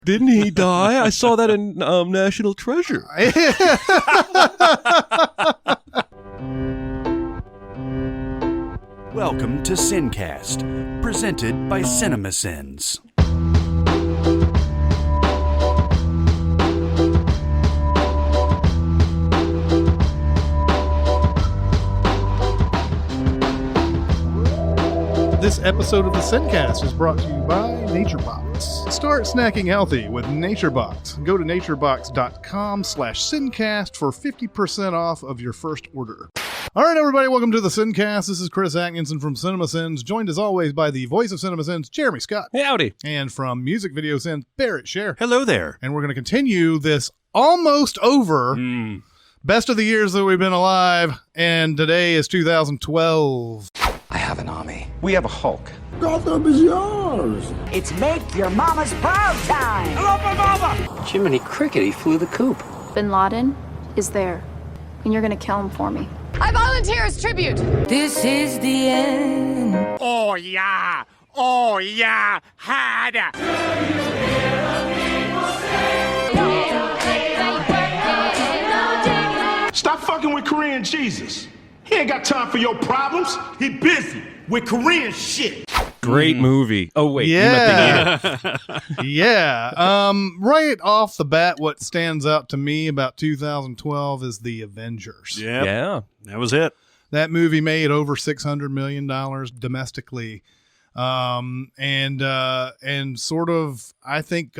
Didn't he die? I saw that in National Treasure. Welcome to SinCast, presented by Cinemasins. This episode of the SinCast is brought to you by Naturebox. Start snacking healthy with Naturebox. Go to naturebox.com/SinCast for 50% off of your first order. All right, everybody, welcome to the SinCast. This is Chris Atkinson from Cinemasins, joined as always by the voice of Cinemasins, Jeremy Scott. Hey, howdy. And from Music Video Sins, Barrett Scher. Hello there. And we're going to continue this almost over best of the years that we've been alive, and today is 2012. I have an army. We have a Hulk. Gotham is yours. It's make your mama's proud time. I love my mama. Jiminy Cricket, he flew the coop. Bin Laden is there, and you're gonna kill him for me. I volunteer as tribute. This is the end. Oh yeah, had. Stop fucking with Korean Jesus. He ain't got time for your problems. He busy with Korean shit. Great movie. Oh, wait. Yeah. Yeah. Right off the bat, what stands out to me about 2012 is the Avengers. Yeah. That was it. That movie made over $600 million domestically. And sort of, I think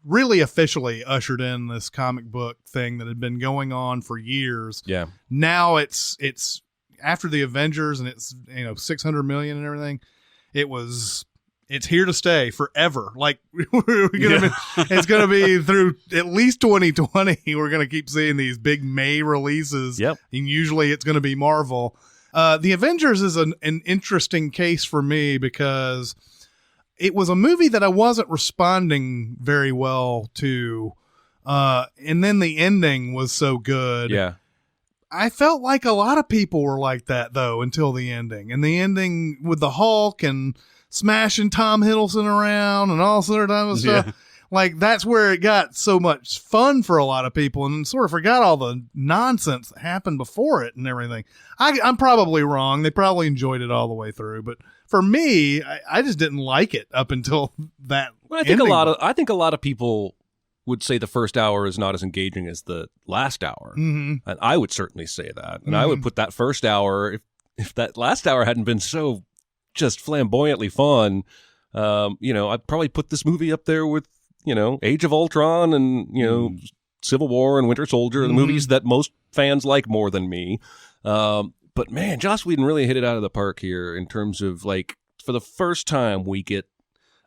really officially ushered in this comic book thing that had been going on for years. Yeah. Now it's after the Avengers and it's, 600 million and everything. It's here to stay forever. Like it's going to be through at least 2020. We're going to keep seeing these big May releases. Yep. And usually it's going to be Marvel. The Avengers is an interesting case for me because it was a movie that I wasn't responding very well to. And then the ending was so good. Yeah. I felt like a lot of people were like that, though, until the ending. And the ending with the Hulk and smashing Tom Hiddleston around and all sort of stuff. Yeah. Like, that's where it got so much fun for a lot of people and sort of forgot all the nonsense that happened before it and everything. I'm probably wrong. They probably enjoyed it all the way through. But for me, I just didn't like it up until that I think a lot of people would say the first hour is not as engaging as the last hour. Mm-hmm. And I would certainly say that. And I would put that first hour, if that last hour hadn't been so just flamboyantly fun, I'd probably put this movie up there with, Age of Ultron and, Civil War and Winter Soldier, the movies that most fans like more than me. But man, Joss Whedon really hit it out of the park here in terms of, like, for the first time we get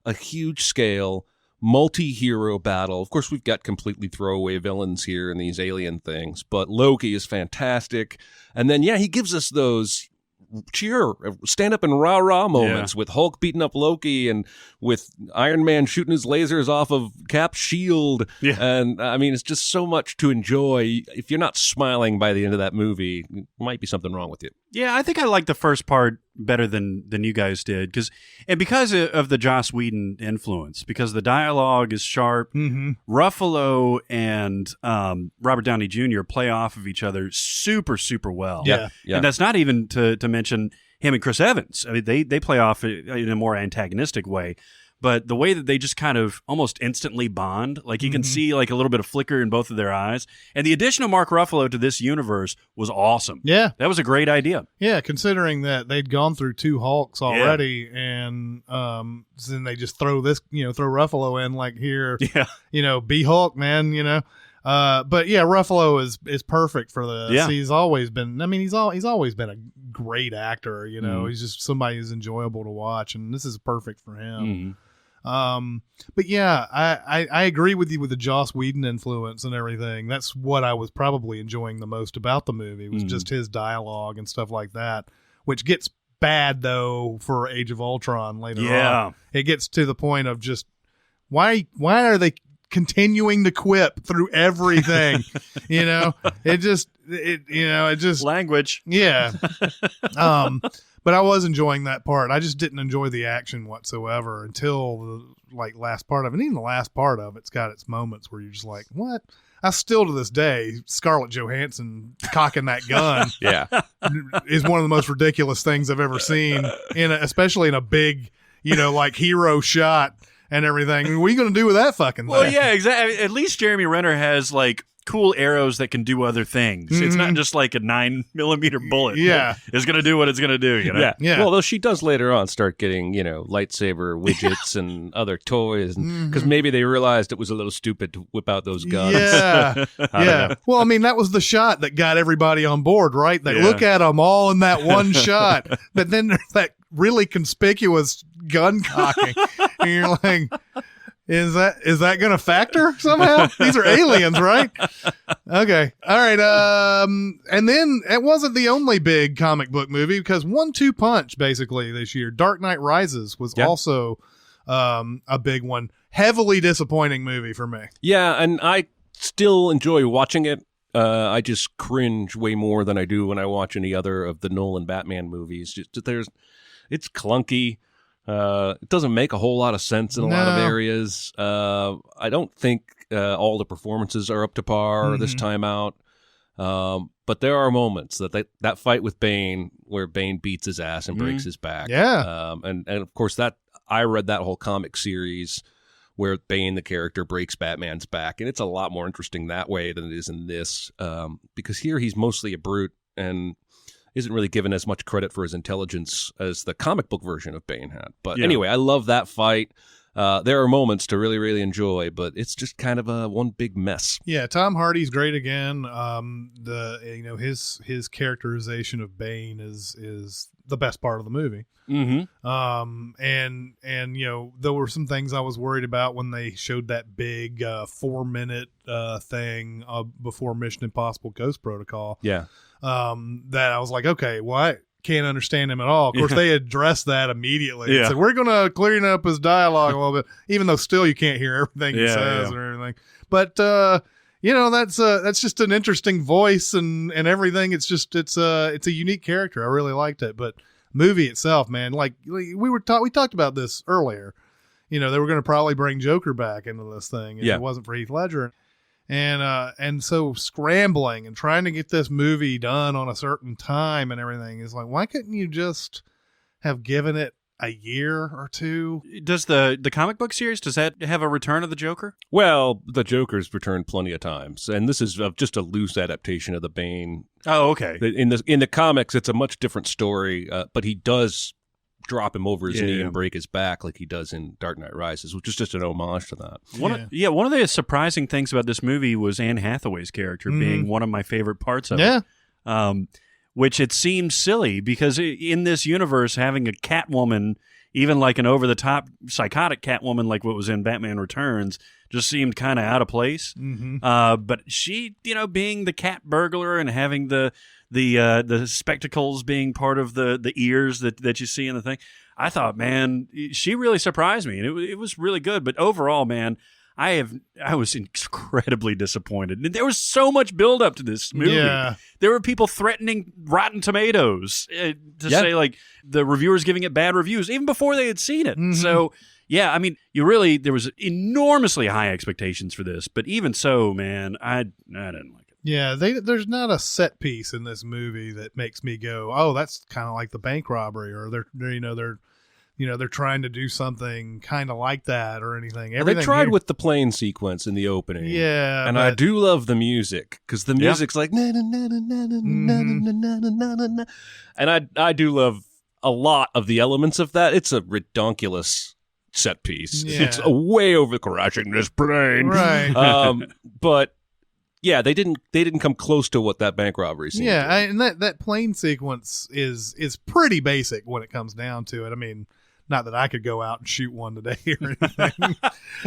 a huge scale multi-hero battle. Of course, we've got completely throwaway villains here in these alien things, but Loki is fantastic. And then, he gives us those stand up and rah-rah moments with Hulk beating up Loki and with Iron Man shooting his lasers off of Cap's shield. Yeah. And I mean, it's just so much to enjoy. If you're not smiling by the end of that movie, it might be something wrong with you. Yeah, I think I like the first part better than you guys did because of the Joss Whedon influence, because the dialogue is sharp. Ruffalo and Robert Downey Jr. play off of each other super, super well. Yeah. And that's not even to mention him and Chris Evans. I mean, they play off in a more antagonistic way. But the way that they just kind of almost instantly bond, like you can see like a little bit of flicker in both of their eyes. And the addition of Mark Ruffalo to this universe was awesome. Yeah. That was a great idea. Yeah, considering that they'd gone through 2 Hulks already and then they just throw Ruffalo in like here, be Hulk, man, but yeah, Ruffalo is perfect for this. Yeah. He's always been, he's always been a great actor, he's just somebody who's enjoyable to watch, and this is perfect for him. But yeah, I agree with you with the Joss Whedon influence and everything. That's what I was probably enjoying the most about the movie was just his dialogue and stuff like that, which gets bad though for Age of Ultron later on. It gets to the point of just why are they continuing to quip through everything. It just language. Yeah. But I was enjoying that part. I just didn't enjoy the action whatsoever until the last part of it. And even the last part of it's got its moments where you're just like, what? I still to this day, Scarlett Johansson cocking that gun is one of the most ridiculous things I've ever seen, especially in a big, hero shot and everything. What are you going to do with that fucking thing? Well, yeah, exactly. At least Jeremy Renner has cool arrows that can do other things. Mm-hmm. It's not just like a 9mm bullet. Yeah. It's going to do what it's going to do, Yeah. Well, though she does later on start getting, lightsaber widgets and other toys because maybe they realized it was a little stupid to whip out those guns. Yeah. Yeah. Well, I mean, that was the shot that got everybody on board, right? They look at them all in that one shot, but then there's that really conspicuous gun cocking. And you're like, Is that going to factor somehow? These are aliens, right? Okay. All right. And then it wasn't the only big comic book movie because 1-2 punch basically this year. Dark Knight Rises was also a big one. Heavily disappointing movie for me. Yeah, and I still enjoy watching it. I just cringe way more than I do when I watch any other of the Nolan Batman movies. It's clunky. It doesn't make a whole lot of sense in a lot of areas. I don't think all the performances are up to par this time out. But there are moments that fight with Bane where Bane beats his ass and breaks his back. Yeah. And of course I read that whole comic series where Bane, the character, breaks Batman's back. And it's a lot more interesting that way than it is in this. Because here he's mostly a brute and isn't really given as much credit for his intelligence as the comic book version of Bane had. But anyway, I love that fight. There are moments to really, really enjoy, but it's just kind of one big mess. Yeah, Tom Hardy's great again. His characterization of Bane is the best part of the movie. Mm-hmm. And there were some things I was worried about when they showed that big 4-minute thing before Mission Impossible Ghost Protocol. Yeah. That I was like, okay, well, I can't understand him at all. Of course, they addressed that immediately. Yeah. So we're going to clean up his dialogue a little bit, even though still you can't hear everything he says or anything. But, that's just an interesting voice and everything. It's a unique character. I really liked it. But movie itself, man, we talked about this earlier. They were going to probably bring Joker back into this thing if it wasn't for Heath Ledger. And so scrambling and trying to get this movie done on a certain time and everything is like, why couldn't you just have given it a year or two? Does the comic book series, does that have a return of the Joker? Well, the Joker's returned plenty of times, and this is just a loose adaptation of the Bane. Oh, okay. In the comics, it's a much different story, but he does drop him over his knee and break his back like he does in Dark Knight Rises, which is just an homage to that. One of the surprising things about this movie was Anne Hathaway's character being one of my favorite parts of it. Which it seems silly because in this universe, having a Catwoman, even like an over-the-top psychotic Catwoman like what was in Batman Returns, just seemed kind of out of place. Mm-hmm. But she, being the cat burglar and having the spectacles being part of the ears that you see in the thing, I thought, man, she really surprised me, and it was really good. But overall, man, I was incredibly disappointed. There was so much build up to this movie. Yeah. There were people threatening Rotten Tomatoes to say like the reviewers giving it bad reviews even before they had seen it. Mm-hmm. So yeah, I mean, there was enormously high expectations for this, but even so, man, I didn't like it. Yeah, there's not a set piece in this movie that makes me go, oh, that's kind of like the bank robbery, or they're trying to do something kind of like that or anything. They tried with the plane sequence in the opening. Yeah. And I do love the music because the music's like na na na na na na na na na na na. And I do love a lot of the elements of that. It's a redonkulous set piece. Yeah. It's way over crashing this plane. Right. But yeah, they didn't come close to what that bank robbery scene did. And that plane sequence is pretty basic when it comes down to it. I mean, not that I could go out and shoot one today or anything.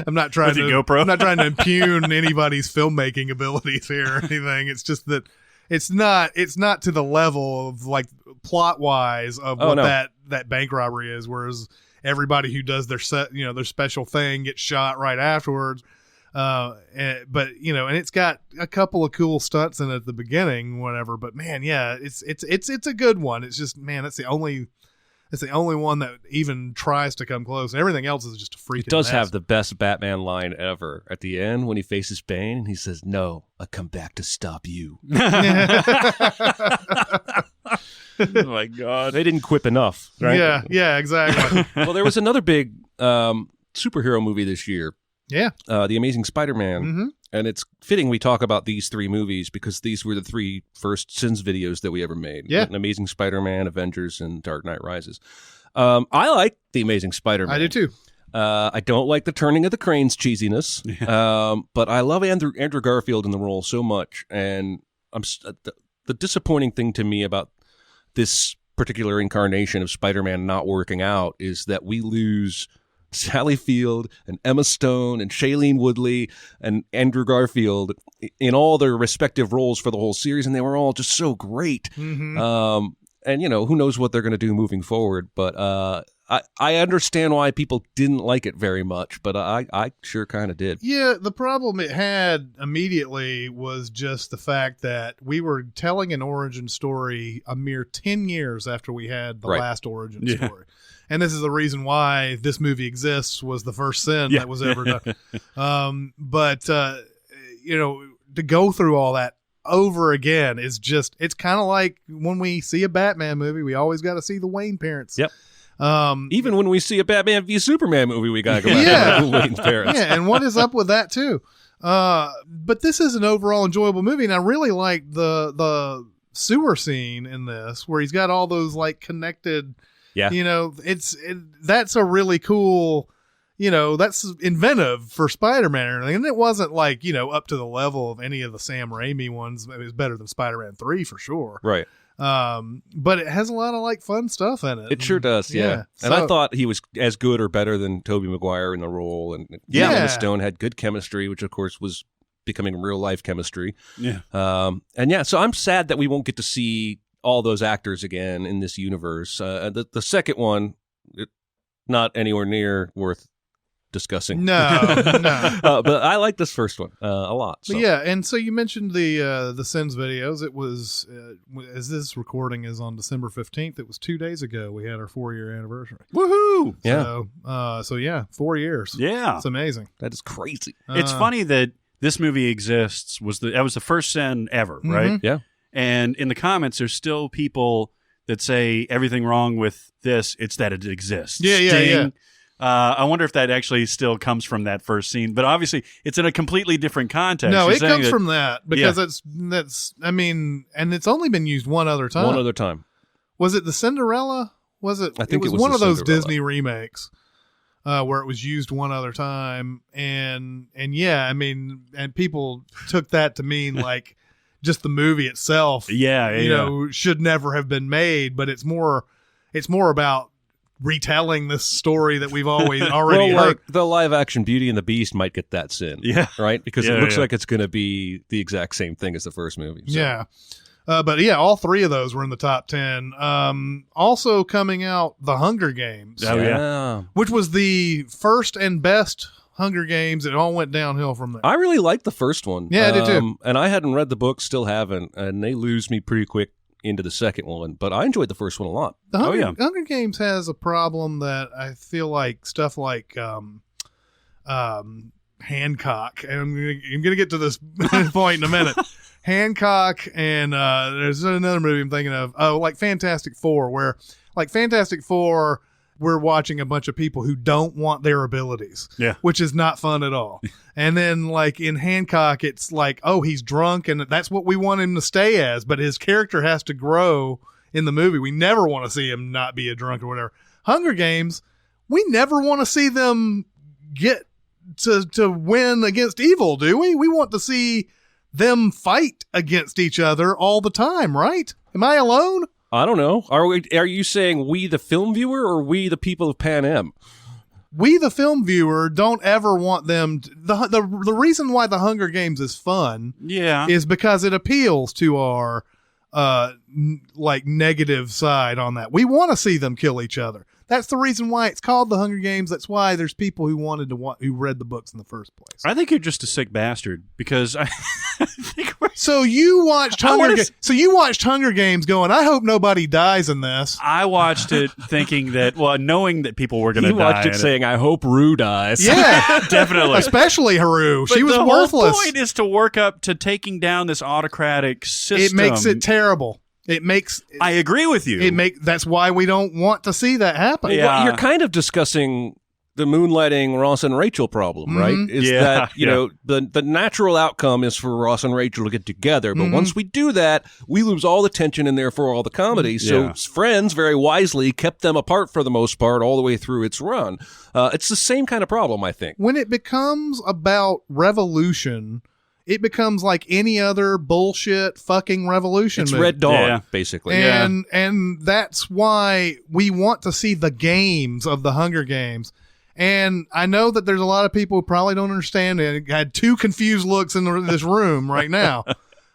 I'm not trying to impugn anybody's filmmaking abilities here or anything. It's just that it's not to the level of like plot wise of that bank robbery is, whereas everybody who does their special thing gets shot right afterwards. But and it's got a couple of cool stunts in it at the beginning, whatever. But man, yeah, it's a good one. It's just, man, it's the only one that even tries to come close. Everything else is just a freaking It does mess. have the best Batman line ever at the end when he faces Bane and he says, "No, I come back to stop you." Oh my God. They didn't quip enough, right? Yeah, exactly. Well, there was another big superhero movie this year. Yeah. The Amazing Spider-Man. Mm-hmm. And it's fitting we talk about these three movies because these were the three first Sins videos that we ever made. Yeah. An Amazing Spider-Man, Avengers, and Dark Knight Rises. I like The Amazing Spider-Man. I do too. I don't like the turning of the cranes cheesiness, but I love Andrew Garfield in the role so much. And the disappointing thing to me about this particular incarnation of Spider-Man not working out is that we lose Sally Field and Emma Stone and Shailene Woodley and Andrew Garfield in all their respective roles for the whole series, and they were all just so great. Mm-hmm. And who knows what they're going to do moving forward, but I understand why people didn't like it very much, but I sure kind of did. Yeah, the problem it had immediately was just the fact that we were telling an origin story a mere 10 years after we had the last origin story. And this is the reason why this movie exists, was the first sin that was ever done. But to go through all that over again is just, it's kind of like when we see a Batman movie, we always got to see the Wayne parents. Yep. Even when we see a Batman v Superman movie, we gotta go back to Wayne's parents. Yeah, and what is up with that too? But this is an overall enjoyable movie, and I really like the sewer scene in this, where he's got all those like connected. Yeah, that's a really cool. That's inventive for Spider-Man or anything, and it wasn't like up to the level of any of the Sam Raimi ones. It was better than Spider-Man 3 for sure. Right. But it has a lot of like fun stuff in it. It sure does, yeah. And I thought he was as good or better than Tobey Maguire in the role, and Emma Stone had good chemistry, which of course was becoming real life chemistry. Yeah. So I'm sad that we won't get to see all those actors again in this universe. The second one, not anywhere near worth discussing. No. But I like this first one a lot. So. But yeah, and so you mentioned the Sins videos. It was as this recording is on December 15th. It was 2 days ago. We had our 4-year anniversary. Woohoo! Yeah. So yeah, 4 years. Yeah, it's amazing. That is crazy. It's funny that this movie exists. That was the first sin ever, right? Mm-hmm. Yeah. And in the comments, there's still people that say everything wrong with this. It's that it exists. Yeah. I wonder if that actually still comes from that first scene, but obviously it's in a completely different context. No, You're it comes that, from that because and it's only been used one other time. One other time. Was it the Cinderella? Was it? I think it was one of those Cinderella. Disney remakes where it was used one other time, and and people took that to mean like just the movie itself. Should never have been made, but it's more about retelling this story that we've already heard. Like the live action Beauty and the Beast might get that sin. Yeah. Right? Because it looks like it's going to be the exact same thing as the first movie. So. Yeah. But yeah, all three of those were in the top 10. Also coming out, The Hunger Games. Oh, yeah. Which was the first and best Hunger Games. It all went downhill from there. I really liked the first one. Yeah, I did too. And I hadn't read the book, still haven't, and they lose me pretty quick into the second one, but I enjoyed the first one a lot. The Hunger Games has a problem that I feel like stuff like Hancock, and I'm gonna get to this point in a minute. Hancock, and there's another movie I'm thinking of. Oh, like Fantastic Four, where like Fantastic Four, we're watching a bunch of people who don't want their abilities, which is not fun at all. And then like in Hancock, it's like, oh, he's drunk, and that's what we want him to stay as, but his character has to grow in the movie. We never want to see him not be a drunk or whatever. Hunger Games, we never want to see them get to win against evil, do we? We want to see them fight against each other all the time, right? Am I alone? I don't know. Are you saying we the film viewer or we the people of Pan Am? We the film viewer don't ever want them to, the reason why the Hunger Games is fun is because it appeals to our like negative side on that. We want to see them kill each other. That's the reason why it's called The Hunger Games. That's why there's people who read the books in the first place. I think you're just a sick bastard because I think So you watched Hunger Games going, I hope nobody dies in this. I watched it thinking that, knowing that people were going to die. You watched it saying, I hope Rue dies. Yeah, definitely. Especially Haru. She was worthless. The whole point is to work up to taking down this autocratic system. It makes it terrible. I agree with you. That's why we don't want to see that happen. Yeah. Well, you're kind of discussing the moonlighting Ross and Rachel problem, right? Is that, you know, the natural outcome is for Ross and Rachel to get together. But once we do that, we lose all the tension and therefore all the comedy. So Friends very wisely kept them apart for the most part all the way through its run. It's the same kind of problem, I think. When it becomes about revolution, it becomes like any other bullshit fucking revolution It's movie. Red Dawn, basically. And that's why we want to see the games of the Hunger Games. And I know that there's a lot of people who probably don't understand it. I had two confused looks in this room right now.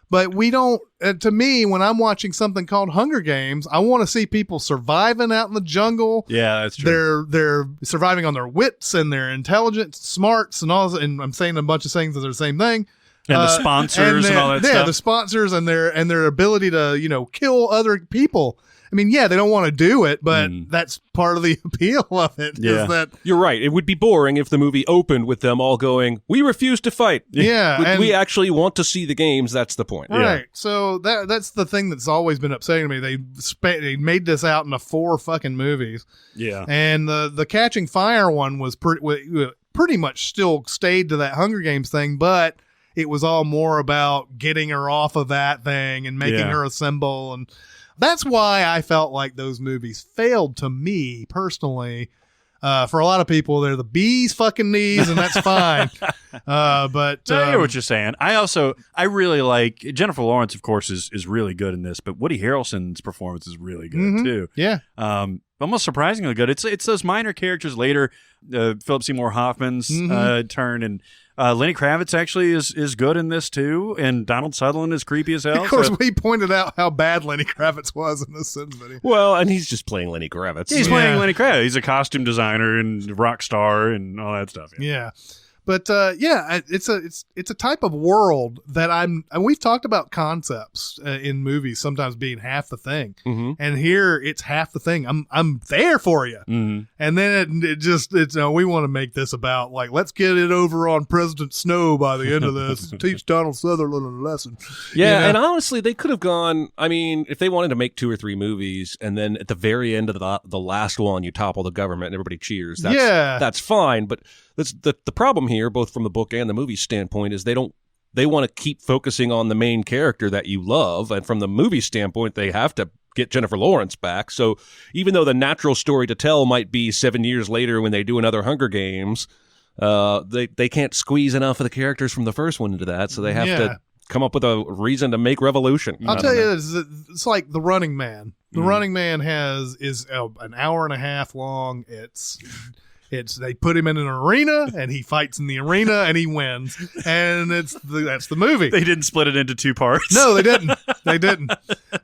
But we don't, to me, when I'm watching something called Hunger Games, I want to see people surviving out in the jungle. Yeah, that's true. They're surviving on their wits and their intelligence, smarts, and all. And I'm saying a bunch of things that are the same thing. And the sponsors and all that stuff. Yeah, the sponsors and their ability to, you know, kill other people. I mean, yeah, they don't want to do it, but that's part of the appeal of it. Yeah. Is that you're right. It would be boring if the movie opened with them all going, "We refuse to fight." Yeah, we actually want to see the games. That's the point, right? Yeah. So that's the thing that's always been upsetting to me. They made this out into 4 fucking movies. Yeah, and the Catching Fire one was pretty much still stayed to that Hunger Games thing, but it was all more about getting her off of that thing and making her a symbol. And that's why I felt like those movies failed to me personally. For a lot of people, they're the bee's fucking knees, and that's fine. But I hear what you're saying. I really like Jennifer Lawrence, of course, is really good in this, but Woody Harrelson's performance is really good too. Yeah. Almost surprisingly good. It's those minor characters later. Philip Seymour Hoffman's turn, and Lenny Kravitz actually is good in this too, and Donald Sutherland is creepy as hell. Of course, we pointed out how bad Lenny Kravitz was in this video. Well, and he's just playing Lenny Kravitz. Yeah, he's playing Lenny Kravitz. He's a costume designer and rock star and all that stuff. Yeah. But it's a type of world that and we've talked about concepts in movies sometimes being half the thing, and here it's half the thing. I'm there for you, and then it's we want to make this about like let's get it over on President Snow by the end of this, teach Donald Sutherland a lesson. Yeah, you know? and honestly, they could have gone. I mean, if they wanted to make 2 or 3 movies, and then at the very end of the last one, you topple the government and everybody cheers. That's fine, but. The problem here, both from the book and the movie standpoint, is they want to keep focusing on the main character that you love, and from the movie standpoint, they have to get Jennifer Lawrence back. So even though the natural story to tell might be 7 years later when they do another Hunger Games, they can't squeeze enough of the characters from the first one into that, so they have to come up with a reason to make revolution. I'll tell you, it's like The Running Man. The Running Man is an hour and a half long. They put him in an arena and he fights in the arena and he wins, and that's the movie. They didn't split it into 2 parts. No, they didn't. The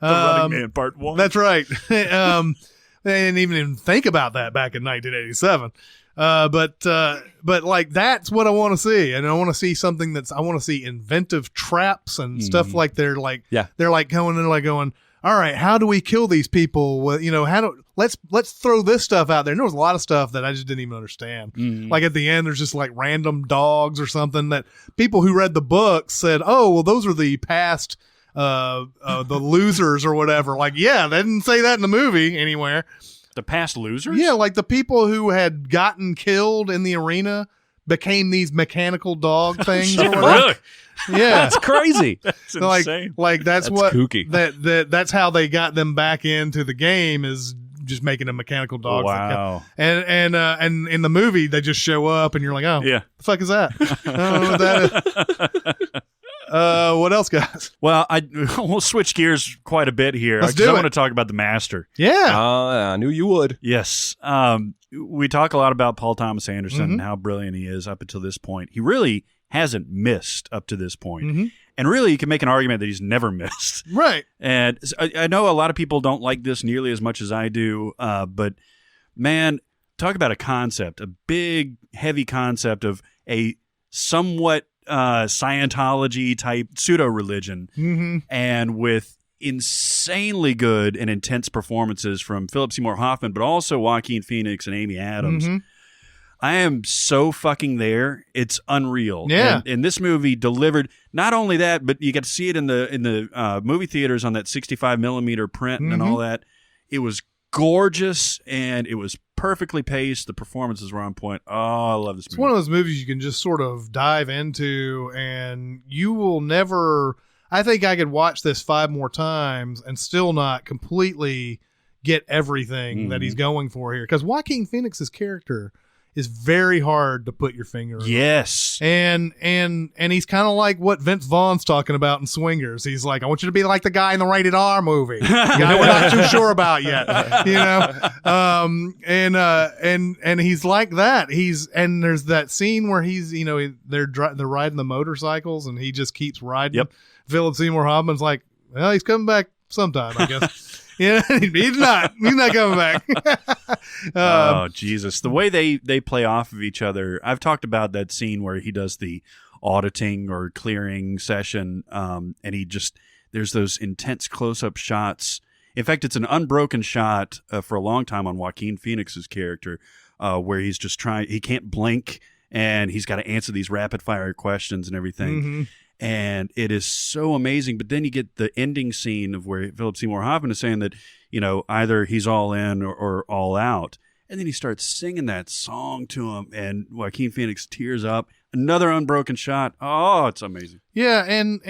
Running Man Part 1. That's right. They didn't even think about that back in 1987. But like that's what I want to see, and I want to see something I want to see inventive traps and stuff like they're like going. All right, how do we kill these people? Well, you know, let's throw this stuff out there. And there was a lot of stuff that I just didn't even understand. Like at the end, there's just like random dogs or something that people who read the book said, "Oh, well, those are the past the losers or whatever." Like, yeah, they didn't say that in the movie anywhere. The past losers? Yeah, like the people who had gotten killed in the arena became these mechanical dog things. Or whatever. Really? Yeah, that's crazy. That's insane. Like that's what kooky. That's how they got them back into the game, is just making a mechanical dog. Wow. And in the movie they just show up and you're like, oh yeah, the fuck is that? I don't know what that is. What else, guys? Well, we'll switch gears quite a bit here. Let's do it. I want to talk about The Master. Yeah. I knew you would. Yes. We talk a lot about Paul Thomas Anderson and how brilliant he is up until this point. He really hasn't missed up to this point. And really, you can make an argument that he's never missed. Right. And I know a lot of people don't like this nearly as much as I do, but Man, talk about a concept, a big, heavy concept of a somewhat Scientology type pseudo religion, and with insanely good and intense performances from Philip Seymour Hoffman, but also Joaquin Phoenix and Amy Adams. I am so fucking there. It's unreal. Yeah. And this movie delivered not only that, but you get to see it in the movie theaters on that 65 millimeter print and all that. It was gorgeous and it was perfectly paced. The performances were on point. Oh, I love this movie. It's one of those movies you can just sort of dive into, and you will never. I think I could watch this 5 more times and still not completely get everything that he's going for here, because Joaquin Phoenix's character is very hard to put your finger on. Yes. And he's kind of like what Vince Vaughn's talking about in Swingers. He's like, I want you to be like the guy in the Rated R movie. Guy we're not too sure about yet. You know? And he's like that. And there's that scene where he's, you know, they're riding the motorcycles and he just keeps riding. Yep. Philip Seymour Hoffman's like, well, he's coming back sometime, I guess. Yeah, he's not coming back. Oh, Jesus. The way they play off of each other. I've talked about that scene where he does the auditing or clearing session, and there's those intense close-up shots. In fact, it's an unbroken shot for a long time on Joaquin Phoenix's character, where he's just he can't blink, and he's got to answer these rapid-fire questions and everything. And it is so amazing. But then you get the ending scene of where Philip Seymour Hoffman is saying that, you know, either he's all in or all out. And then he starts singing that song to him, and Joaquin Phoenix tears up. Another unbroken shot. Oh, it's amazing. Yeah, and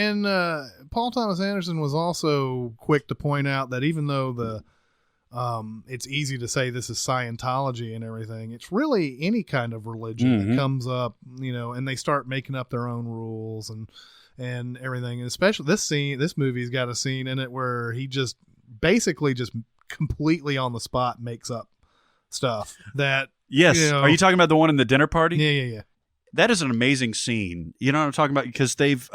Paul Thomas Anderson was also quick to point out that even though it's easy to say this is Scientology and everything, it's really any kind of religion that comes up, you know, and they start making up their own rules and everything. And especially this movie's got a scene in it where he just basically just completely on the spot makes up stuff that. Yes. You know, are you talking about the one in the dinner party? Yeah. That is an amazing scene. You know what I'm talking about? Because they've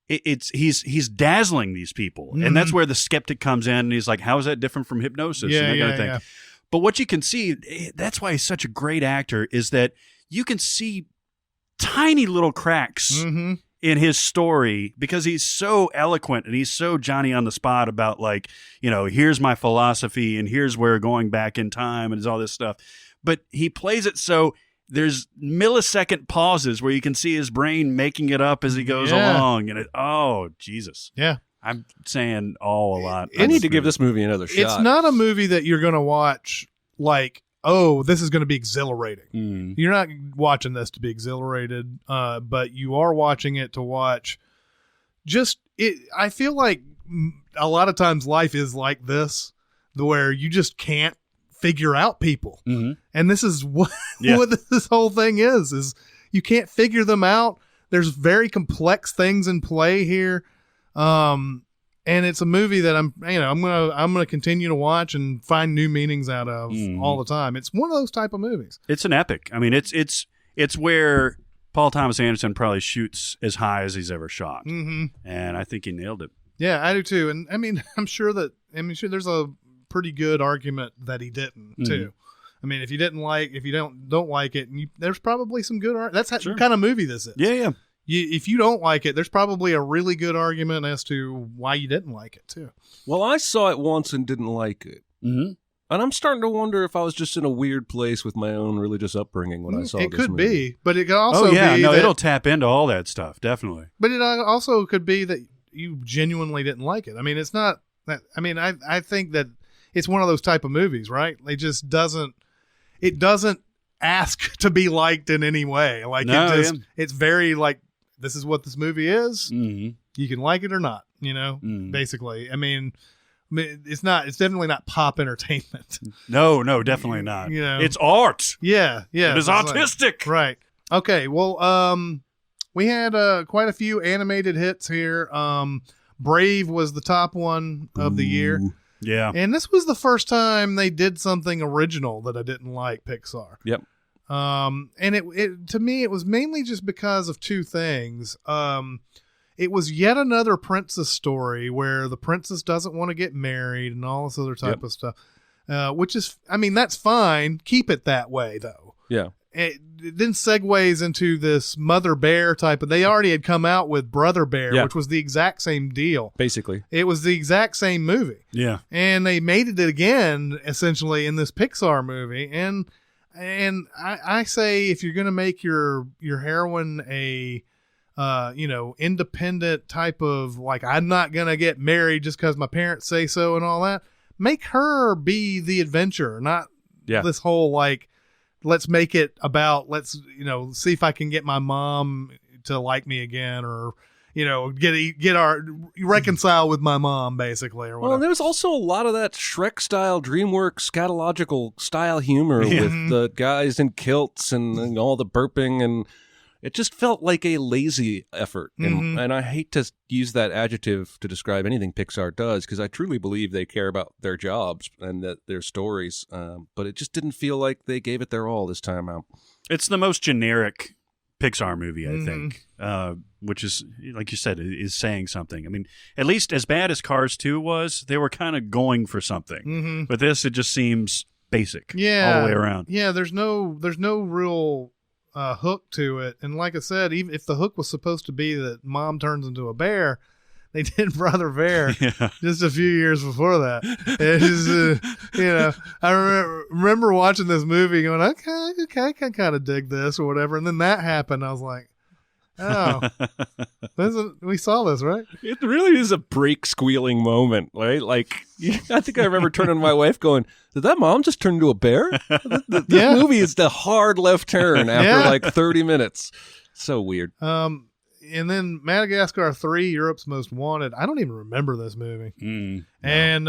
he's dazzling these people, and that's where the skeptic comes in, and he's like, "How is that different from hypnosis?" and that kind of thing. Yeah. But what you can see, that's why he's such a great actor, is that you can see tiny little cracks in his story because he's so eloquent and he's so Johnny on the spot about, like, you know, here's my philosophy and here's where going back in time and all this stuff. But he plays it so there's millisecond pauses where you can see his brain making it up as he goes along. And oh, Jesus. Yeah. I'm saying a lot. I need to give this movie another shot. It's not a movie that you're going to watch like, oh, this is going to be exhilarating. You're not watching this to be exhilarated, but you are watching it to watch just it. I feel like a lot of times life is like this, where you just can't figure out people. And this is what this whole thing is you can't figure them out. There's very complex things in play here. And it's a movie that I'm going to continue to watch and find new meanings out of all the time. It's one of those type of movies. It's an epic. I mean, it's where Paul Thomas Anderson probably shoots as high as he's ever shot. And I think he nailed it. Yeah, I do too. And I mean, I'm sure there's a pretty good argument that he didn't too. I mean, if you don't like it, there's probably some good that's what kind of movie this is. Yeah. If you don't like it, there's probably a really good argument as to why you didn't like it too. Well, I saw it once and didn't like it. And I'm starting to wonder if I was just in a weird place with my own religious upbringing when I saw this movie. It could be, but it could also be it'll tap into all that stuff, definitely. But it also could be that you genuinely didn't like it. I mean, it's not that. I mean, I think that it's one of those type of movies, right? It doesn't ask to be liked in any way. Like it's very like, this is what this movie is. You can like it or not, you know, basically. I mean, it's definitely not pop entertainment. No, definitely not. You know, it's art. Yeah. It is artistic. Right. Okay. Well, we had quite a few animated hits here. Brave was the top one of the year. Yeah. And this was the first time they did something original that I didn't like, Pixar. Yep. And it to me, it was mainly just because of two things. It was yet another princess story where the princess doesn't want to get married and all this other type of stuff. which is, I mean, that's fine. Keep it that way, though. Yeah. It then segues into this Mother Bear type, and they already had come out with Brother Bear, which was the exact same deal. Basically. It was the exact same movie. Yeah. And they made it again, essentially, in this Pixar movie. And I say, if you're going to make your heroine a, independent type of, like, I'm not going to get married just because my parents say so and all that, make her be the adventurer, not this whole, like, let's make it about, see if I can get my mom to like me again, or, reconcile with my mom, basically, or whatever. Well, there was also a lot of that Shrek-style, DreamWorks, scatological style humor with the guys in kilts and all the burping, and it just felt like a lazy effort. And I hate to use that adjective to describe anything Pixar does, because I truly believe they care about their jobs and their stories. But it just didn't feel like they gave it their all this time out. It's the most generic Pixar movie, I think, which is, like you said, is saying something. I mean, at least as bad as Cars 2 was, they were kind of going for something. But this, it just seems basic all the way around. Yeah, there's no real hook to it. And like I said, even if the hook was supposed to be that mom turns into a bear, they did Brother Bear just a few years before that. I remember watching this movie going, okay, I can kind of dig this or whatever. And then that happened. I was like, oh, we saw this, right? It really is a brake squealing moment, right? Like, I think I remember turning to my wife going, did that mom just turn into a bear? The movie is the hard left turn after like 30 minutes. So weird. And then Madagascar 3, Europe's Most Wanted. I don't even remember this movie. And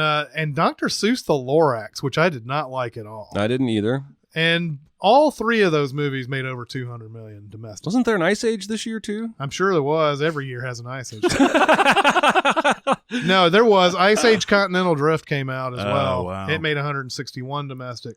Dr. Seuss the Lorax, which I did not like at all. I didn't either. And all three of those movies made over $200 million domestic. Wasn't there an Ice Age this year too? I'm sure there was. Every year has an Ice Age. No, there was. Ice Age Continental Drift came out as well. Wow. It made 161 domestic.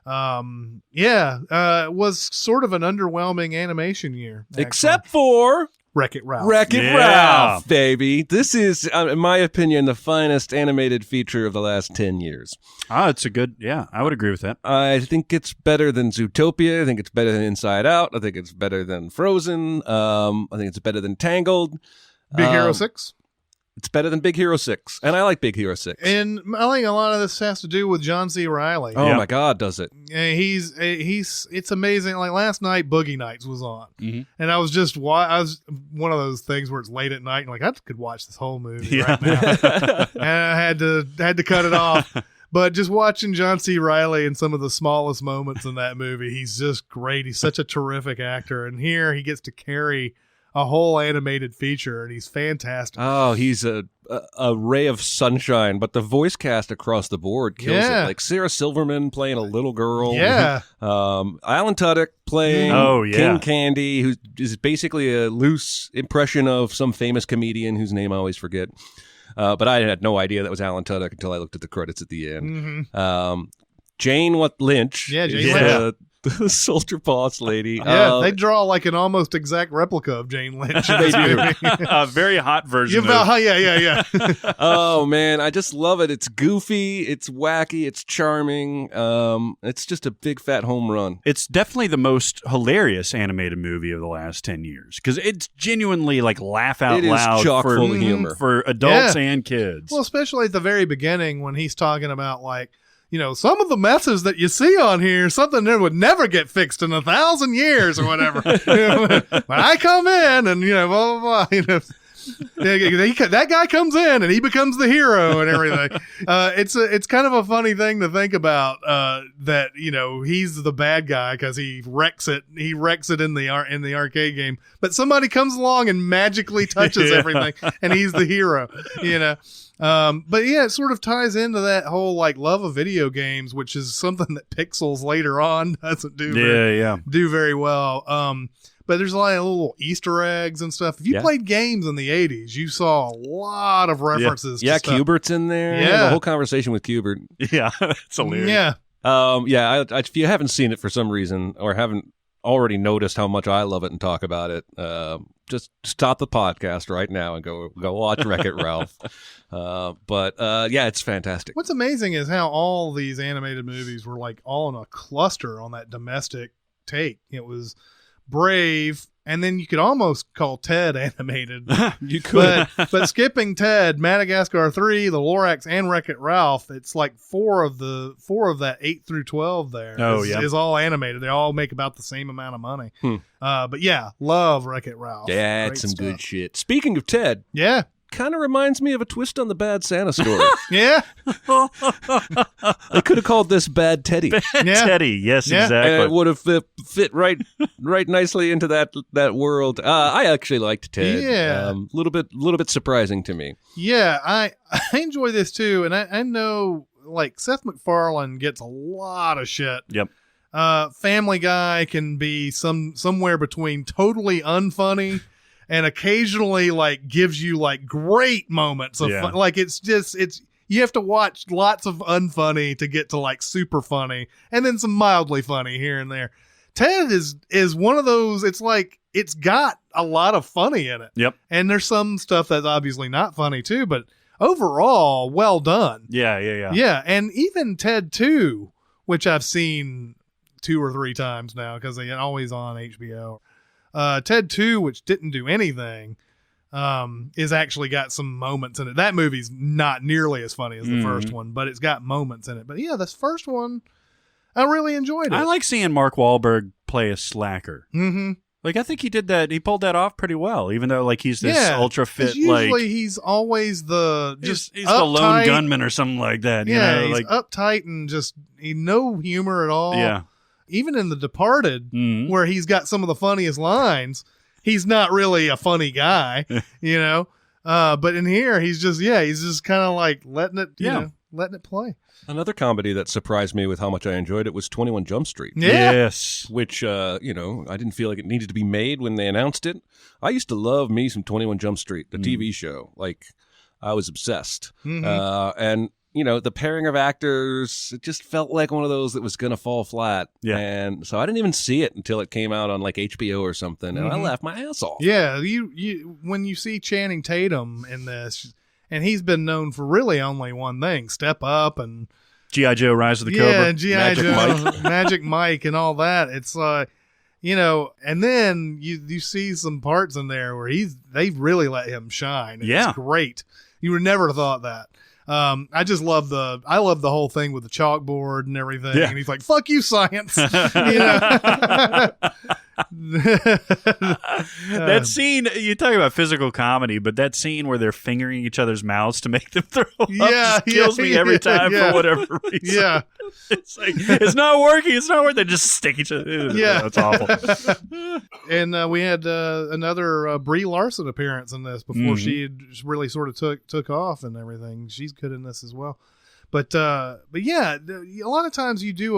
It was sort of an underwhelming animation year. Actually. Except for Wreck-It Ralph. Wreck-It Ralph, baby. This is, in my opinion, the finest animated feature of the last 10 years. It's a good, I would agree with that. I think it's better than Zootopia. I think it's better than Inside Out. I think it's better than Frozen. I think it's better than Tangled. Big Hero 6? It's better than Big Hero 6. And I like Big Hero 6. And I think a lot of this has to do with John C. Reilly. Oh, my God, does it? It's amazing. Like last night, Boogie Nights was on. And I was one of those things where it's late at night and like, I could watch this whole movie right now. And I had to cut it off. But just watching John C. Reilly in some of the smallest moments in that movie, he's just great. He's such a terrific actor. And here he gets to carry a whole animated feature, and he's fantastic. Oh, he's a ray of sunshine, but the voice cast across the board kills it. Like Sarah Silverman playing a little girl. Yeah. Alan Tudyk playing King Candy, who is basically a loose impression of some famous comedian whose name I always forget. But I had no idea that was Alan Tudyk until I looked at the credits at the end. Jane Lynch. Yeah, Jane Lynch. The soldier boss lady. Yeah, they draw like an almost exact replica of Jane Lynch. They do. A very hot version. Yeah. Oh, man. I just love it. It's goofy. It's wacky. It's charming. It's just a big fat home run. It's definitely the most hilarious animated movie of the last 10 years because it's genuinely like laugh out loud. It is chock full of humor. For adults and kids. Well, especially at the very beginning when he's talking about like, some of the messes that you see on here, something that would never get fixed in 1,000 years or whatever. When I come in and, blah, blah, blah, that guy comes in and he becomes the hero and everything. It's kind of a funny thing to think about, that, he's the bad guy because he wrecks it in the arcade game, but somebody comes along and magically touches everything and he's the hero, But yeah, it sort of ties into that whole like love of video games, which is something that Pixels later on doesn't do very well. But there's a lot of little Easter eggs and stuff. If you played games in the 80s, you saw a lot of references. Yeah, Cubert's in there. Yeah, the whole conversation with Cubert. Yeah, it's hilarious. Yeah. If you haven't seen it for some reason or haven't already noticed how much I love it and talk about it, just stop the podcast right now and go watch Wreck-It Ralph. But it's fantastic. What's amazing is how all these animated movies were like all in a cluster on that domestic take. It was Brave, and then you could almost call Ted animated. You could. But skipping Ted, Madagascar 3, The Lorax, and Wreck-It Ralph, it's like four of that 8 through 12 there is all animated. They all make about the same amount of money. But yeah, love Wreck-It Ralph. Yeah, it's some good shit. Speaking of Ted. Yeah. Kind of reminds me of a twist on the Bad Santa story. Yeah. They could have called this Bad Teddy. Teddy, yes, exactly. And it would have fit right nicely into that world. I actually liked Ted. Yeah. Little bit surprising to me. Yeah, I enjoy this too, and I know like Seth MacFarlane gets a lot of shit. Yep. Family Guy can be somewhere between totally unfunny and occasionally like gives you like great moments of fun. Like it's you have to watch lots of unfunny to get to like super funny, and then some mildly funny here and there. Ted is one of those. It's like it's got a lot of funny in it. Yep. And there's some stuff that's obviously not funny too, but overall, well done. Yeah. Yeah, and even Ted 2, which I've seen 2 or 3 times now because they're always on HBO. Ted 2, which didn't do anything, is actually got some moments in it. That movie's not nearly as funny as the first one, but it's got moments in it. But yeah, this first one, I really enjoyed it. I like seeing Mark Wahlberg play a slacker. Mm-hmm. Like, I think he did that. He pulled that off pretty well, even though like he's this ultra fit. Usually he's always he's the lone gunman or something like that. Yeah, you know? he's uptight and just no humor at all. Yeah. Even in The Departed, where he's got some of the funniest lines, he's not really a funny guy, you know. But in here, he's just kind of like letting it play. Another comedy that surprised me with how much I enjoyed it was 21 Jump Street. Yeah. Yes. Which, I didn't feel like it needed to be made when they announced it. I used to love me some 21 Jump Street, the TV show. Like, I was obsessed. And the pairing of actors, it just felt like one of those that was going to fall flat. Yeah. And so I didn't even see it until it came out on like HBO or something, and I laughed my ass off. Yeah, you when you see Channing Tatum in this, and he's been known for really only one thing, Step Up and G.I. Joe, Rise of the Cobra. Yeah, G.I. Joe, Magic Mike and all that. It's like, and then you see some parts in there where they really let him shine. It's great. You would never have thought that. I just love the whole thing with the chalkboard and everything. Yeah. And he's like, "Fuck you, science." That scene, you talk about physical comedy, but that scene where they're fingering each other's mouths to make them throw up just kills me every time for whatever reason. Yeah. It's like, it's not working. They just stick each other. Yeah. It's awful. And we had another Brie Larson appearance in this before she had really sort of took off and everything. She's good in this as well. But yeah, a lot of times you do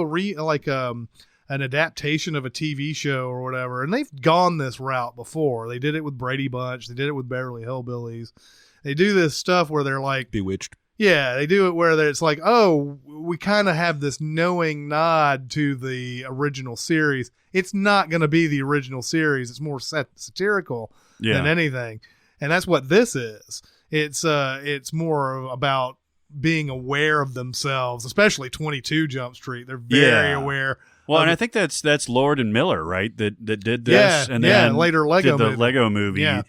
an adaptation of a TV show or whatever, and they've gone this route before. They did it with Brady Bunch. They did it with Beverly Hillbillies. They do this stuff where they're like Bewitched. Yeah, they do it where it's like, oh, we kind of have this knowing nod to the original series. It's not going to be the original series. It's more satirical than anything, and that's what this is. It's more about being aware of themselves, especially 22 Jump Street. They're very aware. Well, and I think that's Lord and Miller, right? That did this, and then later Lego movie. Yeah.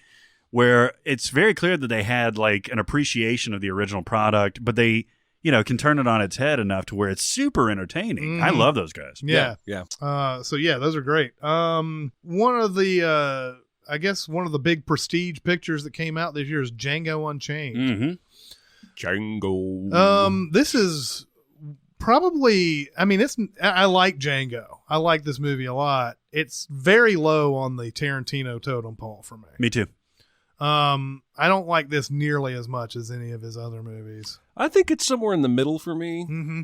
Where it's very clear that they had like an appreciation of the original product, but they, can turn it on its head enough to where it's super entertaining. I love those guys. Yeah. So yeah, those are great. One of the big prestige pictures that came out this year is Django Unchained. Mm-hmm. Django. This is probably, I like Django. I like this movie a lot. It's very low on the Tarantino totem pole for me. Me too. I don't like this nearly as much as any of his other movies. I think it's somewhere in the middle for me. Mm-hmm.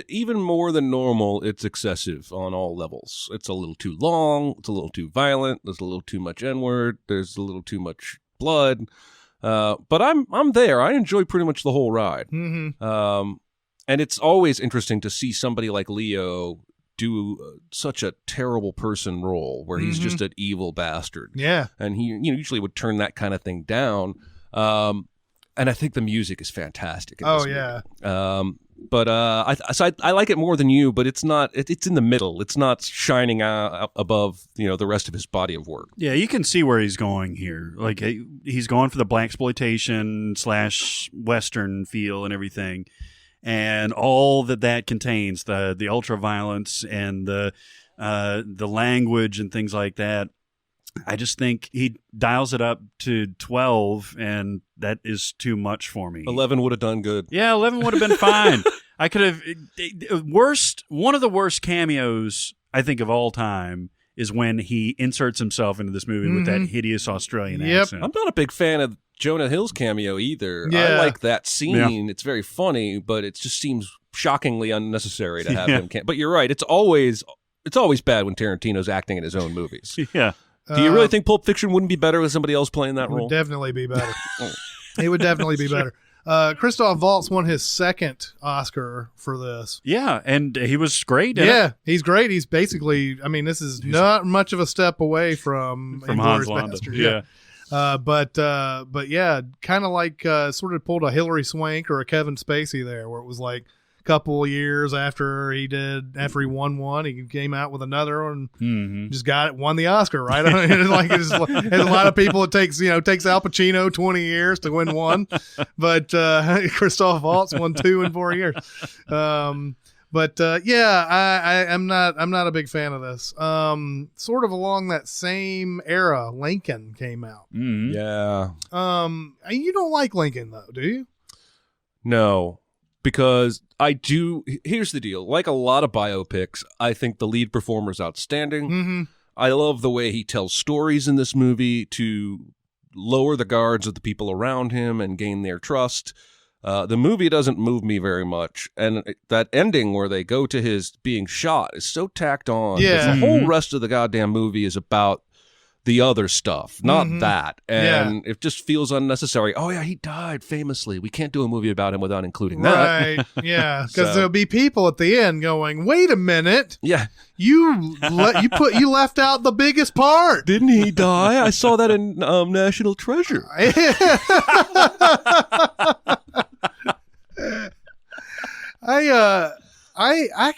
Even more than normal, it's excessive on all levels. It's a little too long. It's a little too violent. There's a little too much N-word. There's a little too much blood. But I'm there. I enjoy pretty much the whole ride. Mm-hmm. And it's always interesting to see somebody like Leo do such a terrible person role where he's just an evil bastard. Yeah. And he usually would turn that kind of thing down. And I think the music is fantastic in this movie. But I like it more than you, but it's not. It's in the middle. It's not shining out above the rest of his body of work. Yeah, you can see where he's going here. Like he's going for the blaxploitation / Western feel and everything, and all that contains the ultra violence and the language and things like that. I just think he dials it up to 12, and that is too much for me. 11 would have done good. Yeah, 11 would have been fine. I could have one of the worst cameos I think of all time is when he inserts himself into this movie with that hideous Australian accent. I'm not a big fan of Jonah Hill's cameo either. Yeah. I like that scene. It's very funny, but it just seems shockingly unnecessary to have him. But you're right. It's always bad when Tarantino's acting in his own movies. Yeah. Do you really think Pulp Fiction wouldn't be better with somebody else playing that role? It would definitely be better. It would definitely be better. Christoph Waltz won his second Oscar for this. Yeah, and he was great. He's great. He's basically, this is not much of a step away from Hans Inglourious Landa. Basterds. But yeah, kind of like sort of pulled a Hilary Swank or a Kevin Spacey there, where it was like a couple of years after he won one, he came out with another one, just won the Oscar, right? It's a lot of people. It takes Al Pacino 20 years to win one, but Christoph Waltz won 2 in 4 years. I'm not a big fan of this. Sort of along that same era, Lincoln came out. Yeah. You don't like Lincoln though, do you? No, because I do. Here's the deal. Like a lot of biopics, I think the lead performer is outstanding. I love the way he tells stories in this movie to lower the guards of the people around him and gain their trust. The movie doesn't move me very much, and that ending where they go to his being shot is so tacked on. Yeah. The whole rest of the goddamn movie is about the other stuff, not that. And it just feels unnecessary. Oh, yeah, he died famously. We can't do a movie about him without including that. Right, yeah, because there'll be people at the end going, wait a minute. Yeah. You left out the biggest part. Didn't he die? I saw that in National Treasure. I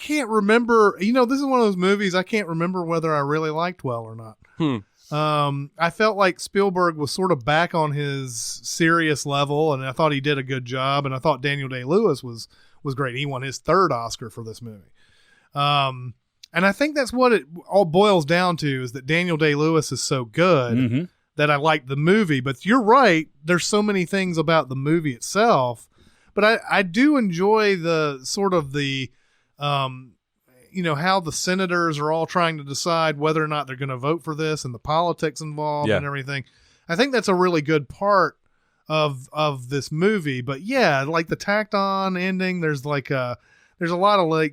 can't remember. This is one of those movies I can't remember whether I really liked well or not. I felt like Spielberg was sort of back on his serious level, and I thought he did a good job. And I thought Daniel Day-Lewis was great. He won his 3rd Oscar for this movie. And I think that's what it all boils down to, is that Daniel Day-Lewis is so good that I like the movie. But you're right. There's so many things about the movie itself. But I do enjoy the sort of the, how the senators are all trying to decide whether or not they're going to vote for this and the politics involved and everything. I think that's a really good part of this movie. But yeah, like the tacked on ending, there's a lot of I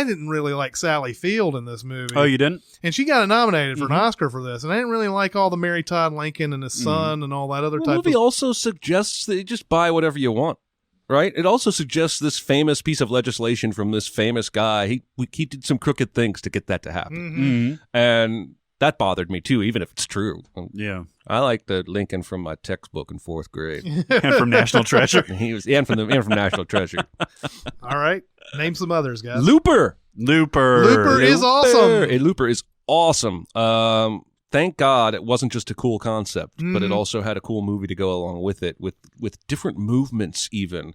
didn't really like Sally Field in this movie. Oh, you didn't? And she got nominated for an Oscar for this. And I didn't really like all the Mary Todd Lincoln and his son and all that other type of. The movie also suggests that you just buy whatever you want. Right? It also suggests this famous piece of legislation from this famous guy. He did some crooked things to get that to happen. And that bothered me too, even if it's true. Yeah. I like the Lincoln from my textbook in 4th grade. And from National Treasure. and from National Treasure. All right. Name some others, guys. Looper is awesome. Looper is awesome. Thank God it wasn't just a cool concept, but it also had a cool movie to go along with it, with different movements even.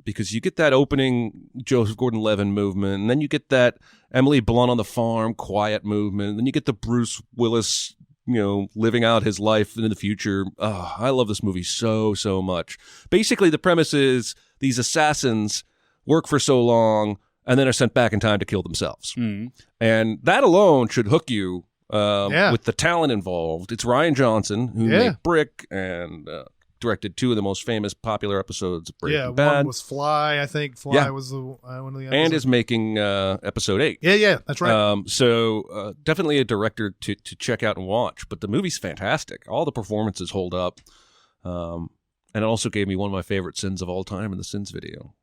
Because you get that opening Joseph Gordon-Levitt movement, and then you get that Emily Blunt on the farm quiet movement, and then you get the Bruce Willis, living out his life in the future. Oh, I love this movie so much. Basically, the premise is these assassins work for so long and then are sent back in time to kill themselves. And that alone should hook you. With the talent involved. It's Rian Johnson, who made Brick and directed 2 of the most famous popular episodes of Breaking Bad. One was Fly, I think. Fly was one of the episodes. And is making episode 8. Yeah, that's right. So definitely a director to check out and watch. But the movie's fantastic. All the performances hold up. And it also gave me one of my favorite sins of all time in the Sins video.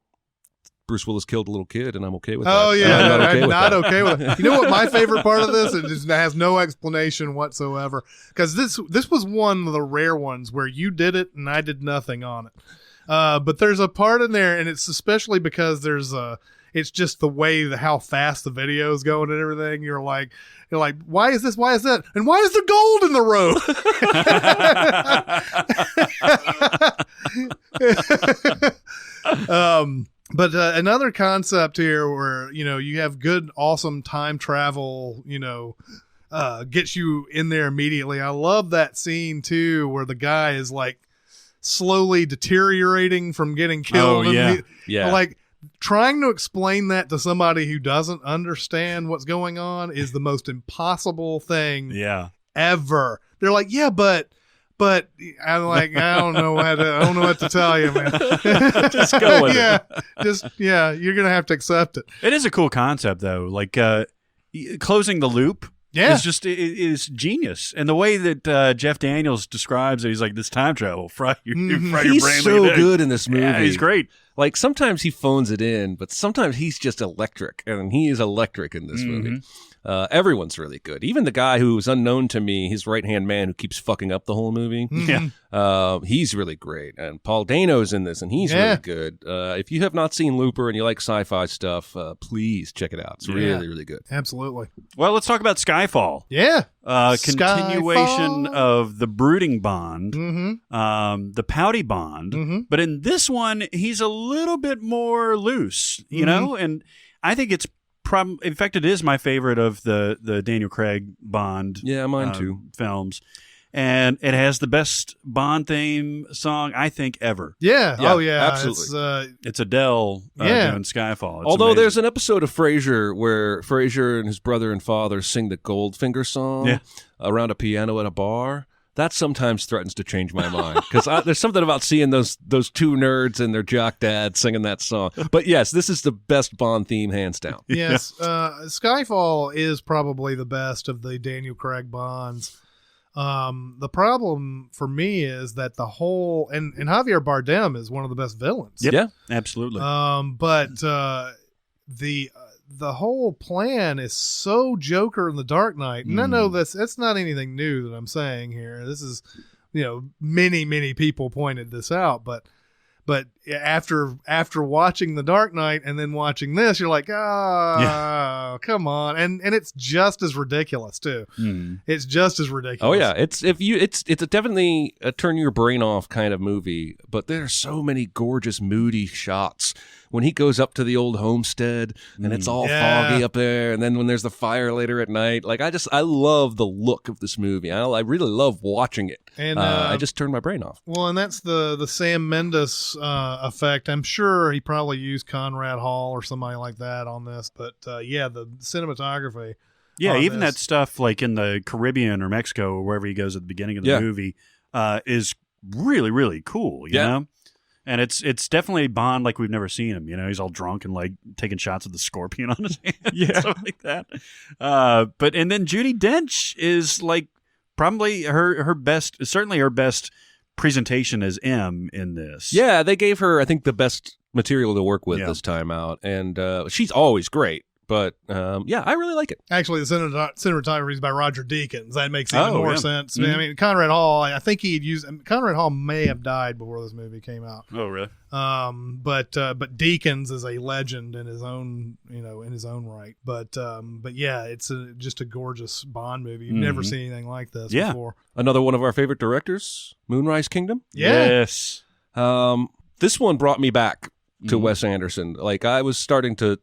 Bruce Willis killed a little kid, and I'm okay with that. Oh yeah, I'm not okay with it. You know what my favorite part of this? It just has no explanation whatsoever. Because this was one of the rare ones where you did it and I did nothing on it. But there's a part in there, and it's especially because it's just the way how fast the video is going and everything. You're like, why is this? Why is that? And why is there gold in the road? But another concept here where, you have good, awesome time travel, gets you in there immediately. I love that scene too, where the guy is like slowly deteriorating from getting killed. Oh, yeah. Like trying to explain that to somebody who doesn't understand what's going on is the most impossible thing ever. They're like, yeah, but I'm like, I don't know what to tell you, man. Just go with it. You're gonna have to accept it. It is a cool concept though. Like closing the loop. Yeah, is genius, and the way that Jeff Daniels describes it, he's like, this time travel fry your brain. He's so good in this movie. Yeah, he's great. Like sometimes he phones it in, but sometimes he's just electric, and he is electric in this movie. Everyone's really good. Even the guy who's unknown to me, his right-hand man who keeps fucking up the whole movie. He's really great. And Paul Dano's in this, and he's really good. If you have not seen Looper and you like sci-fi stuff, please check it out. It's really, really good. Absolutely. Well, let's talk about Skyfall. Yeah. Continuation of the brooding Bond, the pouty Bond. But in this one, he's a little bit more loose, you know? And I think it's in fact, it is my favorite of the Daniel Craig Bond mine too. films. And it has the best Bond theme song, I think, ever. Yeah. Oh, yeah. Absolutely. It's Adele doing Skyfall. It's Although amazing. there's an episode of Frasier where Frasier and his brother and father sing the Goldfinger song around a piano at a bar. That sometimes threatens to change my mind because there's something about seeing those two nerds and their jock dad singing that song. But yes, this is the best Bond theme, hands down. Yes, Skyfall is probably the best of the Daniel Craig Bonds. The problem for me is that the whole and Javier Bardem is one of the best villains. Yep. Yeah, absolutely. But the whole plan is so Joker in the Dark Knight. And I know it's not anything new that I'm saying here. This is, many people pointed this out, but after watching the Dark Knight and then watching this, you're like, come on. And it's just as ridiculous too. It's just as ridiculous. Oh yeah. It's a definitely a turn your brain off kind of movie, but there's so many gorgeous, moody shots when he goes up to the old homestead and it's all foggy up there. And then when there's the fire later at night, like I love the look of this movie. I really love watching it. And I just turned my brain off. Well, and that's the Sam Mendes effect. I'm sure he probably used Conrad Hall or somebody like that on this, but the cinematography. Yeah, even that stuff like in the Caribbean or Mexico or wherever he goes at the beginning of the movie is really, really cool, you know? And it's definitely Bond like we've never seen him. He's all drunk and like taking shots of the scorpion on his hand, stuff like that. And then Judi Dench is like probably her best, certainly her best presentation as M in this. Yeah, they gave her, I think, the best material to work with this time out, and she's always great. But I really like it. Actually, the cinematography is by Roger Deakins. That makes even more sense. I mean, Conrad Hall. I think he had used. Conrad Hall may have died before this movie came out. Oh, really? But Deakins is a legend in his own, in his own right. But yeah, it's just a gorgeous Bond movie. You've never seen anything like this before. Another one of our favorite directors, Moonrise Kingdom. Yeah. Yes. This one brought me back to Wes Anderson. Like I was starting to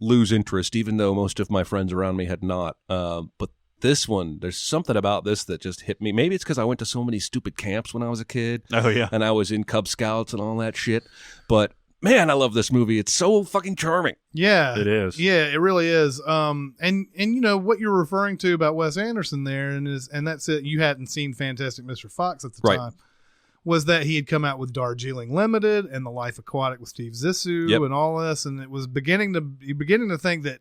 lose interest, even though most of my friends around me had not. But this one, there's something about this that just hit me. Maybe it's because I went to so many stupid camps when I was a kid. Oh, yeah. And I was in Cub Scouts and all that shit. But man, I love this movie. It's so fucking charming. Yeah. It is. Yeah, it really is. And what you're referring to about Wes Anderson there, and that's it. You hadn't seen Fantastic Mr. Fox at the time. Was that he had come out with Darjeeling Limited and The Life Aquatic with Steve Zissou and all this, and it was beginning to think that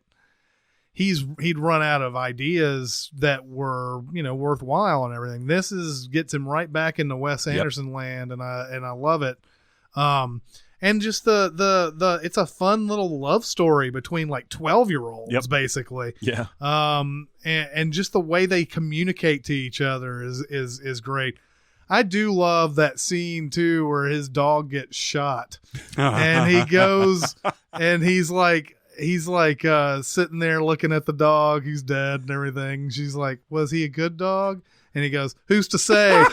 he'd run out of ideas that were worthwhile and everything. This gets him right back into Wes Anderson land, and I love it. And just the it's a fun little love story between like 12-year-olds basically. Yeah. And just the way they communicate to each other is great. I do love that scene too where his dog gets shot and he goes and he's like sitting there looking at the dog who's dead and everything. She's like, was he a good dog? And he goes, who's to say?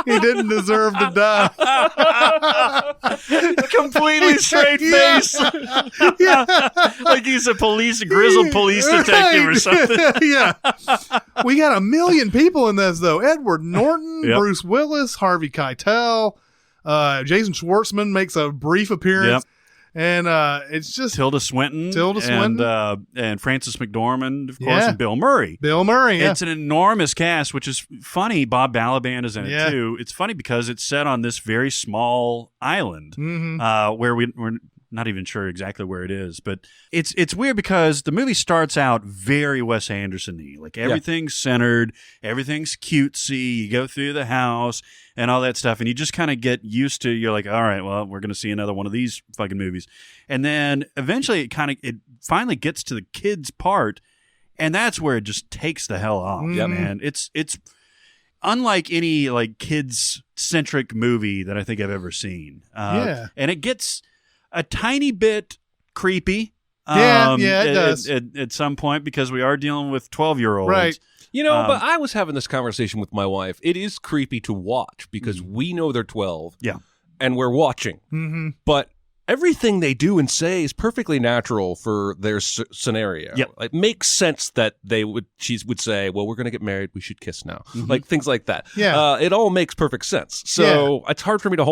He didn't deserve to die. Completely straight face. Like he's a grizzled police detective or something. Yeah. We got 1 million people in this, though. Edward Norton, Bruce Willis, Harvey Keitel, Jason Schwartzman makes a brief appearance. And it's just Tilda Swinton, and Frances McDormand, of course, and Bill Murray. It's an enormous cast, which is funny. Bob Balaban is in it too. It's funny because it's set on this very small island where we're not even sure exactly where it is, but it's weird because the movie starts out very Wes Anderson-y. Like everything's centered, everything's cutesy. You go through the house and all that stuff, and you just kind of get used to. You're like, all right, well, we're going to see another one of these fucking movies, and then eventually it finally gets to the kids part, and that's where it just takes the hell off. Man, it's unlike any like kids centric movie that I think I've ever seen. And it gets a tiny bit creepy. It does at some point because we are dealing with 12-year-olds. Right. You know, but I was having this conversation with my wife. It is creepy to watch because we know they're 12. Yeah. And we're watching. Mm-hmm. But everything they do and say is perfectly natural for their scenario. Yep. It makes sense that she would say, well, we're going to get married. We should kiss now. Mm-hmm. Like things like that. Yeah. It all makes perfect sense. So it's hard for me to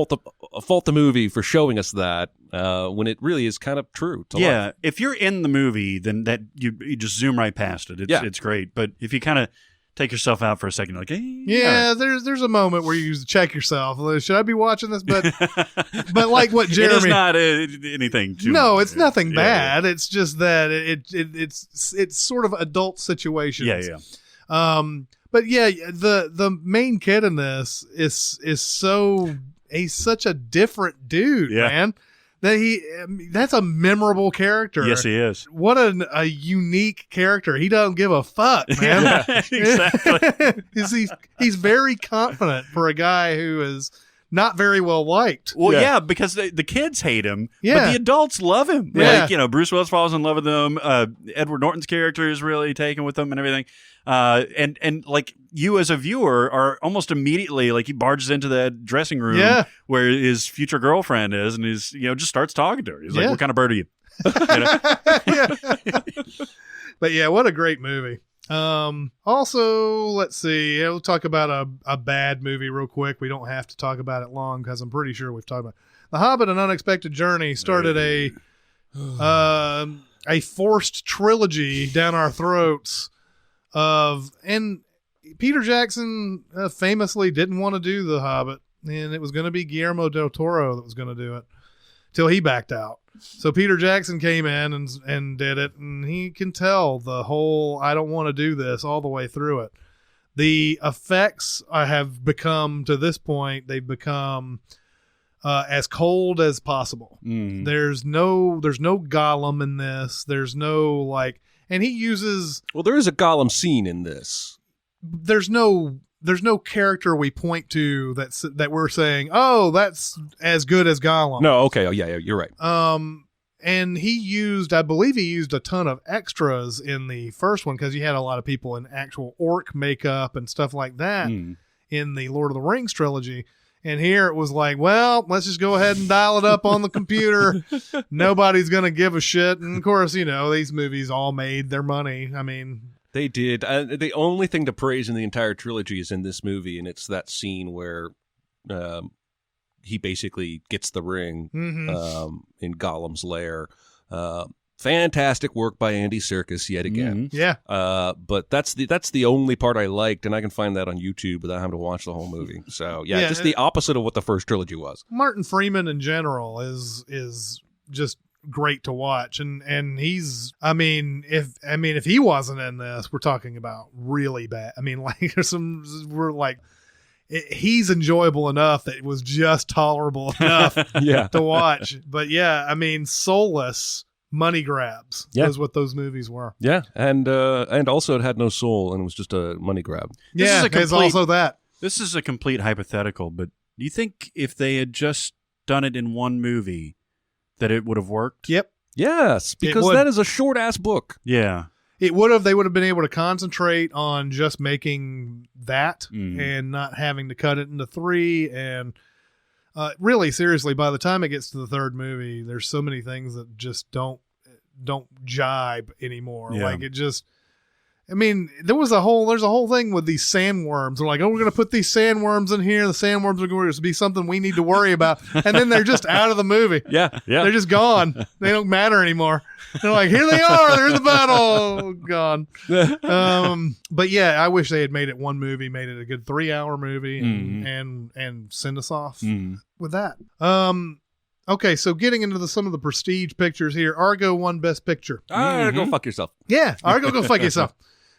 fault the movie for showing us that when it really is kind of true to life. If you're in the movie, then that you just zoom right past it. It's great. But if you kind of take yourself out for a second, like, hey, there's a moment where you check yourself. Should I be watching this? But like what Jeremy, it is not anything. It's nothing bad. It's just that it's sort of adult situations. But the main kid in this is he's such a different dude, man. That's a memorable character. Yes, he is. What a unique character. He doesn't give a fuck, man. Exactly. he's very confident for a guy who is not very well liked. Well, because the kids hate him, but the adults love him. Like, Bruce Willis falls in love with him. Edward Norton's character is really taken with him and everything. And like you as a viewer are almost immediately like he barges into that dressing room where his future girlfriend is, and he's just starts talking to her. He's like, "What kind of bird are you?" But what a great movie. Also, let's see. We'll talk about a bad movie real quick. We don't have to talk about it long because I'm pretty sure we've talked about it. The Hobbit: An Unexpected Journey started a forced trilogy down our throats and Peter Jackson famously didn't want to do The Hobbit, and it was going to be Guillermo del Toro that was going to do it till he backed out. So Peter Jackson came in and did it, and he can tell the whole I don't want to do this all the way through it. The effects have become, to this point, they've become as cold as possible. There's no Gollum in this. There's no and he uses. Well, there is a Gollum scene in this. There's no character we point to that we're saying, oh, that's as good as Gollum. No, okay, you're right. And I believe he used a ton of extras in the first one because you had a lot of people in actual orc makeup and stuff like that in the Lord of the Rings trilogy. And here it was like, well, let's just go ahead and dial it up on the computer. Nobody's going to give a shit. And of course, these movies all made their money. I mean, they did. The only thing to praise in the entire trilogy is in this movie, and it's that scene where he basically gets the ring in Gollum's lair. Fantastic work by Andy Serkis yet again. But that's the only part I liked, and I can find that on YouTube without having to watch the whole movie. So just the opposite of what the first trilogy was. Martin Freeman in general is just great to watch, and he's if he wasn't in this, we're talking about really bad. I mean, like he's enjoyable enough that it was just tolerable enough to watch. But yeah, I mean, soulless money grabs is what those movies were. Yeah, and also it had no soul and it was just a money grab. There's also that. This is a complete hypothetical, but do you think if they had just done it in one movie that it would have worked? Yep. Yes, because that is a short-ass book. Yeah. It would have. They would have been able to concentrate on just making that and not having to cut it into 3. And really, seriously, by the time it gets to the third movie, there's so many things that just don't jibe anymore. Yeah. Like it just. I mean, there's a whole thing with these sandworms. They're like, oh, we're going to put these sandworms in here. The sandworms are going to be something we need to worry about. And then they're just out of the movie. Yeah. They're just gone. They don't matter anymore. They're like, here they are. They're in the battle. Gone. But yeah, I wish they had made it one movie, made it a good 3-hour movie and send us off with that. Okay, so getting into some of the prestige pictures here. Argo won Best Picture. Go fuck yourself. Yeah, Argo, go fuck yourself.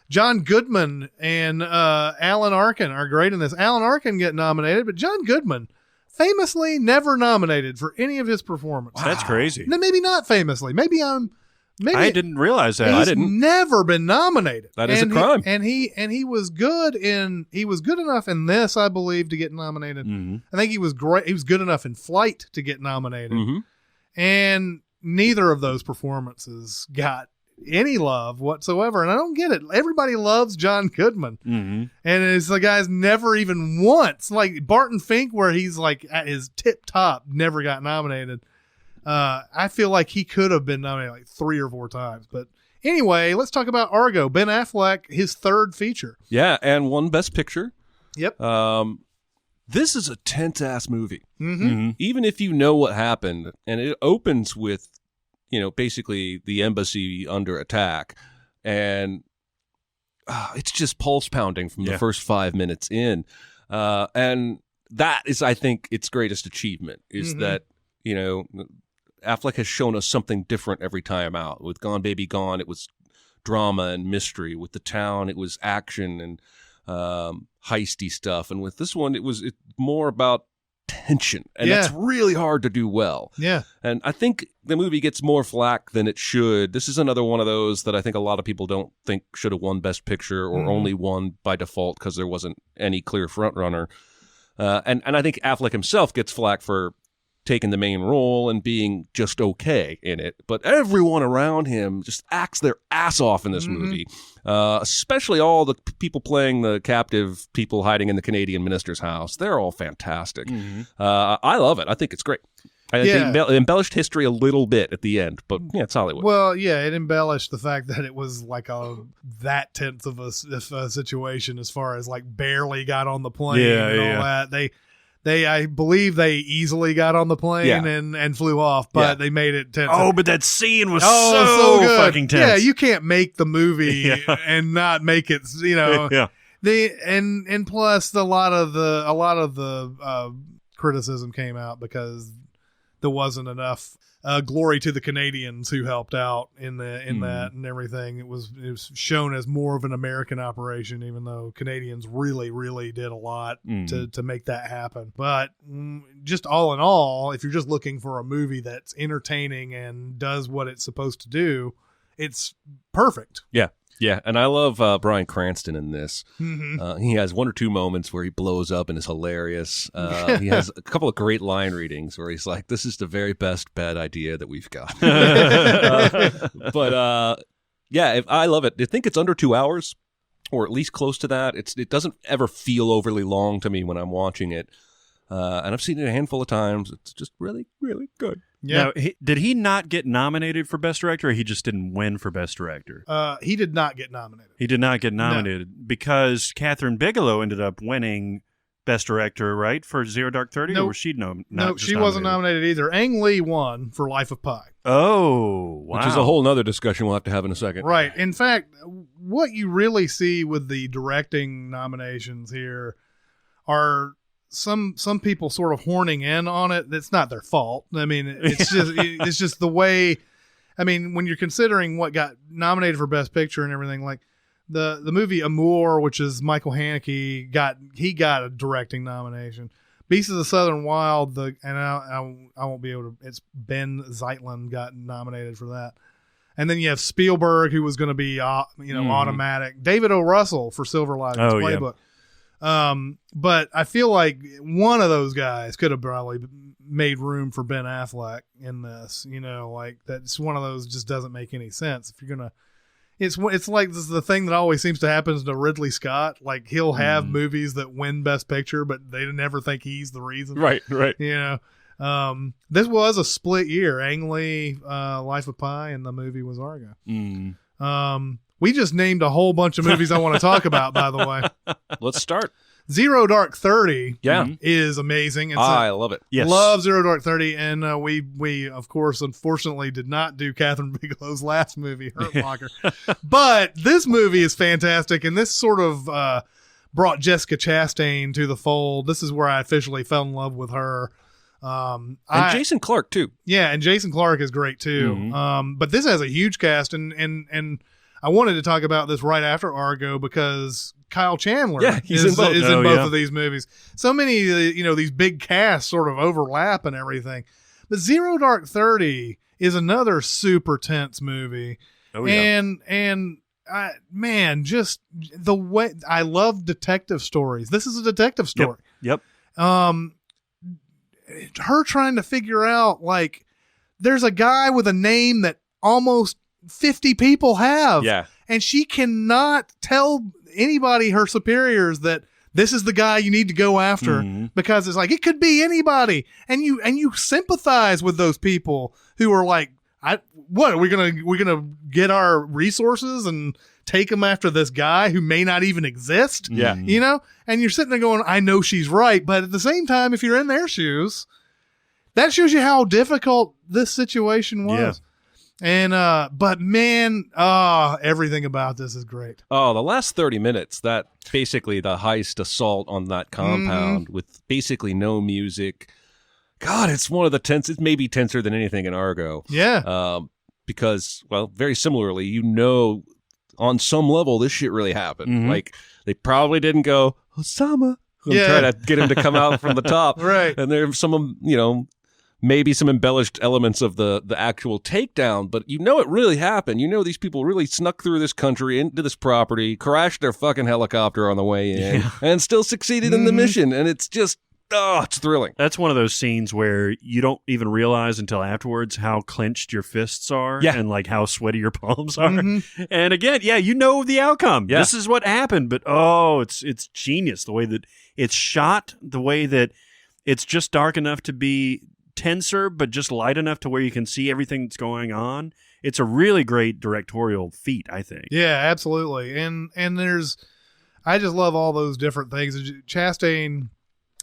John Goodman and Alan Arkin are great in this. Alan Arkin get nominated, but John Goodman famously never nominated for any of his performances. Wow. That's crazy. No, maybe not famously. Maybe I didn't realize that. He's I didn't. never been nominated. That is a crime. He was good enough in this, I believe, to get nominated. I think he was great. He was good enough in Flight to get nominated. And neither of those performances got any love whatsoever, and I don't get it. Everybody loves John Goodman, and it's the guy's never even once, like Barton Fink, where he's like at his tip top, never got nominated. I feel like he could have been nominated like 3 or 4 times. But anyway, let's talk about Argo. Ben Affleck, his third feature. Yeah, and won Best Picture. Yep. This is a tense-ass movie. Even if you know what happened, and it opens with, basically the embassy under attack, and it's just pulse-pounding from the first 5 minutes in. And that is, I think, its greatest achievement, is that, Affleck has shown us something different every time out. With Gone Baby Gone, it was drama and mystery. With The Town, it was action and heisty stuff. And with this one, it's more about tension. And that's really hard to do well. Yeah. And I think the movie gets more flack than it should. This is another one of those that I think a lot of people don't think should have won Best Picture or only won by default because there wasn't any clear frontrunner. And I think Affleck himself gets flack for taking the main role and being just okay in it, but everyone around him just acts their ass off in this movie, especially all the people playing the captive people hiding in the Canadian minister's house. They're all fantastic. I love it. I think it's great. I think it embellished history a little bit at the end, but it's Hollywood. Well, yeah, it embellished the fact that it was like that tense of a situation as far as like barely got on the plane and all that. I believe they easily got on the plane and flew off, but they made it tense. Oh, but that scene was so good. Fucking tense. Yeah, you can't make the movie and not make it, and plus a lot of the criticism came out because there wasn't enough glory to the Canadians who helped out in that and everything. It was shown as more of an American operation, even though Canadians really, really did a lot to make that happen. But just all in all, if you're just looking for a movie that's entertaining and does what it's supposed to do, it's perfect. Yeah, and I love Bryan Cranston in this. He has 1 or 2 moments where he blows up and is hilarious. He has a couple of great line readings where he's like, "This is the very best bad idea that we've got." I love it. I think it's under 2 hours, or at least close to that. It doesn't ever feel overly long to me when I'm watching it. And I've seen it a handful of times. It's just really, really good. Yeah. Now, did he not get nominated for Best Director, or he just didn't win for Best Director? He did not get nominated. He did not get nominated because Catherine Bigelow ended up winning Best Director, right, for Zero Dark 30? Nope. Or was she No, she wasn't nominated either. Ang Lee won for Life of Pi. Oh, wow. Which is a whole nother discussion we'll have to have in a second. Right. In fact, what you really see with the directing nominations here are some people sort of horning in on it. That's not their fault. I mean, it's just the way. I mean, when you're considering what got nominated for Best Picture and everything, like the movie Amour, which is Michael Haneke, got a directing nomination. Beasts of the Southern Wild, I won't be able to. It's Ben Zeitlin got nominated for that, and then you have Spielberg, who was going to be automatic. David O. Russell for Silver Linings Playbook. Yeah. But I feel like one of those guys could have probably made room for Ben Affleck in this. Like that's one of those just doesn't make any sense if you're gonna. It's like this is the thing that always seems to happen to Ridley Scott. Like he'll have movies that win Best Picture, but they never think he's the reason. Right. This was a split year. Ang Lee, Life of Pi, and the movie was Argo. We just named a whole bunch of movies I want to talk about, by the way. Let's start. Zero Dark 30 is amazing. I love it. Yes. Love Zero Dark 30. And we, of course, unfortunately did not do Catherine Bigelow's last movie, Hurt Locker. But this movie is fantastic. And this sort of brought Jessica Chastain to the fold. This is where I officially fell in love with her. And Jason Clarke, too. Yeah, and Jason Clarke is great, too. But this has a huge cast. And I wanted to talk about this right after Argo because Kyle Chandler is in both of these movies. So many, these big casts sort of overlap and everything. But Zero Dark 30 is another super tense movie. Oh, yeah. And just the way I love detective stories. This is a detective story. Yep. Her trying to figure out, like, there's a guy with a name that almost 50 people have. Yeah. And she cannot tell anybody, her superiors, that this is the guy you need to go after because it's like, it could be anybody. And you sympathize with those people who are like, we're going to get our resources and take them after this guy who may not even exist. Yeah. And you're sitting there going, I know she's right. But at the same time, if you're in their shoes, that shows you how difficult this situation was. Yeah. And, but man, everything about this is great. Oh, the last 30 minutes, that basically the heist assault on that compound with basically no music. God, it's one of the tense. It's maybe tenser than anything in Argo. Yeah. Because, well, very similarly, on some level, this shit really happened. Like, they probably didn't go, Osama, and try to get him to come out from the top. Right. And there's some, maybe some embellished elements of the actual takedown, but it really happened. These people really snuck through this country into this property, crashed their fucking helicopter on the way in, and still succeeded in the mission. And it's just, it's thrilling. That's one of those scenes where you don't even realize until afterwards how clenched your fists are and like how sweaty your palms are. And again, the outcome. Yeah. This is what happened, but it's genius the way that it's shot, the way that it's just dark enough to be tenser, but just light enough to where you can see everything that's going on. It's a really great directorial feat, I think. Yeah, absolutely. And I just love all those different things. Chastain,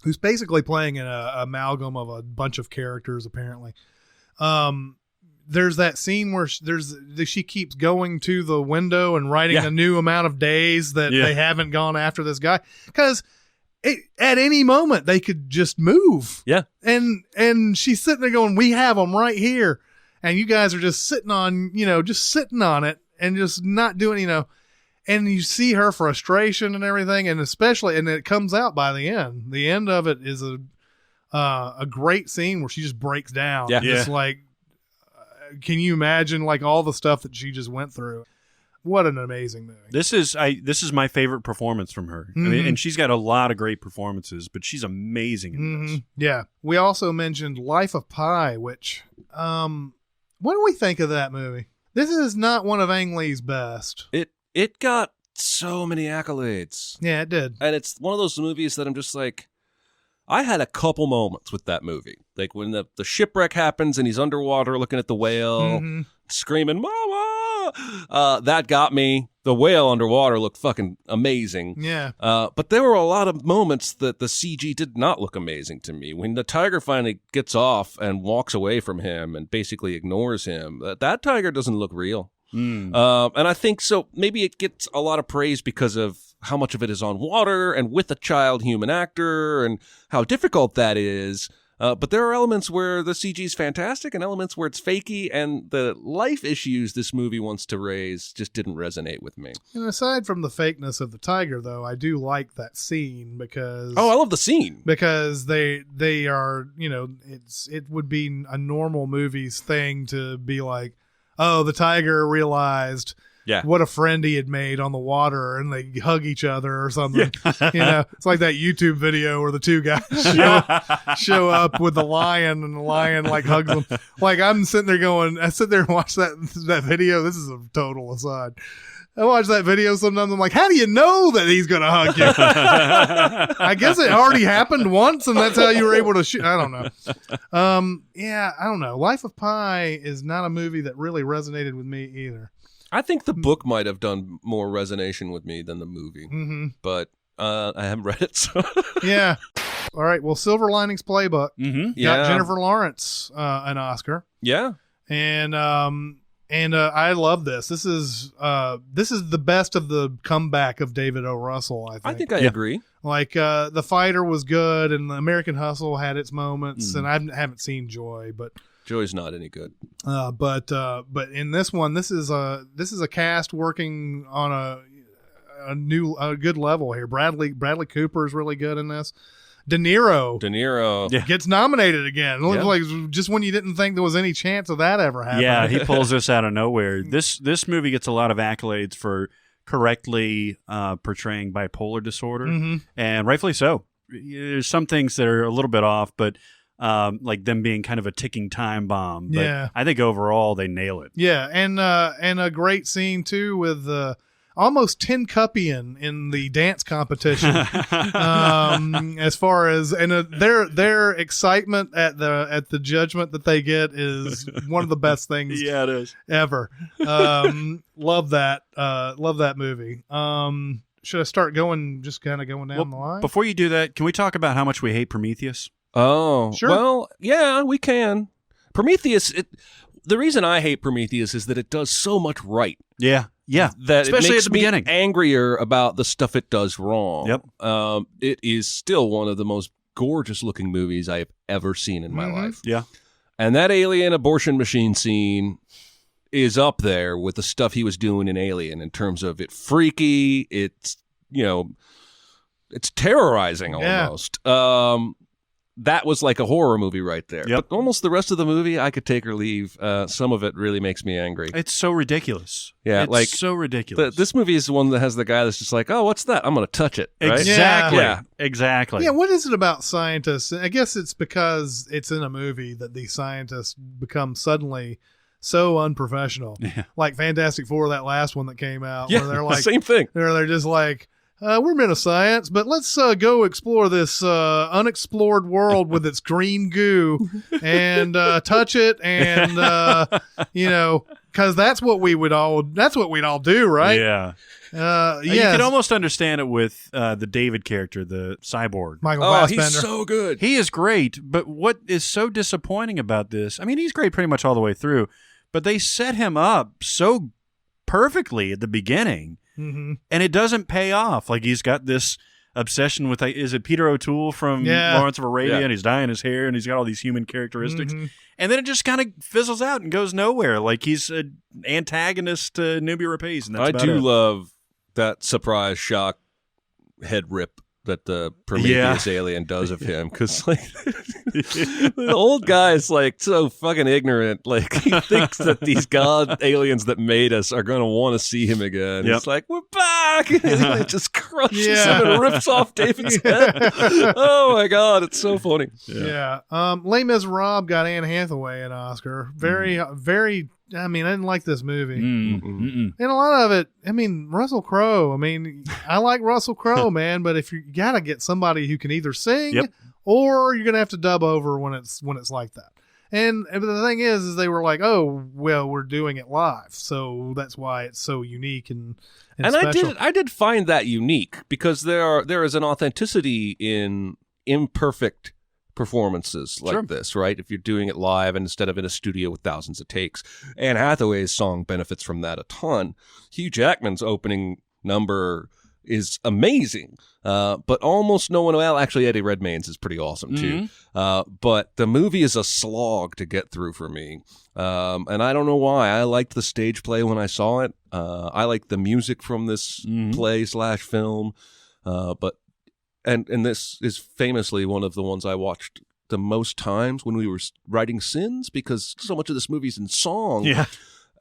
who's basically playing an amalgam of a bunch of characters, apparently. There's that scene where she keeps going to the window and writing a new amount of days that they haven't gone after this guy because at any moment they could just move. Yeah. And she's sitting there going, we have them right here. And you guys are just sitting on it and just not doing, and you see her frustration and everything. And especially, and it comes out by the end. The end of it is a great scene where she just breaks down. Yeah. Just like, can you imagine like all the stuff that she just went through? What an amazing movie. This is my favorite performance from her. I mean, and she's got a lot of great performances, but she's amazing in this. Yeah. We also mentioned Life of Pi, which, what do we think of that movie? This is not one of Ang Lee's best. It got so many accolades. Yeah, it did. And it's one of those movies that I'm just like, I had a couple moments with that movie. Like when the shipwreck happens and he's underwater looking at the whale, screaming, Mama! That got me. The whale underwater looked fucking amazing. Yeah. But there were a lot of moments that the CG did not look amazing to me. When the tiger finally gets off and walks away from him and basically ignores him, that tiger doesn't look real. And I think so. Maybe it gets a lot of praise because of how much of it is on water and with a child human actor and how difficult that is. But there are elements where the CG is fantastic and elements where it's fakey, and the life issues this movie wants to raise just didn't resonate with me. And aside from the fakeness of the tiger, though, I do like that scene because... Oh, I love the scene. Because they are, it would be a normal movie's thing to be like, oh, the tiger realized... Yeah. What a friend he had made on the water, and they hug each other or something. Yeah. It's like that YouTube video where the two guys show up with the lion, and the lion like hugs them. Like I sit there and watch that video. This is a total aside. I watch that video sometimes. I'm like, how do you know that he's going to hug you? I guess it already happened once, and that's how you were able to shoot. I don't know. Yeah, I don't know. Life of Pi is not a movie that really resonated with me either. I think the book might have done more resonation with me than the movie, but I haven't read it. So. Yeah. All right. Well, Silver Linings Playbook got Jennifer Lawrence an Oscar. Yeah. And I love this. This is the best of the comeback of David O. Russell. I think I agree. Like The Fighter was good, and the American Hustle had its moments, and I haven't seen Joy, but. Joy's not any good. But in this one, this is a cast working on a good level here. Bradley Cooper is really good in this. De Niro gets nominated again. It looks like just when you didn't think there was any chance of that ever happening. Yeah, he pulls this out of nowhere. This movie gets a lot of accolades for correctly portraying bipolar disorder, and rightfully so. There's some things that are a little bit off, but like them being kind of a ticking time bomb. But I think overall they nail it. Yeah, and a great scene too with almost Tin Cupian in the dance competition. As far as their excitement at the judgment that they get is one of the best things. Yeah, it is ever. Love that movie. Should I start going down the line? Before you do that, can we talk about how much we hate Prometheus? Oh, sure. Well, yeah, we can. Prometheus, the reason I hate Prometheus is that it does so much right. Yeah. That especially it makes at the beginning. Me angrier about the stuff it does wrong. Yep. It is still one of the most gorgeous looking movies I have ever seen in my life. Yeah. And that alien abortion machine scene is up there with the stuff he was doing in Alien in terms of it freaky. It's, it's terrorizing almost. That was like a horror movie right there. Yep. But almost the rest of the movie, I could take or leave. Some of it really makes me angry. It's so ridiculous. Yeah, it's so ridiculous. This movie is the one that has the guy that's just like, oh, what's that? I'm going to touch it. Right? Exactly. Yeah. Exactly. Yeah, what is it about scientists? I guess it's because it's in a movie that these scientists become suddenly so unprofessional. Yeah. Like Fantastic Four, that last one that came out, where they're like, same thing. They're just like, we're men of science, but let's go explore this unexplored world with its green goo and touch it, and because that's what we'd all do, right? Yeah. You can almost understand it with the David character, the cyborg. Michael Fassbender. He's so good. He is great, but what is so disappointing about this? I mean, he's great pretty much all the way through, but they set him up so perfectly at the beginning. Mm-hmm. And it doesn't pay off. Like he's got this obsession with, is it Peter O'Toole from Lawrence of Arabia? And he's dyeing his hair and he's got all these human characteristics. Mm-hmm. And then it just kind of fizzles out and goes nowhere. Like he's an antagonist to Nubia Rapace. And that's about it. Love that surprise shock head rip that the Prometheus alien does of him, because like the old guy is like so fucking ignorant. Like he thinks that these god aliens that made us are going to want to see him again. It's like, we're back, and it just crushes him and rips off David's head. Oh my god, it's so funny. Les Miserables got Anne Hathaway an Oscar. Very I mean, I didn't like this movie. And a lot of it, I mean, Russell Crowe. I mean, I like Russell Crowe, man, but if you got to get somebody who can either sing or you're going to have to dub over when it's like that. And the thing is they were like, oh, well, we're doing it live. So that's why it's so unique and special. I did find that unique because there is an authenticity in imperfect performances like this, right? If you're doing it live and instead of in a studio with thousands of takes. Anne Hathaway's song benefits from that a ton. Hugh Jackman's opening number is amazing. But almost no one, well, actually Eddie Redmayne's is pretty awesome too. But the movie is a slog to get through for me. And I don't know why. I liked the stage play when I saw it. I liked the music from this play/film. And this is famously one of the ones I watched the most times when we were writing Sins, because so much of this movie's in song. Yeah.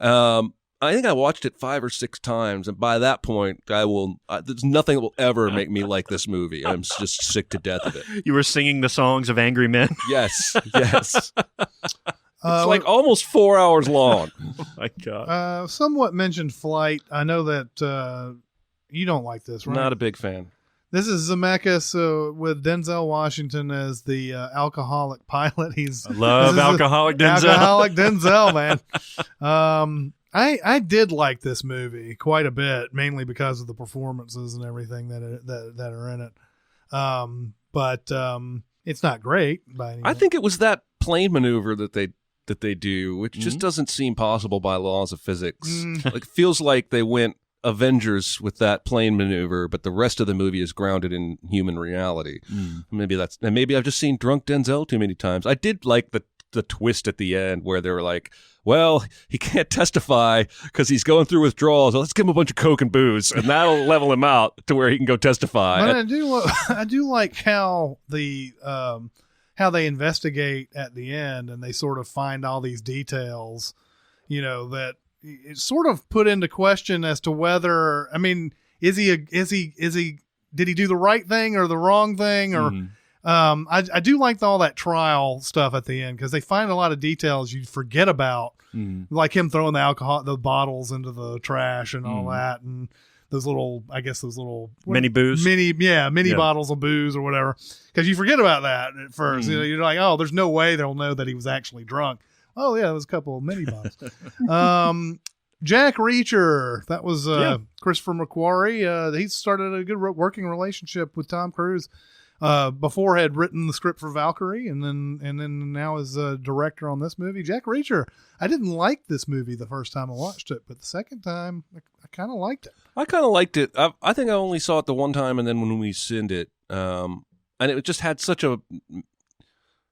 I think I watched it 5 or 6 times, and by that point, there's nothing that will ever make me like this movie. I'm just sick to death of it. You were singing the songs of angry men? Yes. It's like almost 4 hours long. Oh, my God. Somewhat mentioned Flight. I know that you don't like this, right? Not a big fan. This is Zemeckis with Denzel Washington as the alcoholic pilot. I love alcoholic Denzel. Alcoholic Denzel, man. I did like this movie quite a bit, mainly because of the performances and everything that are in it. But it's not great by any means. I think it was that plane maneuver that they do, which just doesn't seem possible by laws of physics. Like, it feels like they went Avengers with that plane maneuver, but the rest of the movie is grounded in human reality. Maybe I've just seen drunk Denzel too many times. I did like the twist at the end where they were like, well, he can't testify because he's going through withdrawals. So let's give him a bunch of coke and booze, and that'll level him out to where he can go testify. But I do like how how they investigate at the end, and they sort of find all these details, that it's sort of put into question as to whether, I mean, did he do the right thing or the wrong thing, or I do like all that trial stuff at the end, because they find a lot of details you forget about, like him throwing the bottles into the trash and all that, and those little mini booze, mini bottles of booze or whatever, because you forget about that at first. You're like, oh, there's no way they'll know that he was actually drunk. Oh yeah, it was a couple of mini bottles. Jack Reacher, that was Christopher McQuarrie. He started a good working relationship with Tom Cruise. Before had written the script for Valkyrie, and then now is a director on this movie. Jack Reacher. I didn't like this movie the first time I watched it, but the second time I kind of liked it. I kind of liked it. I think I only saw it the one time, and then when we sinned it, and it just had such a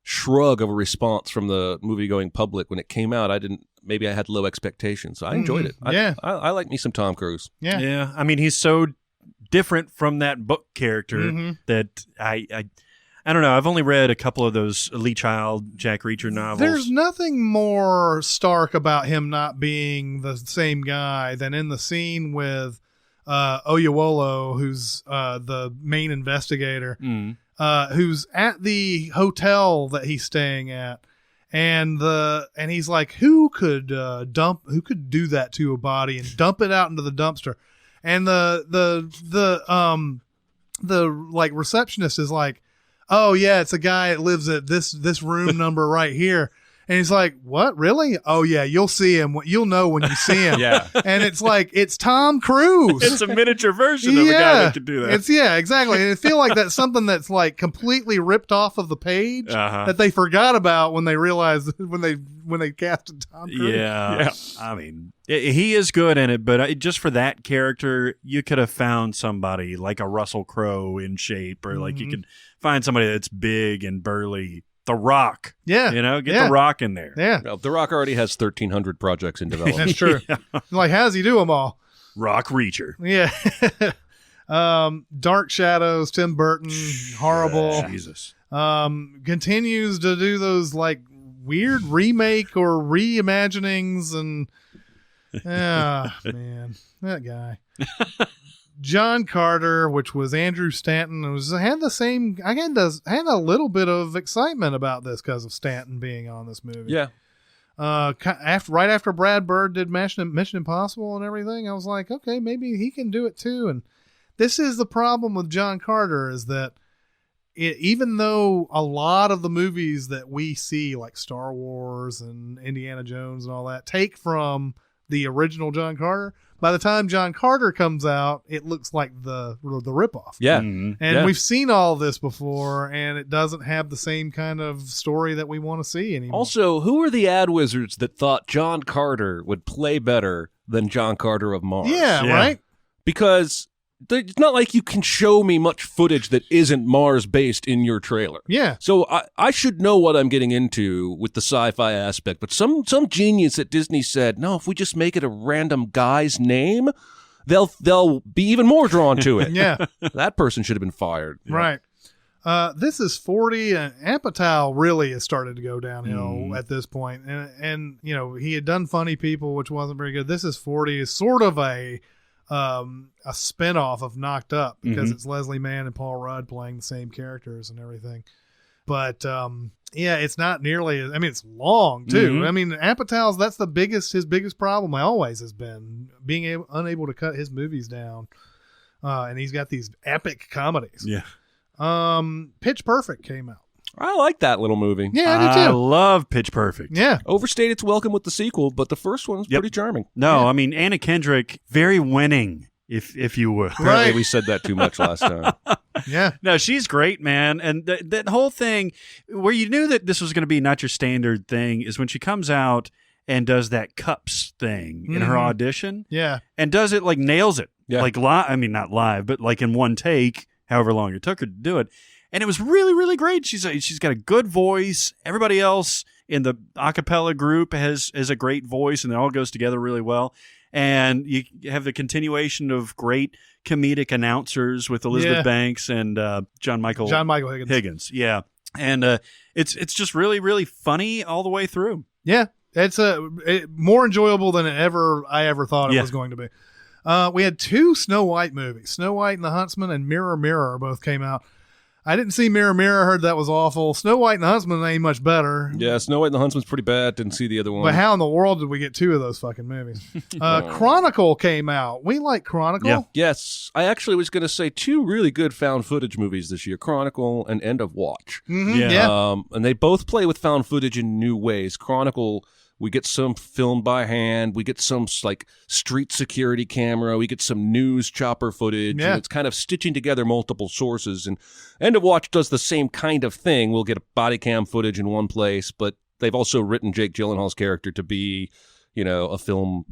shrug of a response from the movie going public when it came out. Maybe I had low expectations, so I enjoyed it. I like me some Tom Cruise. Yeah. I mean, he's so different from that book character that I don't know. I've only read a couple of those Lee Child, Jack Reacher novels. There's nothing more stark about him not being the same guy than in the scene with Oyewolo, who's the main investigator, who's at the hotel that he's staying at, and he's like, who could do that to a body and dump it out into the dumpster? And the like receptionist is like, oh yeah, it's a guy that lives at this room number right here. And he's like, what, really? Oh yeah, you'll see him. You'll know when you see him. Yeah. And it's like, it's Tom Cruise. It's a miniature version of a guy that could do that. Exactly. And I feel like that's something that's like completely ripped off of the page that they forgot about when they realized when they casted Tom Cruise. Yeah. I mean, he is good in it, but just for that character, you could have found somebody like a Russell Crowe in shape, or like you could find somebody that's big and burly. The Rock. Yeah. Get The Rock in there. Yeah. Well, The Rock already has 1,300 projects in development. That's true. Like, how does he do them all? Rock Reacher. Yeah. Dark Shadows, Tim Burton, horrible. Jesus. Continues to do those like weird remake or reimaginings, and man, that guy. John Carter, which was Andrew Stanton, had a little bit of excitement about this because of Stanton being on this movie. Yeah. Right after Brad Bird did Mission Impossible and everything, I was like, okay, maybe he can do it too. And this is the problem with John Carter, is that even though a lot of the movies that we see, like Star Wars and Indiana Jones and all that, take from the original John Carter, by the time John Carter comes out, it looks like the ripoff. Yeah. And we've seen all this before, and it doesn't have the same kind of story that we want to see anymore. Also, who are the ad wizards that thought John Carter would play better than John Carter of Mars? Yeah, right? Because it's not like you can show me much footage that isn't Mars-based in your trailer. Yeah. So I should know what I'm getting into with the sci-fi aspect, but some genius at Disney said, no, if we just make it a random guy's name, they'll be even more drawn to it. Yeah. That person should have been fired. Right. This is 40, and Apatow really has started to go downhill at this point. And you know, he had done Funny People, which wasn't very good. This is 40 is sort of a spinoff of Knocked Up because it's Leslie Mann and Paul Rudd playing the same characters and everything. But yeah, it's not nearly. I mean, it's long too. I mean, Apatow's that's his biggest problem. Always has been being unable to cut his movies down, and he's got these epic comedies. Yeah. Pitch Perfect came out. I like that little movie. Yeah, I do too. I love Pitch Perfect. Yeah. Overstayed its welcome with the sequel, but the first one's pretty charming. No, I mean, Anna Kendrick, very winning, if you would. Apparently we said that too much last time. Yeah. No, she's great, man. And that whole thing where you knew that this was going to be not your standard thing is when she comes out and does that cups thing in her audition. Yeah. And does it, like, nails it. Yeah. Like, I mean, not live, but like in one take, however long it took her to do it. And it was really, really great. She's got a good voice. Everybody else in the a cappella group has a great voice, and it all goes together really well. And you have the continuation of great comedic announcers with Elizabeth Banks and John Michael Higgins. Yeah. And it's just really, really funny all the way through. Yeah. It's more enjoyable than I ever thought it was going to be. We had 2 Snow White movies. Snow White and the Huntsman and Mirror, Mirror both came out. I didn't see Mirror, Mirror. Heard that was awful. Snow White and the Huntsman ain't much better. Yeah, Snow White and the Huntsman's pretty bad. Didn't see the other one. But how in the world did we get 2 of those fucking movies? Chronicle came out. We like Chronicle. Yeah. Yes. I actually was going to say 2 really good found footage movies this year, Chronicle and End of Watch. Yeah. And they both play with found footage in new ways. Chronicle, we get some filmed by hand. We get some like street security camera. We get some news chopper footage. Yeah. And it's kind of stitching together multiple sources. And End of Watch does the same kind of thing. We'll get a body cam footage in one place, but they've also written Jake Gyllenhaal's character to be, you know, a film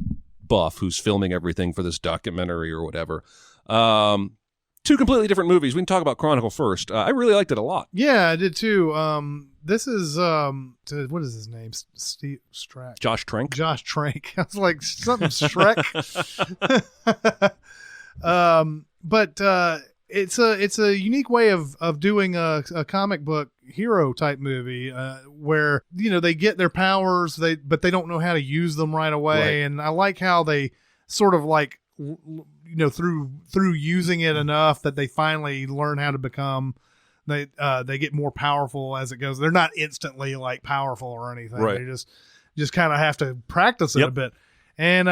buff who's filming everything for this documentary or whatever. 2 completely different movies. We can talk about Chronicle first. I really liked it a lot. Yeah, I did too. This is what is his name? Steve Strack. Josh Trank. Josh Trank. I was like something Shrek. But it's a unique way of doing a comic book hero type movie where you know they get their powers but they don't know how to use them right away. Right. And I like how they sort of like you know through using it enough that they finally learn how to become. They get more powerful as it goes. They're not instantly like powerful or anything. Right. They just kind of have to practice it a bit. And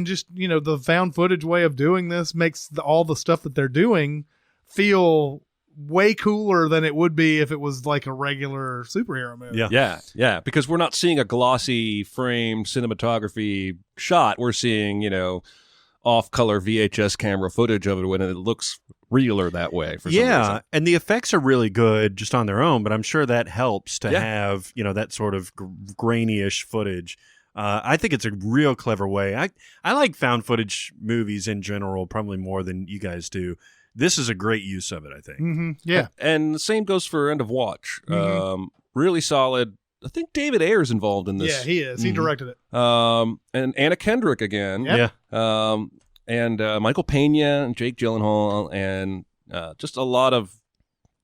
just, you know, the found footage way of doing this makes all the stuff that they're doing feel way cooler than it would be if it was like a regular superhero movie. Yeah. Because we're not seeing a glossy frame cinematography shot. We're seeing, you know, off-color VHS camera footage of it when it looks realer that way for some reason. And the effects are really good just on their own, but I'm sure that helps to have, you know, that sort of grainy-ish footage. I think it's a real clever way. I like found footage movies in general probably more than you guys do. This is a great use of it, I think. Mm-hmm. Yeah. And the same goes for End of Watch. Really solid. I think David Ayer's involved in this. Yeah, he is. He directed it. And Anna Kendrick again. Yep. Yeah. And Michael Pena and Jake Gyllenhaal and just a lot of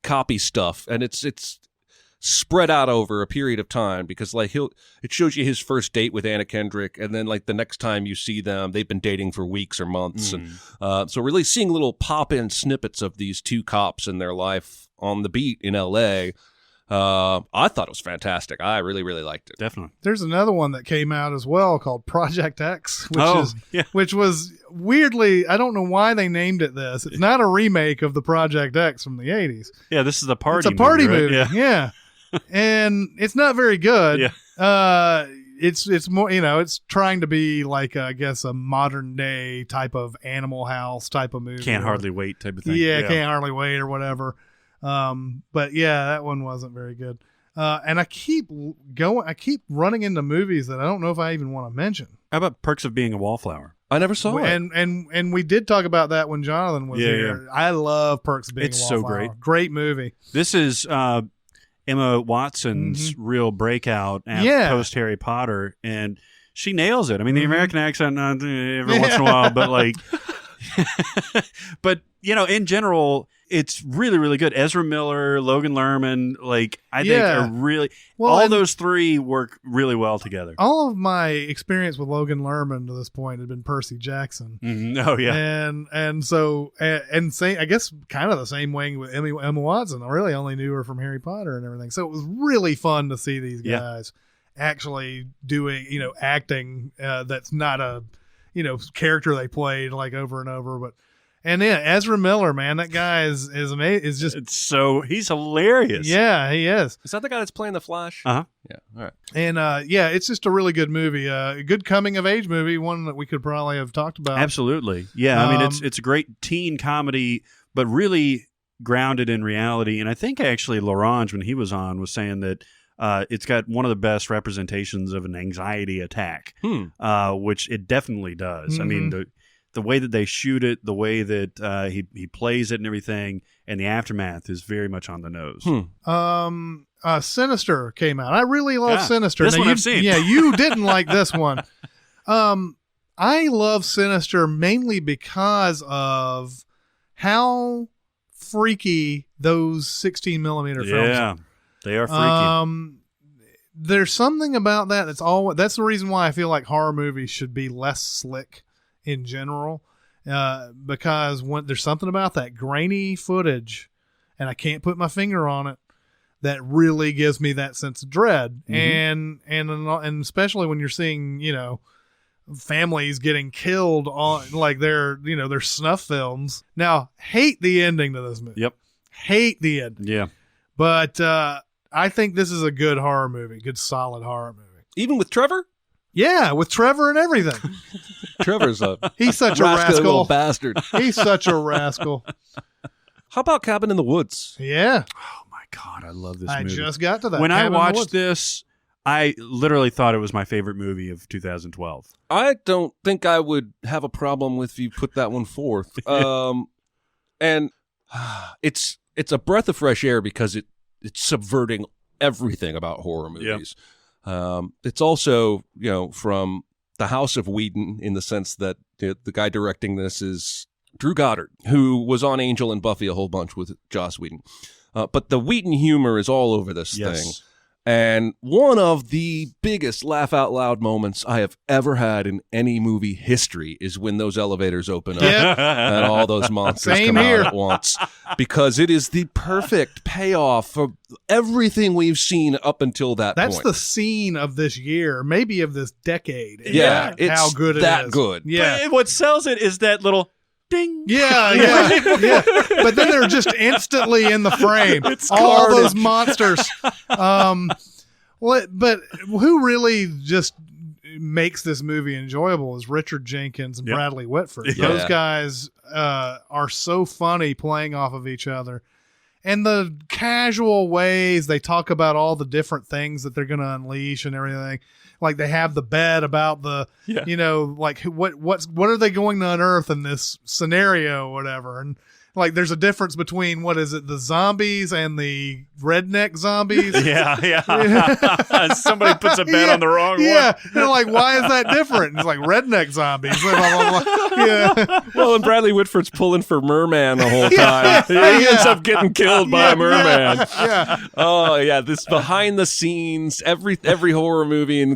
copy stuff. And it's spread out over a period of time because like it shows you his first date with Anna Kendrick, and then like the next time you see them, they've been dating for weeks or months. And so really seeing little pop-in snippets of these 2 cops and their life on the beat in L.A., I thought it was fantastic. I really, really liked it. Definitely. There's another one that came out as well called Project X, which was weirdly, I don't know why they named it this. It's not a remake of the Project X from the 80s. Yeah, this is a party movie. It's a party movie. Right? Yeah. And it's not very good. Yeah. It's more, you know, it's trying to be like, I guess, a modern day type of Animal House type of movie. Can't hardly wait type of thing. Yeah, Can't Hardly Wait or whatever. But yeah, that one wasn't very good. And I keep running into movies that I don't know if I even want to mention. How about Perks of Being a Wallflower? I never saw it. And we did talk about that when Jonathan was here. Yeah. I love Perks of Being a Wallflower. It's so great. Great movie. This is Emma Watson's real breakout post Harry Potter, and she nails it. I mean, the American accent every once in a while, but like, but in general, it's really, really good. Ezra Miller, Logan Lerman, like I think are really all those three work really well together. All of my experience with Logan Lerman to this point had been Percy Jackson. Mm-hmm. Oh yeah, and so I guess kind of the same way with Emma Watson. I really only knew her from Harry Potter and everything. So it was really fun to see these guys actually doing acting that's not a character they played like over and over, but. And then Ezra Miller, man, that guy is amazing. He's hilarious. Yeah, he is. Is that the guy that's playing the Flash? Uh-huh. Yeah. All right. And it's just a really good movie. A good coming of age movie, one that we could probably have talked about. Absolutely. Yeah, I mean it's a great teen comedy, but really grounded in reality. And I think actually Laurent, when he was on, was saying that it's got one of the best representations of an anxiety attack, which it definitely does. Mm-hmm. I mean, the way that they shoot it, the way that he plays it and everything, and the aftermath is very much on the nose. Sinister came out. I really love Sinister. This one I've seen. Yeah, you didn't like this one. I love Sinister mainly because of how freaky those 16 millimeter films are. They are freaky. There's something about that that's the reason why I feel like horror movies should be less slick in general, because when there's something about that grainy footage, and I can't put my finger on it, that really gives me that sense of dread. Mm-hmm. And especially when you're seeing families getting killed on like their snuff films. Now, hate the ending to this movie. Yep, hate the ending. Yeah, but I think this is a good horror movie, good solid horror movie. Even with Trevor. Yeah, with Trevor and everything. Trevor's he's such a rascal little bastard. He's such a rascal. How about Cabin in the Woods? Yeah. Oh my God, I love this movie. I just got to that. When I watched this, I literally thought it was my favorite movie of 2012. I don't think I would have a problem if you put that one forth. And it's a breath of fresh air because it's subverting everything about horror movies. Yep. It's also, from the House of Whedon in the sense that the guy directing this is Drew Goddard, who was on Angel and Buffy a whole bunch with Joss Whedon. But the Whedon humor is all over this thing. And one of the biggest laugh out loud moments I have ever had in any movie history is when those elevators open up and all those monsters come out at once. Because it is the perfect payoff for everything we've seen up until that point. That's the scene of this year, maybe of this decade. Yeah, it's how good it that is. Good. Yeah. But what sells it is that little ding. Yeah. But then they're just instantly in the frame. It's all carnage. Those monsters. But who really just makes this movie enjoyable is Richard Jenkins and Bradley Whitford. Yeah. Those guys are so funny playing off of each other. And the casual ways they talk about all the different things that they're going to unleash and everything. Like they have the bet about the, like what are they going to unearth in this scenario or whatever. And like there's a difference between the zombies and the redneck zombies. Yeah. Somebody puts a bet on the wrong one. Yeah. They're like, why is that different? And it's like redneck zombies. Blah, blah, blah. Yeah. Well, and Bradley Whitford's pulling for Merman the whole time. He ends up getting killed by a merman. Yeah. Oh yeah, this behind the scenes, every horror movie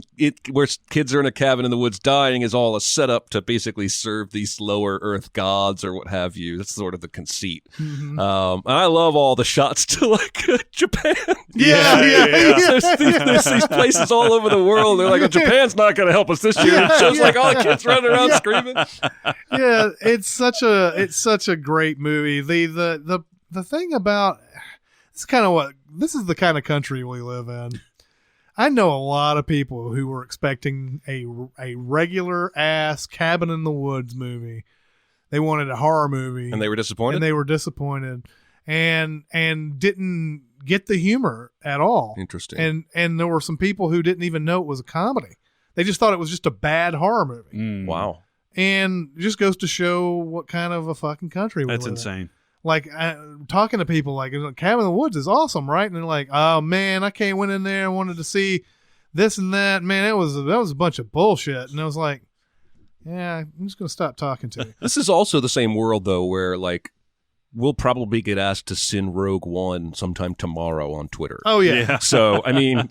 where kids are in a cabin in the woods dying is all a setup to basically serve these lower earth gods or what have you. That's sort of the conceit. Mm-hmm. And I love all the shots to like Japan. Yeah. There's these places all over the world. They're like, Japan's not going to help us this year. It shows like all the kids running around screaming. Yeah, it's such a great movie. The thing about this is the kind of country we live in. I know a lot of people who were expecting a regular ass cabin in the woods movie. They wanted a horror movie, and they were disappointed. And didn't get the humor at all. Interesting. And there were some people who didn't even know it was a comedy. They just thought it was just a bad horror movie. Wow. And it just goes to show what kind of a fucking country we live in. That's insane. Like, talking to people, like, Cabin in the Woods is awesome, right? And they're like, oh, man, I can't went in there and wanted to see this and that. Man, that was a bunch of bullshit. And I was like, yeah, I'm just going to stop talking to you. This is also the same world, though, where, like, we'll probably get asked to sin Rogue One sometime tomorrow on Twitter. Oh, yeah. So, I mean...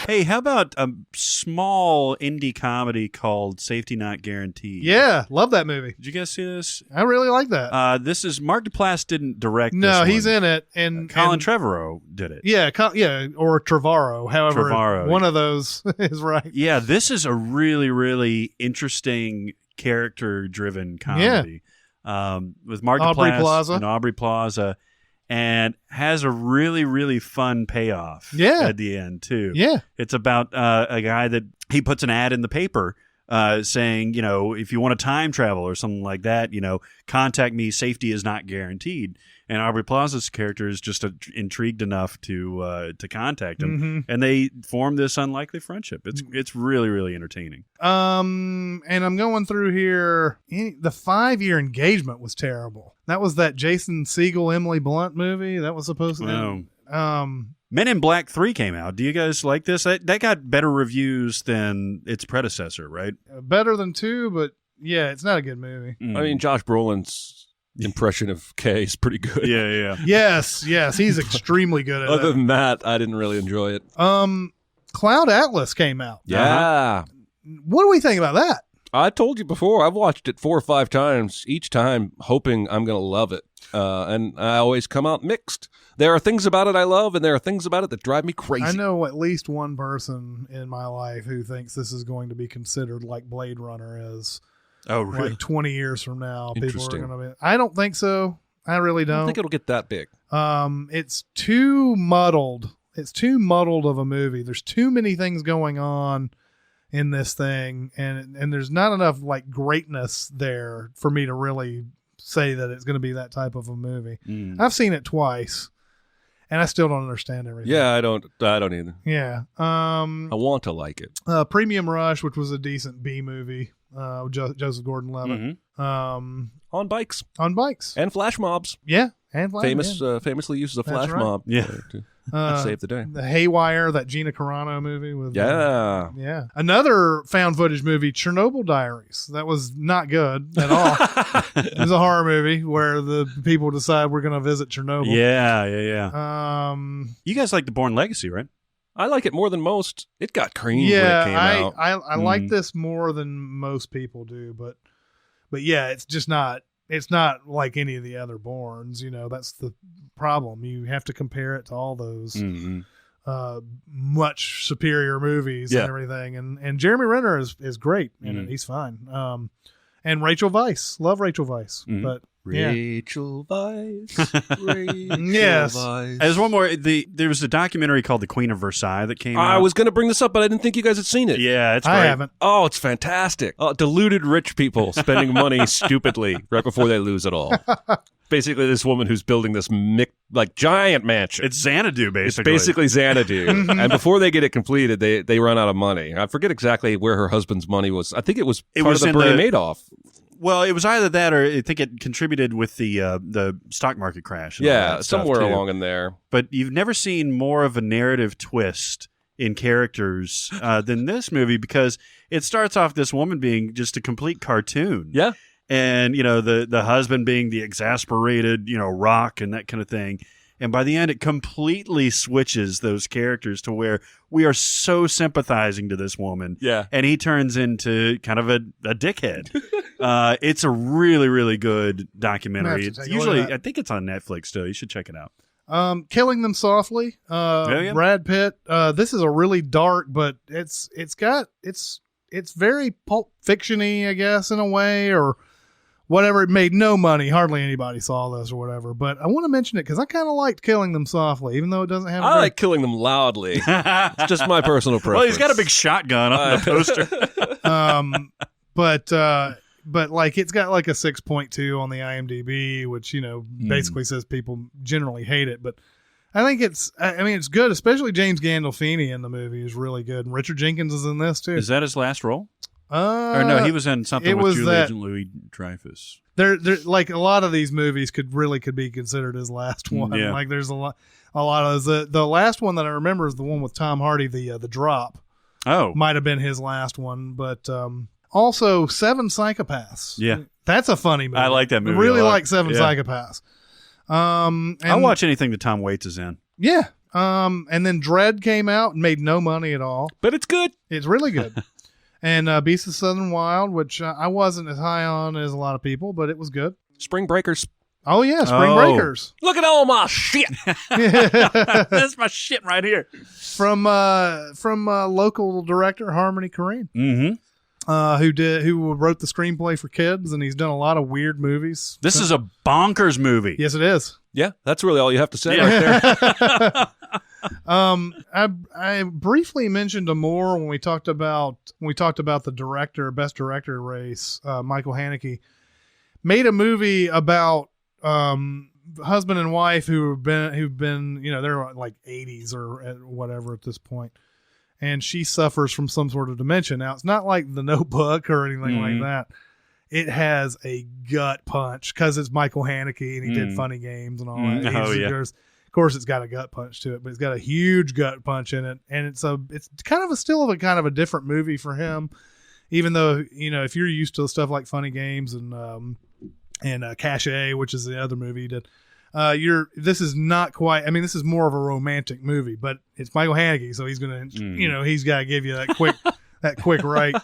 Hey, how about a small indie comedy called Safety Not Guaranteed? Yeah, love that movie. Did you guys see this? I really like that. This is Mark Duplass didn't direct this No, one. he's in it. And Colin Trevorrow did it. Yeah, or Trevorrow, however. Trevorrow. One of those is right. Yeah, this is a really, really interesting character-driven comedy. With Mark Aubrey Duplass Plaza. and Aubrey Plaza, and has a really, really fun payoff at the end, too. Yeah. It's about a guy that he puts an ad in the paper saying, if you want to time travel or something like that, contact me. Safety is not guaranteed. And Aubrey Plaza's character is just intrigued enough to contact him, Mm-hmm. and they form this unlikely friendship. It's really, really entertaining. And I'm going through here. The 5-year engagement was terrible. That was that Jason Segel, Emily Blunt movie that was supposed to. Men in Black 3 came out. Do you guys like this? That got better reviews than its predecessor, right? Better than 2, but yeah, it's not a good movie. I mean, Josh Brolin's impression of Kay is pretty good. Yeah. Yes, he's extremely good at it. Other than that, I didn't really enjoy it. Cloud Atlas came out. Yeah. What do we think about that? I told you before, I've watched it 4 or 5 times, each time hoping I'm going to love it. And I always come out mixed. There are things about it I love, and there are things about it that drive me crazy. I know at least one person in my life who thinks this is going to be considered like Blade Runner is. Oh, really? Like 20 years from now, people are Interesting. going to be. I don't think so. I really I don't. don't think it'll get that big. It's too muddled. It's too muddled of a movie. There's too many things going on in this thing, and there's not enough like greatness there for me to really say that it's going to be that type of a movie. I've seen it twice, and I still don't understand everything. Yeah, I don't either. Yeah. I want to like it. Premium Rush, which was a decent B movie. Joseph Gordon-Levitt. On bikes And flash mobs. Yeah, and flash. Famously uses a That's flash right. mob. Yeah. To save the day. The Haywire, that Gina Carano movie with Yeah. yeah. Another found footage movie, Chernobyl Diaries. That was not good at all. It was a horror movie where the people decide we're going to visit Chernobyl. Yeah. You guys like The Bourne Legacy, right? I like it more than most. It got creamed when it came out. I like this more than most people do, but yeah, it's just not. It's not like any of the other Bournes. That's the problem. You have to compare it to all those much superior movies and everything. And Jeremy Renner is great in it. He's fine. And Rachel Weisz. Love Rachel Weisz. But Rachel Weisz. Yes. There's one more. There was a documentary called The Queen of Versailles that came out. I was going to bring this up, but I didn't think you guys had seen it. Yeah, it's great. I haven't. Oh, it's fantastic. Deluded rich people spending money stupidly right before they lose it all. Basically, this woman who's building this giant mansion. It's Xanadu, basically. It's basically Xanadu. And before they get it completed, they run out of money. I forget exactly where her husband's money was. I think it was part of the Bernie Madoff. Well, it was either that or I think it contributed with the stock market crash. Yeah, somewhere along in there. But you've never seen more of a narrative twist in characters than this movie, because it starts off this woman being just a complete cartoon. Yeah. And, the husband being the exasperated, rock and that kind of thing. And by the end, it completely switches those characters to where we are so sympathizing to this woman. Yeah. And he turns into kind of a dickhead. It's a really, really good documentary. It's usually, I think it's on Netflix still. You should check it out. Killing Them Softly. Brad Pitt. This is a really dark, but it's very Pulp Fiction-y, I guess, in a way, or whatever. It made no money. Hardly anybody saw this or whatever. But I want to mention it because I kind of liked Killing Them Softly, even though it doesn't have. I like Killing Them Loudly. It's just my personal preference. Well, he's got a big shotgun on the poster. But like it's got like a 6.2 on the IMDb, which basically says people generally hate it. But I think it's good, especially James Gandolfini in the movie is really good, and Richard Jenkins is in this too. Is that his last role? Or no, he was in something with Julie Agent Louis Dreyfus. There, like a lot of these movies could be considered his last one. Yeah. Like there's a lot of those. The last one that I remember is the one with Tom Hardy, the Drop. Oh, might have been his last one, but also Seven Psychopaths. Yeah, that's a funny movie. I like that movie. I really like Seven Psychopaths. I'll watch anything that Tom Waits is in. Yeah. And then Dread came out and made no money at all, but it's good. It's really good. And Beasts of Southern Wild, which I wasn't as high on as a lot of people, but it was good. Spring Breakers. Oh, yeah, Spring Breakers. Look at all my shit. That's my shit right here. From local director Harmony Korine. Mm-hmm. Who wrote the screenplay for kids, and he's done a lot of weird movies. This is a bonkers movie. Yes, it is. Yeah, that's really all you have to say right there. I briefly mentioned Amore when we talked about the best director race. Michael Haneke made a movie about husband and wife who've been they're like 80s or whatever at this point, and she suffers from some sort of dementia. Now it's not like The Notebook or anything like that. It has a gut punch because it's Michael Haneke and he did Funny Games and all that. Of course, it's got a gut punch to it, but it's got a huge gut punch in it, and it's kind of a different movie for him. Even though if you're used to stuff like Funny Games and Cachet, which is the other movie he did, this is not quite. I mean, this is more of a romantic movie, but it's Michael Haneke, so he's gonna he's got to give you that quick right.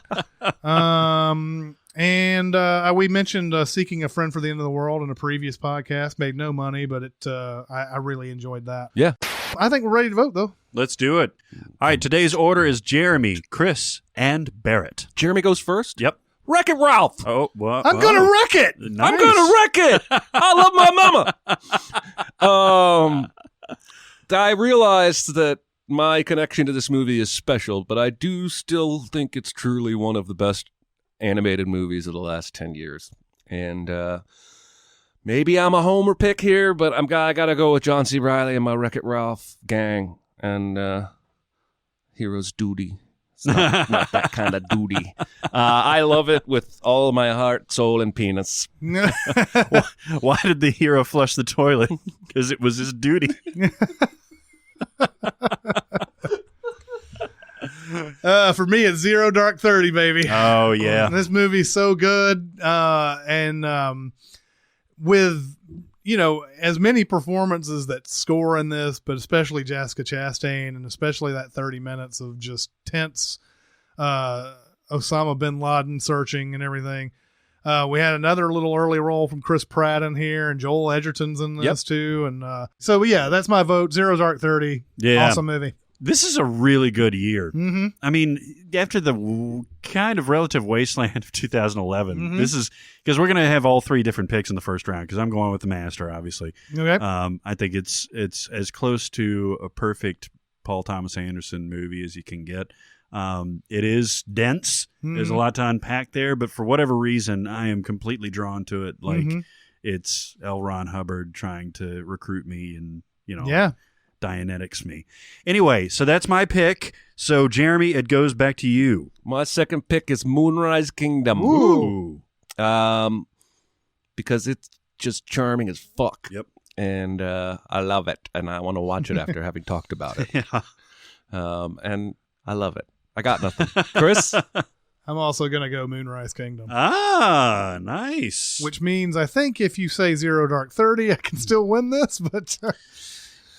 And we mentioned Seeking a Friend for the End of the World in a previous podcast. Made no money, but I really enjoyed that. Yeah. I think we're ready to vote, though. Let's do it. All right, today's order is Jeremy, Chris, and Barrett. Jeremy goes first? Yep. Wreck-It Ralph. Oh, well, I'm going to wreck it. Nice. I'm going to wreck it. I love my mama. I realized that my connection to this movie is special, but I do still think it's truly one of the best animated movies of the last 10 years. And maybe I'm a homer pick here, but I got to go with John C. Reilly and my Wreck-It Ralph gang and Hero's Duty. It's not that kind of duty. I love it with all of my heart, soul, and penis. Why did the hero flush the toilet? Because it was his duty. For me, it's Zero Dark 30, baby. Oh, yeah. This movie's so good. And with, as many performances that score in this, but especially Jessica Chastain and especially that 30 minutes of just tense Osama bin Laden searching and everything. We had another little early role from Chris Pratt in here, and Joel Edgerton's in this too. And so, yeah, that's my vote. Zero Dark 30. Yeah. Awesome movie. This is a really good year. Mm-hmm. I mean, after the kind of relative wasteland of 2011, this is because we're going to have all three different picks in the first round because I'm going with The Master, obviously. Okay. I think it's as close to a perfect Paul Thomas Anderson movie as you can get. It is dense. There's a lot to unpack there, but for whatever reason, I am completely drawn to it. Like it's L. Ron Hubbard trying to recruit me and, Dianetics me. Anyway, so that's my pick. So, Jeremy, it goes back to you. My second pick is Moonrise Kingdom. Ooh. Because it's just charming as fuck. Yep. And I love it. And I want to watch it after having talked about it. Yeah. And I love it. I got nothing. Chris? I'm also going to go Moonrise Kingdom. Ah, nice. Which means I think if you say Zero Dark 30, I can still win this, but...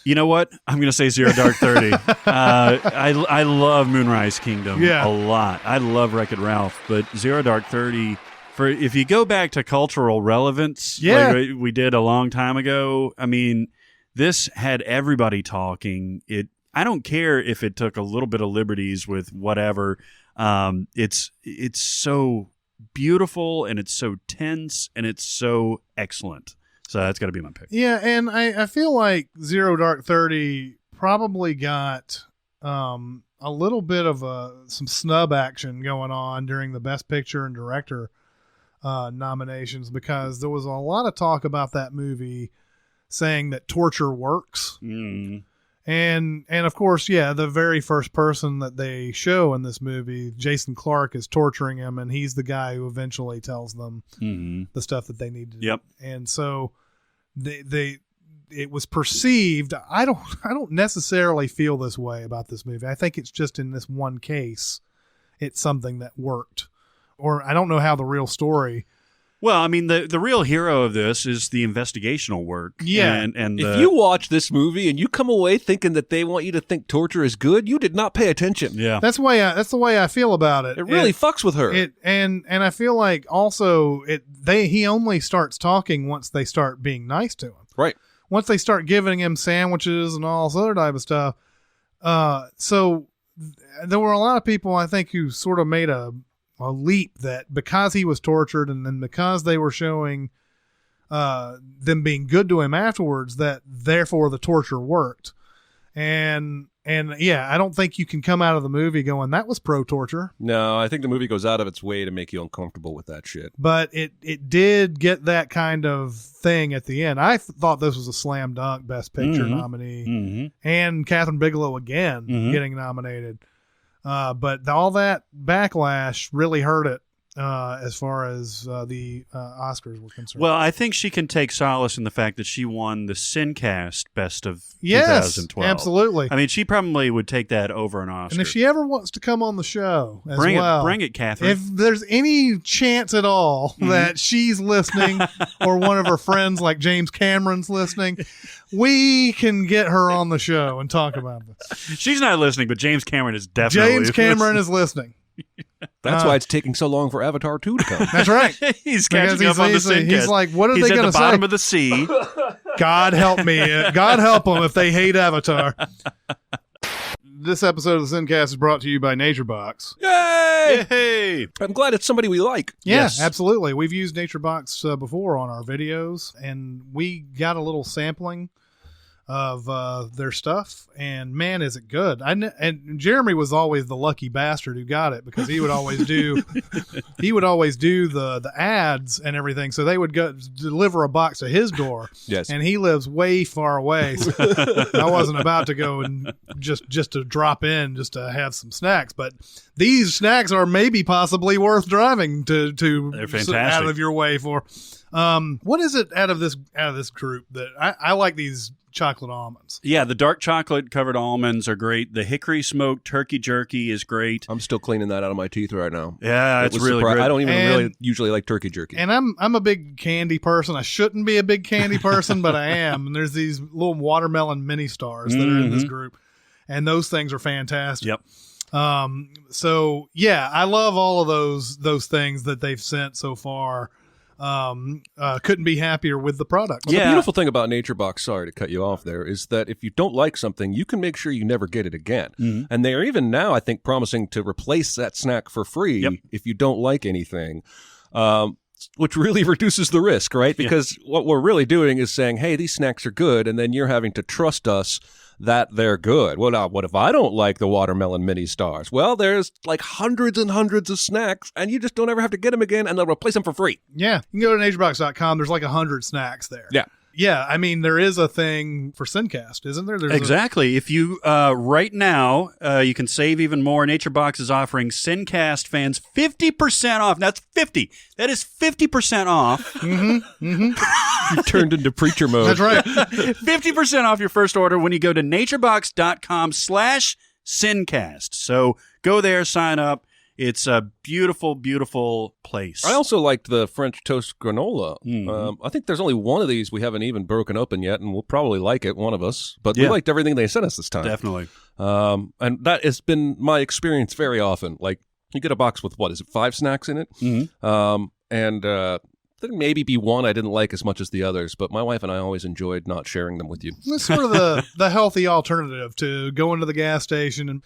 You know what? I'm going to say Zero Dark 30. I love Moonrise Kingdom a lot. I love Wreck-It Ralph, but Zero Dark 30, if you go back to cultural relevance, like we did a long time ago, I mean, this had everybody talking. I don't care if it took a little bit of liberties with whatever. It's so beautiful, and it's so tense, and it's so excellent. So that's got to be my pick. Yeah, and I feel like Zero Dark 30 probably got a little bit of some snub action going on during the Best Picture and Director nominations because there was a lot of talk about that movie saying that torture works. And of course, yeah, the very first person that they show in this movie, Jason Clarke, is torturing him, and he's the guy who eventually tells them the stuff that they need to do. And so it was perceived. I don't necessarily feel this way about this movie. I think it's just in this one case, it's something that worked. Or I don't know how the real story. Well, I mean, the real hero of this is the investigational work. Yeah. And if you watch this movie and you come away thinking that they want you to think torture is good, you did not pay attention. Yeah. That's the way I feel about it. It really fucks with her. And I feel like also he only starts talking once they start being nice to him. Right. Once they start giving him sandwiches and all this other type of stuff. So there were a lot of people, I think, who sort of made a leap that because he was tortured and then because they were showing them being good to him afterwards, that therefore the torture worked. And yeah, I don't think you can come out of the movie going, that was pro-torture. No, I think the movie goes out of its way to make you uncomfortable with that shit. But it did get that kind of thing at the end. I thought this was a slam dunk Best Picture nominee. And Catherine Bigelow again getting nominated. But all that backlash really hurt it as far as the Oscars were concerned. Well, I think she can take solace in the fact that she won the SinCast Best of 2012. Yes, absolutely. I mean, she probably would take that over an Oscar. And if she ever wants to come on the show as bring well. it, Catherine. If there's any chance at all that she's listening or one of her friends like James Cameron's listening, we can get her on the show and talk about this. She's not listening, but James Cameron is definitely James Cameron is listening. That's why it's taking so long for Avatar 2 to come. That's right. He's catching up on the SinCast. He's like, what are they going to say? He's at the bottom of the sea. God help me. God help them if they hate Avatar. This episode of the SinCast is brought to you by Naturebox. Yay! Yay! I'm glad it's somebody we like. Yeah, Yes. absolutely. We've used Naturebox before on our videos, and we got a little sampling of their stuff, and man, is it good. And Jeremy was always the lucky bastard who got it, because he would always do the ads and everything, so they would go deliver a box to his door. Yes. And he lives way far away, so I wasn't about to go and just to drop in just to have some snacks, but these snacks are maybe possibly worth driving to They're fantastic. out of your way for. What is it out of this group that I like? These chocolate almonds. Yeah, the dark chocolate covered almonds are great. The hickory smoked turkey jerky is great. I'm still cleaning that out of my teeth right now. Yeah, it's really good. I don't even really usually like turkey jerky. And I'm a big candy person. I shouldn't be a big candy person, but I am. And there's these little watermelon mini stars that are in this group, and those things are fantastic. Yep. So yeah, I love all of those things that they've sent so far. Couldn't be happier with the product. Well, the beautiful thing about Naturebox, sorry to cut you off there, is that if you don't like something, you can make sure you never get it again. And they are even now, I think, promising to replace that snack for free if you don't like anything, which really reduces the risk, right? Because what we're really doing is saying, hey, these snacks are good, and then you're having to trust us that they're good. Well, now, what if I don't like the watermelon mini stars? Well, there's like hundreds and hundreds of snacks, and you just don't ever have to get them again, and they'll replace them for free. Yeah. You can go to naturebox.com. There's like 100 snacks there. Yeah. Yeah, I mean, there is a thing for SinCast, isn't there? Exactly. If you, right now, you can save even more. Naturebox is offering SinCast fans 50% off. That's 50. That is 50% off. You turned into preacher mode. That's right. 50% off your first order when you go to naturebox.com/SinCast. So go there, sign up. It's a beautiful, beautiful place. I also liked the French toast granola. I think there's only one of these we haven't even broken open yet, and we'll probably like it, one of us. But we liked everything they sent us this time. Definitely. And that has been my experience very often. Like, you get a box with, 5 snacks in it? I think maybe be one I didn't like as much as the others, but my wife and I always enjoyed not sharing them with you. That's sort of the healthy alternative to going to the gas station and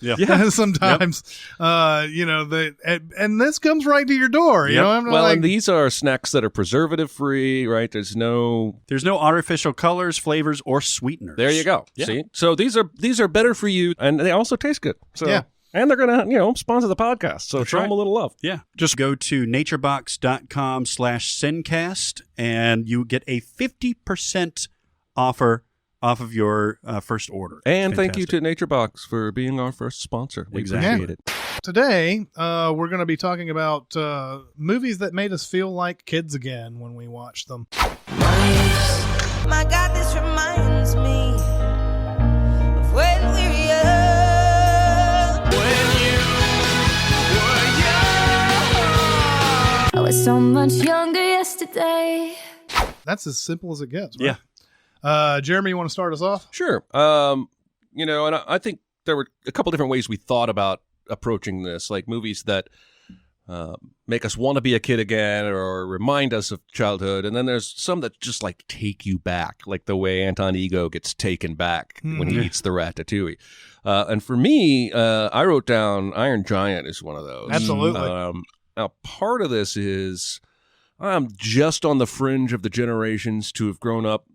sometimes, and this comes right to your door. You know, and these are snacks that are preservative free, right? There's no artificial colors, flavors, or sweeteners. There you go. Yeah. See, so these are better for you, and they also taste good. So. Yeah. And they're going to, sponsor the podcast. So show them a little love. Yeah. Just go to naturebox.com/SinCast and you get a 50% offer off of your first order. And thank you to Naturebox for being our first sponsor. We appreciate it. Today, we're going to be talking about movies that made us feel like kids again when we watched them. My God, this reminds me of when we were young. I was so much younger yesterday. That's as simple as it gets, right? Yeah. Jeremy, you want to start us off? Sure. And I think there were a couple different ways we thought about approaching this, like movies that make us want to be a kid again or remind us of childhood. And then there's some that just like take you back, like the way Anton Ego gets taken back when he eats the ratatouille. And for me, I wrote down Iron Giant is one of those. Absolutely. Now, part of this is I'm just on the fringe of the generations to have grown up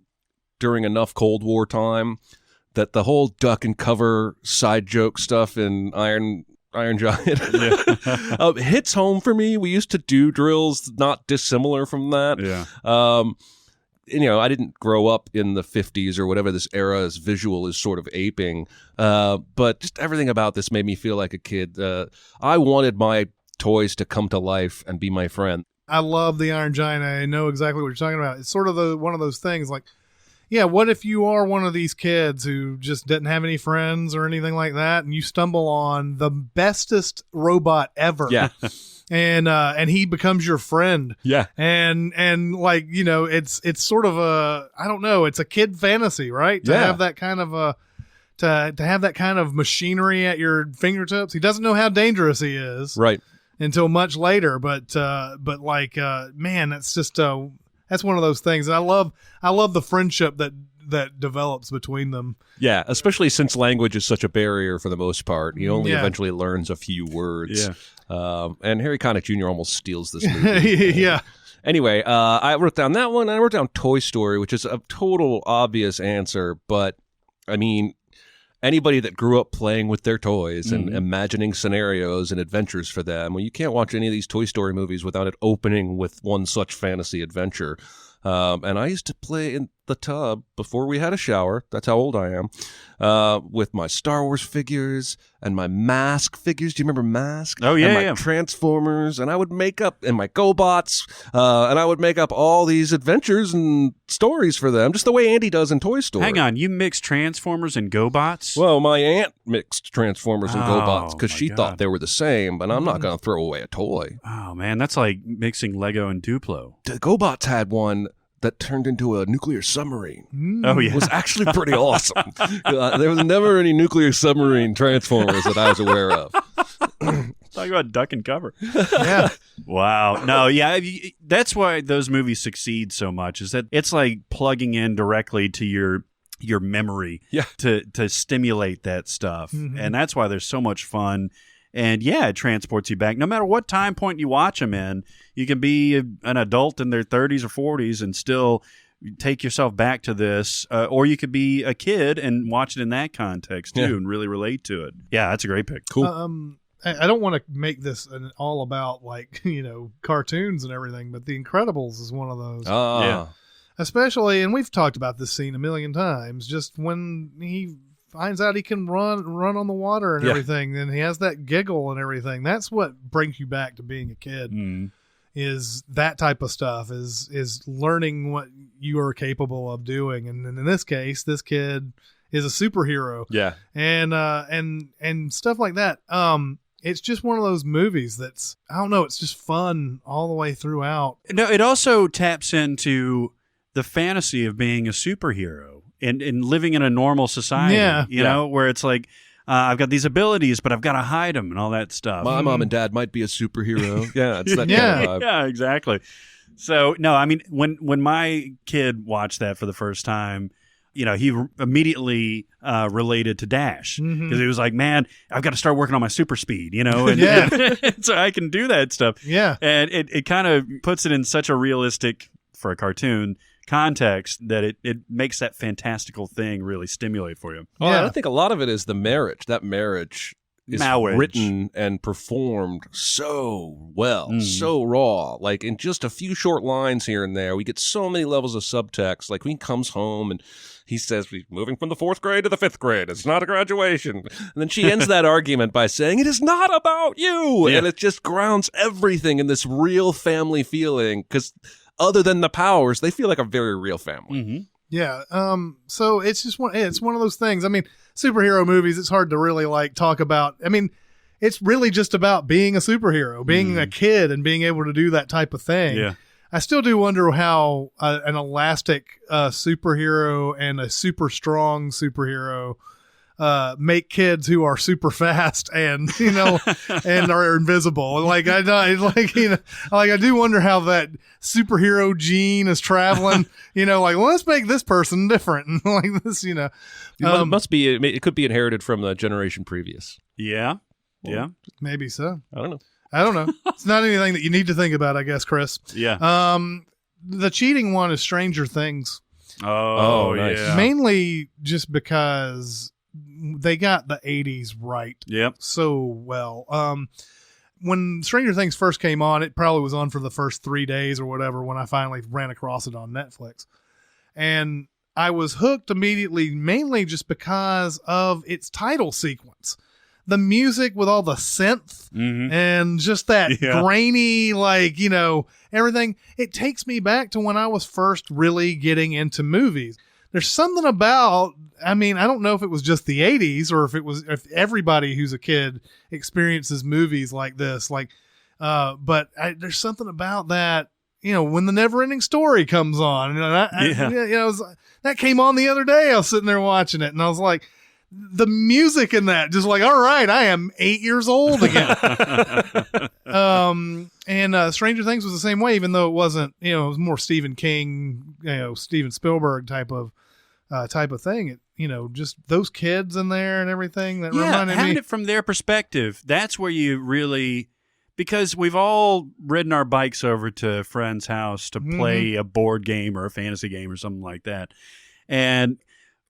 during enough Cold War time that the whole duck and cover side joke stuff in Iron Giant hits home for me. We used to do drills not dissimilar from that. Yeah. I didn't grow up in the 50s or whatever this era's visual is sort of aping, but just everything about this made me feel like a kid. I wanted my toys to come to life and be my friend. I love the Iron Giant. I know exactly what you're talking about. It's sort of one of those things like, yeah, what if you are one of these kids who just didn't have any friends or anything like that, and you stumble on the bestest robot ever? Yeah. And he becomes your friend. Yeah. And like, it's sort of it's a kid fantasy, right? To have that kind of to have that kind of machinery at your fingertips. He doesn't know how dangerous he is. Right. Until much later, but man, that's just that's one of those things. And I love the friendship that develops between them. Yeah, especially since language is such a barrier for the most part. He only eventually learns a few words. Yeah. And Harry Connick Jr. almost steals this movie. Yeah. Anyway, I wrote down that one. I wrote down Toy Story, which is a total obvious answer, but I mean, anybody that grew up playing with their toys and imagining scenarios and adventures for them, well, you can't watch any of these Toy Story movies without it opening with one such fantasy adventure. And I used to play in the tub before we had a shower. That's how old I am. With my Star Wars figures and my Mask figures. Do you remember Mask? Oh, yeah, and my Transformers. And I would make up, and my GoBots. And I would make up all these adventures and stories for them, just the way Andy does in Toy Story. Hang on, you mixed Transformers and GoBots? Well, my aunt mixed Transformers and GoBots because she God. thought they were the same, but I'm not going to throw away a toy. Oh, man, that's like mixing Lego and Duplo. The GoBots had one that turned into a nuclear submarine. Oh, yeah. It was actually pretty awesome. There was never any nuclear submarine Transformers that I was aware of. Talk about duck and cover. Yeah. Wow. No, yeah, that's why those movies succeed so much, is that it's like plugging in directly to your memory to stimulate that stuff. Mm-hmm. And that's why they're so much fun. And yeah, it transports you back. No matter what time point you watch them in, you can be an adult in their 30s or 40s and still take yourself back to this. Or you could be a kid and watch it in that context too and really relate to it. Yeah, that's a great pick. Cool. I don't want to make this all about like, cartoons and everything, but The Incredibles is one of those. Yeah. Especially, and we've talked about this scene a million times, just when he finds out he can run on the water and everything, and he has that giggle and everything. That's what brings you back to being a kid. Is that type of stuff, is learning what you are capable of doing. And in this case, this kid is a superhero. Yeah. And stuff like that. It's just one of those movies that's, I don't know, it's just fun all the way throughout. No, it also taps into the fantasy of being a superhero and living in a normal society, you know, where it's like, I've got these abilities, but I've got to hide them and all that stuff. My mom and dad might be a superhero. Yeah, it's that kind of vibe. Yeah, exactly. So, no, I mean, when my kid watched that for the first time, he immediately related to Dash because he was like, man, I've got to start working on my super speed, and so I can do that stuff. Yeah. And it kind of puts it in such a realistic, for a cartoon, context that it makes that fantastical thing really stimulate for you. Well, I think a lot of it is the marriage. That marriage is Marriage. written and performed so well, so raw. Like in just a few short lines here and there, we get so many levels of subtext. Like when he comes home and he says, "We're moving from the 4th grade to the 5th grade. It's not a graduation." And then she ends that argument by saying, "It is not about you." Yeah. And it just grounds everything in this real family feeling. Because other than the powers, they feel like a very real family. Mm-hmm. Yeah. So it's just one of those things. I mean, superhero movies, it's hard to really like talk about. I mean, it's really just about being a superhero, being a kid and being able to do that type of thing. Yeah. I still do wonder how an elastic superhero and a super strong superhero make kids who are super fast and and are invisible. Like I do wonder how that superhero gene is traveling. Like, well, let's make this person different and like this. It must be. It could be inherited from the generation previous. Yeah. Yeah. Maybe so. I don't know. It's not anything that you need to think about, I guess, Chris. Yeah. The cheating one is Stranger Things. Oh, nice. Yeah. Mainly just because they got the 80s right Yep. so well. When Stranger Things first came on, it probably was on for the first 3 days or whatever when I finally ran across it on Netflix. And I was hooked immediately, mainly just because of its title sequence. The music with all the synth and just that grainy, like, everything. It takes me back to when I was first really getting into movies. There's something about, I mean, I don't know if it was just the 80s or if everybody who's a kid experiences movies like this. Like, but there's something about that, when the Never Ending Story comes on. That came on the other day. I was sitting there watching it and I was like, the music in that, just like, all right, I am 8 years old again. And Stranger Things was the same way, even though it wasn't, it was more Stephen King, Steven Spielberg type of thing. It, just those kids in there and everything that reminded me. Having it from their perspective, that's where you really, because we've all ridden our bikes over to a friend's house to play a board game or a fantasy game or something like that. And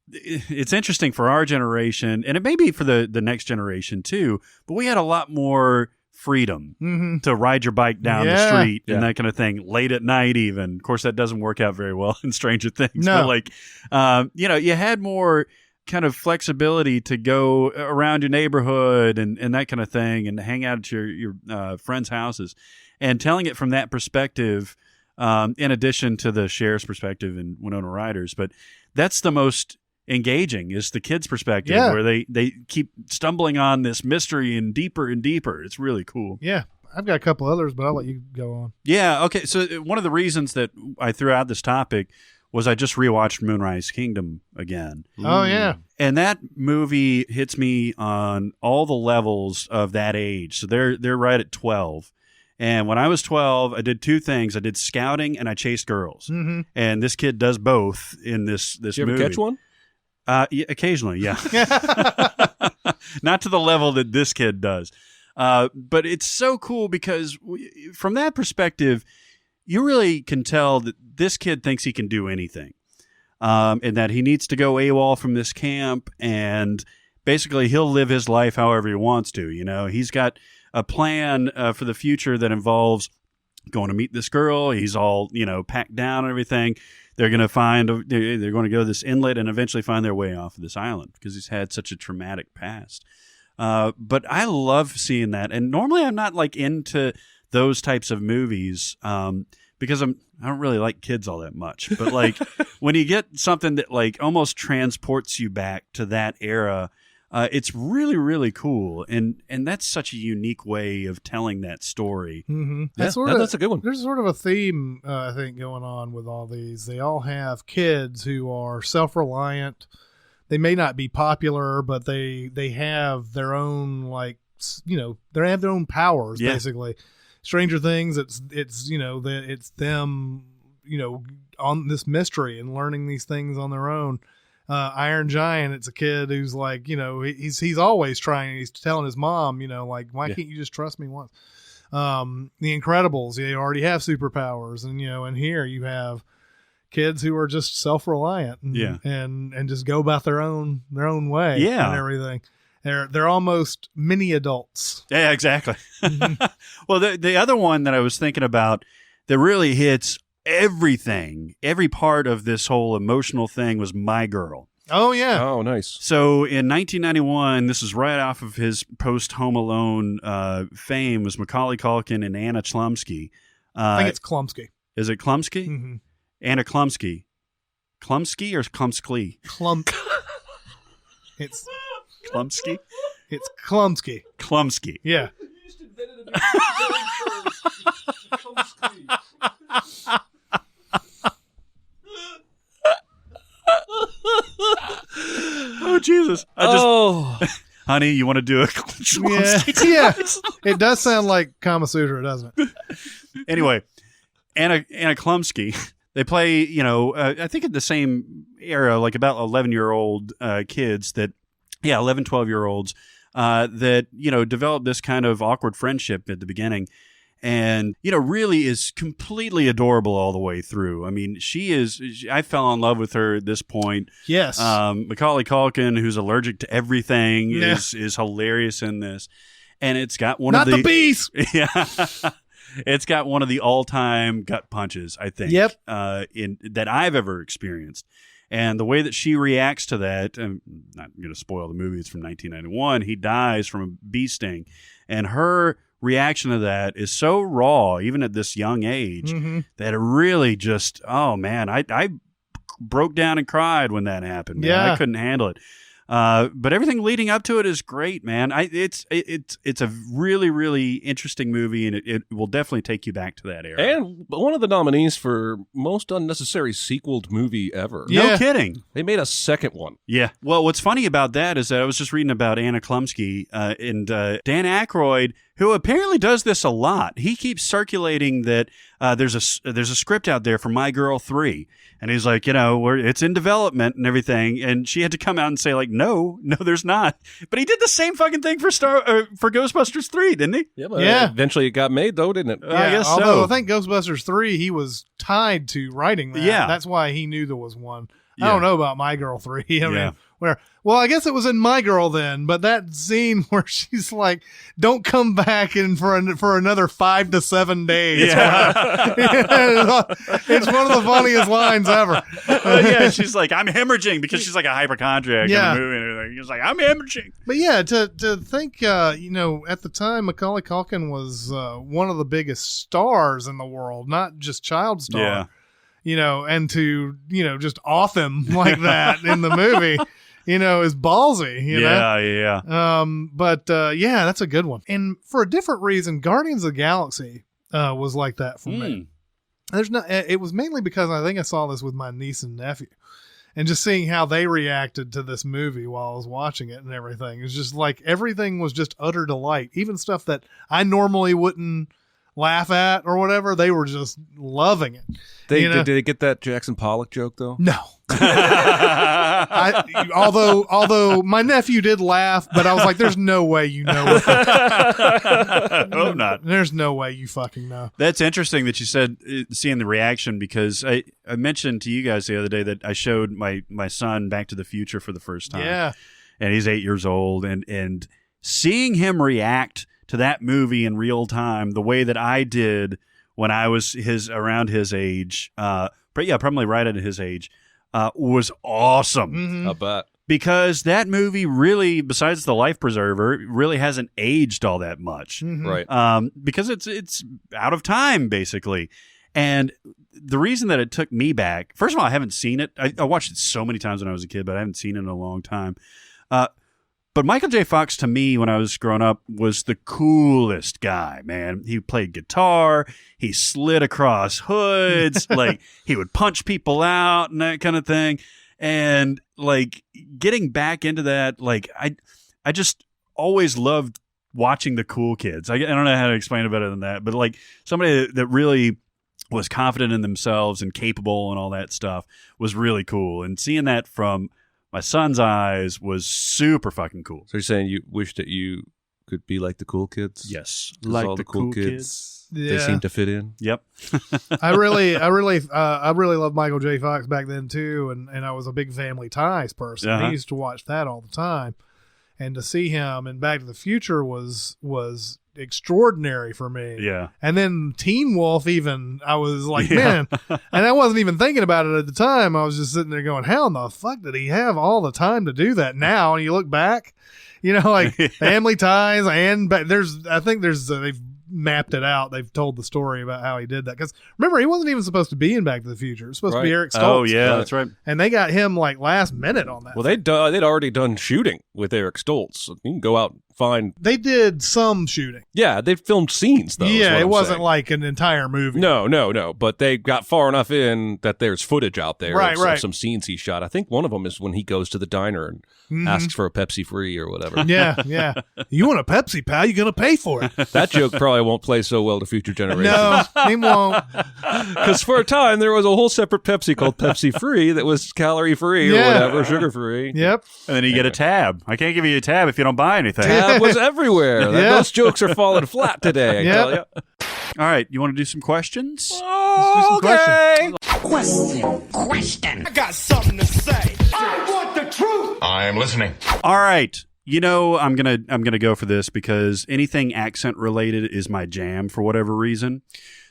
it's interesting for our generation, and it may be for the next generation too, but we had a lot more freedom to ride your bike down the street and that kind of thing late at night even. Of course, that doesn't work out very well in Stranger Things. No. But like, you had more kind of flexibility to go around your neighborhood and that kind of thing and hang out at your friends' houses. And telling it from that perspective, in addition to the sheriff's perspective and Winona Ryder's, but that's the most engaging is the kids' perspective where they keep stumbling on this mystery and deeper. It's really cool. Yeah. I've got a couple others, but I'll let you go on. Yeah. Okay. So one of the reasons that I threw out this topic was I just rewatched Moonrise Kingdom again. Oh, yeah. And that movie hits me on all the levels of that age. So they're right at 12. And when I was 12, I did two things. I did scouting and I chased girls. And this kid does both in this Did you movie. ever catch one? Yeah, occasionally, yeah. Not to the level that this kid does. But it's so cool because from that perspective, you really can tell that this kid thinks he can do anything. And that he needs to go AWOL from this camp and basically he'll live his life however he wants to. He's got a plan for the future that involves going to meet this girl. He's all, packed down and everything. They're going to go to this inlet and eventually find their way off of this island because he's had such a traumatic past. But I love seeing that. And normally I'm not like into those types of movies because I don't really like kids all that much. But like when you get something that like almost transports you back to that era, it's really, really cool. And that's such a unique way of telling that story. That's a good one. There's sort of a theme, I think, going on with all these. They all have kids who are self-reliant. They may not be popular, but they have their own, like, they have their own powers, basically. Stranger Things, it's them, on this mystery and learning these things on their own. Iron Giant, it's a kid who's like, he's always trying. He's telling his mom, like, why can't you just trust me once? The Incredibles, they already have superpowers, and and here you have kids who are just self-reliant and just go about their own way and everything. They're almost mini adults. Yeah, exactly. Well, the other one that I was thinking about that really hits everything, every part of this whole emotional thing was My Girl. Oh, yeah. Oh, nice. So in 1991, this is right off of his post-Home Alone fame, was Macaulay Culkin and Anna Chlumsky. I think it's Chlumsky. Is it Chlumsky? Mm-hmm. Anna Chlumsky. Chlumsky or Chlumsky? It's Chlumsky? It's Chlumsky. Chlumsky. Yeah. Oh, Jesus. Honey, you want to do a Chlumsky? Yeah. It does sound like Kama Sutra, doesn't it? Anyway, Anna Chlumsky, they play, I think in the same era, like about 11-year-old kids that, 11, 12-year-olds that, develop this kind of awkward friendship at the beginning. And, really is completely adorable all the way through. I mean, I fell in love with her at this point. Yes. Macaulay Culkin, who's allergic to everything, is hilarious in this. And it's got Not the bees! Yeah. It's got one of the all-time gut punches, I think. Yep. That I've ever experienced. And the way that she reacts to that, I'm not going to spoil the movie, it's from 1991. He dies from a bee sting. And her reaction to that is so raw, even at this young age, that it really just, oh man, I broke down and cried when that happened. Man. Yeah. I couldn't handle it. But everything leading up to it is great, man. It's a really, really interesting movie, and it will definitely take you back to that era. And one of the nominees for most unnecessary sequeled movie ever. No kidding. They made a second one. Yeah. Well, what's funny about that is that I was just reading about Anna Chlumsky and Dan Aykroyd, who apparently does this a lot. He keeps circulating that there's a script out there for My Girl 3. And he's like, it's in development and everything. And she had to come out and say, like, no, there's not. But he did the same fucking thing for Ghostbusters 3, didn't he? Yeah. Eventually it got made, though, didn't it? Yeah, I guess although so. I think Ghostbusters 3, he was tied to writing that. Yeah. That's why he knew there was one. Yeah. I don't know about My Girl 3. I mean, well, I guess it was in My Girl then, but that scene where she's like, don't come back in for another 5 to 7 days. Yeah. It's one of the funniest lines ever. She's like, I'm hemorrhaging, because she's like a hypochondriac in the movie and everything. He's like, I'm hemorrhaging. But yeah, to think, at the time, Macaulay Culkin was one of the biggest stars in the world, not just child star. Yeah. And to, just off him like that in the movie, is ballsy, Yeah. But that's a good one. And for a different reason, Guardians of the Galaxy was like that for me. It was mainly because I think I saw this with my niece and nephew, and just seeing how they reacted to this movie while I was watching it and everything. It's just like everything was just utter delight. Even stuff that I normally wouldn't laugh at or whatever, they were just loving it. Did they get that Jackson Pollock joke though? No. Although my nephew did laugh, but I was like, there's no way you know it. Hope not. There's no way you fucking know. That's interesting that you said seeing the reaction, because I mentioned to you guys the other day that I showed my son Back to the Future for the first time. Yeah. And he's 8 years old, and seeing him react to that movie in real time the way that I did when I was around his age, probably right at his age, was awesome. Mm-hmm. I bet. Because that movie really, besides the life preserver, really hasn't aged all that much. Mm-hmm. Right. Because it's out of time, basically. And the reason that it took me back, first of all, I haven't seen it. I watched it so many times when I was a kid, but I haven't seen it in a long time. But Michael J. Fox, to me, when I was growing up, was the coolest guy, man. He played guitar. He slid across hoods. Like, he would punch people out and that kind of thing. And, like, getting back into that, like, I just always loved watching the cool kids. I don't know how to explain it better than that. But, like, somebody that really was confident in themselves and capable and all that stuff was really cool. And seeing that from my son's eyes was super fucking cool. So you're saying you wish that you could be like the cool kids? Yes. 'Cause Like all the cool kids. They seem to fit in. Yep. I really loved Michael J. Fox back then too, and I was a big Family Ties person. Uh-huh. I used to watch that all the time. and to see him in Back to the Future was extraordinary for me. Yeah. And then Teen Wolf, even, I was like, man, and I wasn't even thinking about it at the time. I was just sitting there going, how in the fuck did he have all the time to do that now? And you look back, like Family Ties, and they've mapped it out. They've told the story about how he did that. Because remember, he wasn't even supposed to be in Back to the Future. It was supposed to be Eric Stoltz. Oh, yeah, that's right. And they got him like last minute on that. Well, they'd already done shooting with Eric Stoltz. So you can go out and find. They did some shooting. Yeah, they filmed scenes, though. Yeah, it wasn't saying. like an entire movie. No. But they got far enough in that there's footage out there of some scenes he shot. I think one of them is when he goes to the diner and asks for a Pepsi free or whatever. Yeah. You want a Pepsi, pal? You're going to pay for it. That joke probably won't play so well to future generations. No, he won't. Because for a time, there was a whole separate Pepsi called Pepsi Free that was calorie-free or whatever, sugar-free. Yep. And then you get a tab. I can't give you a tab if you don't buy anything. Tab was everywhere. Those jokes are falling flat today, I tell you. All right, you want to do some questions? Oh, okay. Question. I got something to say. I want the truth. I am listening. All right. I'm gonna go for this because anything accent related is my jam for whatever reason.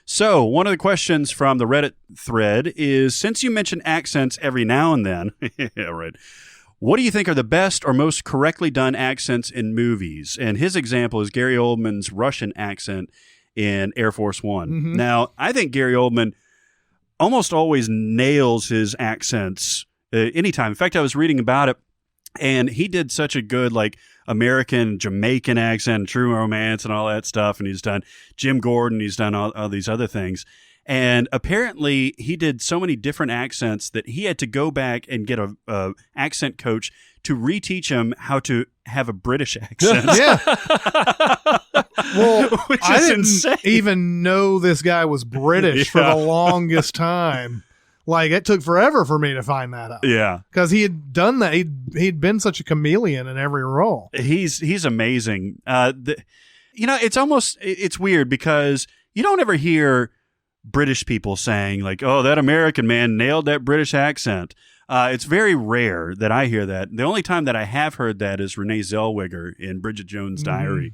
So one of the questions from the Reddit thread is, since you mention accents every now and then, yeah, right. What do you think are the best or most correctly done accents in movies? And his example is Gary Oldman's Russian accent in Air Force One. Mm-hmm. Now, I think Gary Oldman almost always nails his accents anytime. In fact, I was reading about it, and he did such a good, like, American, Jamaican accent, True Romance, and all that stuff. And he's done Jim Gordon. He's done all these other things. And apparently he did so many different accents that he had to go back and get a accent coach to reteach him how to have a British accent. Yeah. Well, which I is didn't insane. even know this guy was British for the longest time. Like, it took forever for me to find that out. Yeah. Because he had done that. He'd been such a chameleon in every role. He's amazing. It's weird because you don't ever hear British people saying, like, oh, that American man nailed that British accent. It's very rare that I hear that. The only time that I have heard that is Renee Zellweger in Bridget Jones' Diary,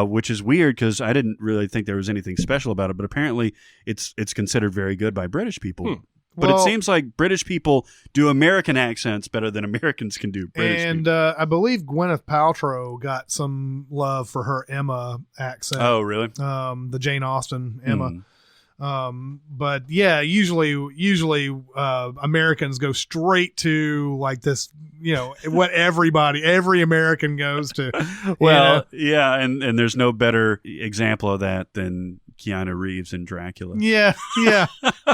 which is weird because I didn't really think there was anything special about it, but apparently it's considered very good by British people. But it seems like British people do American accents better than Americans can do British people. And I believe Gwyneth Paltrow got some love for her Emma accent. Oh, really? The Jane Austen Emma. But yeah, usually Americans go straight to like this, what every American goes to. Well, yeah. And there's no better example of that than Keanu Reeves in Dracula. Yeah,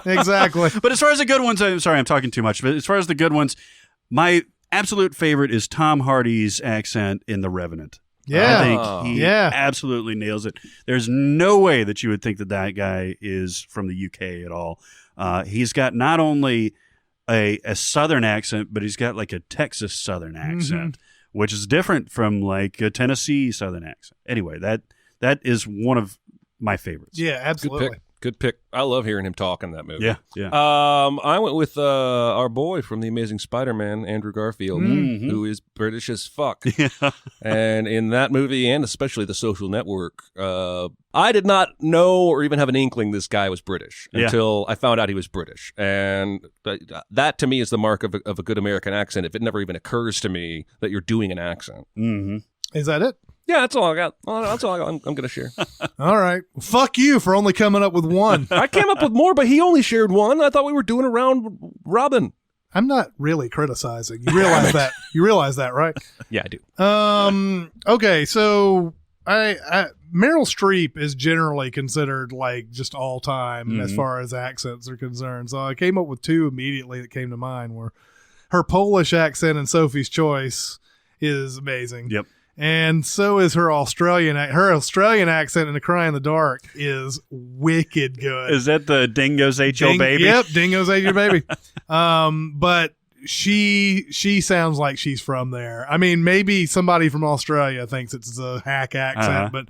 exactly. But as far as the good ones, I'm sorry, I'm talking too much, but as far as the good ones, my absolute favorite is Tom Hardy's accent in The Revenant. Yeah. I think he absolutely nails it. There's no way that you would think that guy is from the UK at all. He's got not only a Southern accent, but he's got like a Texas Southern accent, which is different from like a Tennessee Southern accent. Anyway, that is one of my favorites. Yeah, absolutely. Good pick. I love hearing him talk in that movie. Yeah. I went with our boy from The Amazing Spider-Man, Andrew Garfield, who is British as fuck. Yeah. And in that movie, and especially The Social Network, I did not know or even have an inkling this guy was British until I found out he was British. And that, to me, is the mark of a good American accent, if it never even occurs to me that you're doing an accent. Mm-hmm. Is that it? Yeah, that's all I got. That's all I'm going to share. All right. Well, fuck you for only coming up with one. I came up with more, but he only shared one. I thought we were doing a round robin. I'm not really criticizing. You realize that? You realize that, right? Yeah, I do. Okay, so I Meryl Streep is generally considered like just all time as far as accents are concerned. So I came up with two immediately that came to mind. Where her Polish accent in Sophie's Choice is amazing. Yep. And so is her Australian accent in A Cry in the Dark is wicked good. Is that the Dingoes Ate Your Baby? Yep, Dingoes Ate Your Baby. But she sounds like she's from there. I mean, maybe somebody from Australia thinks it's a hack accent, but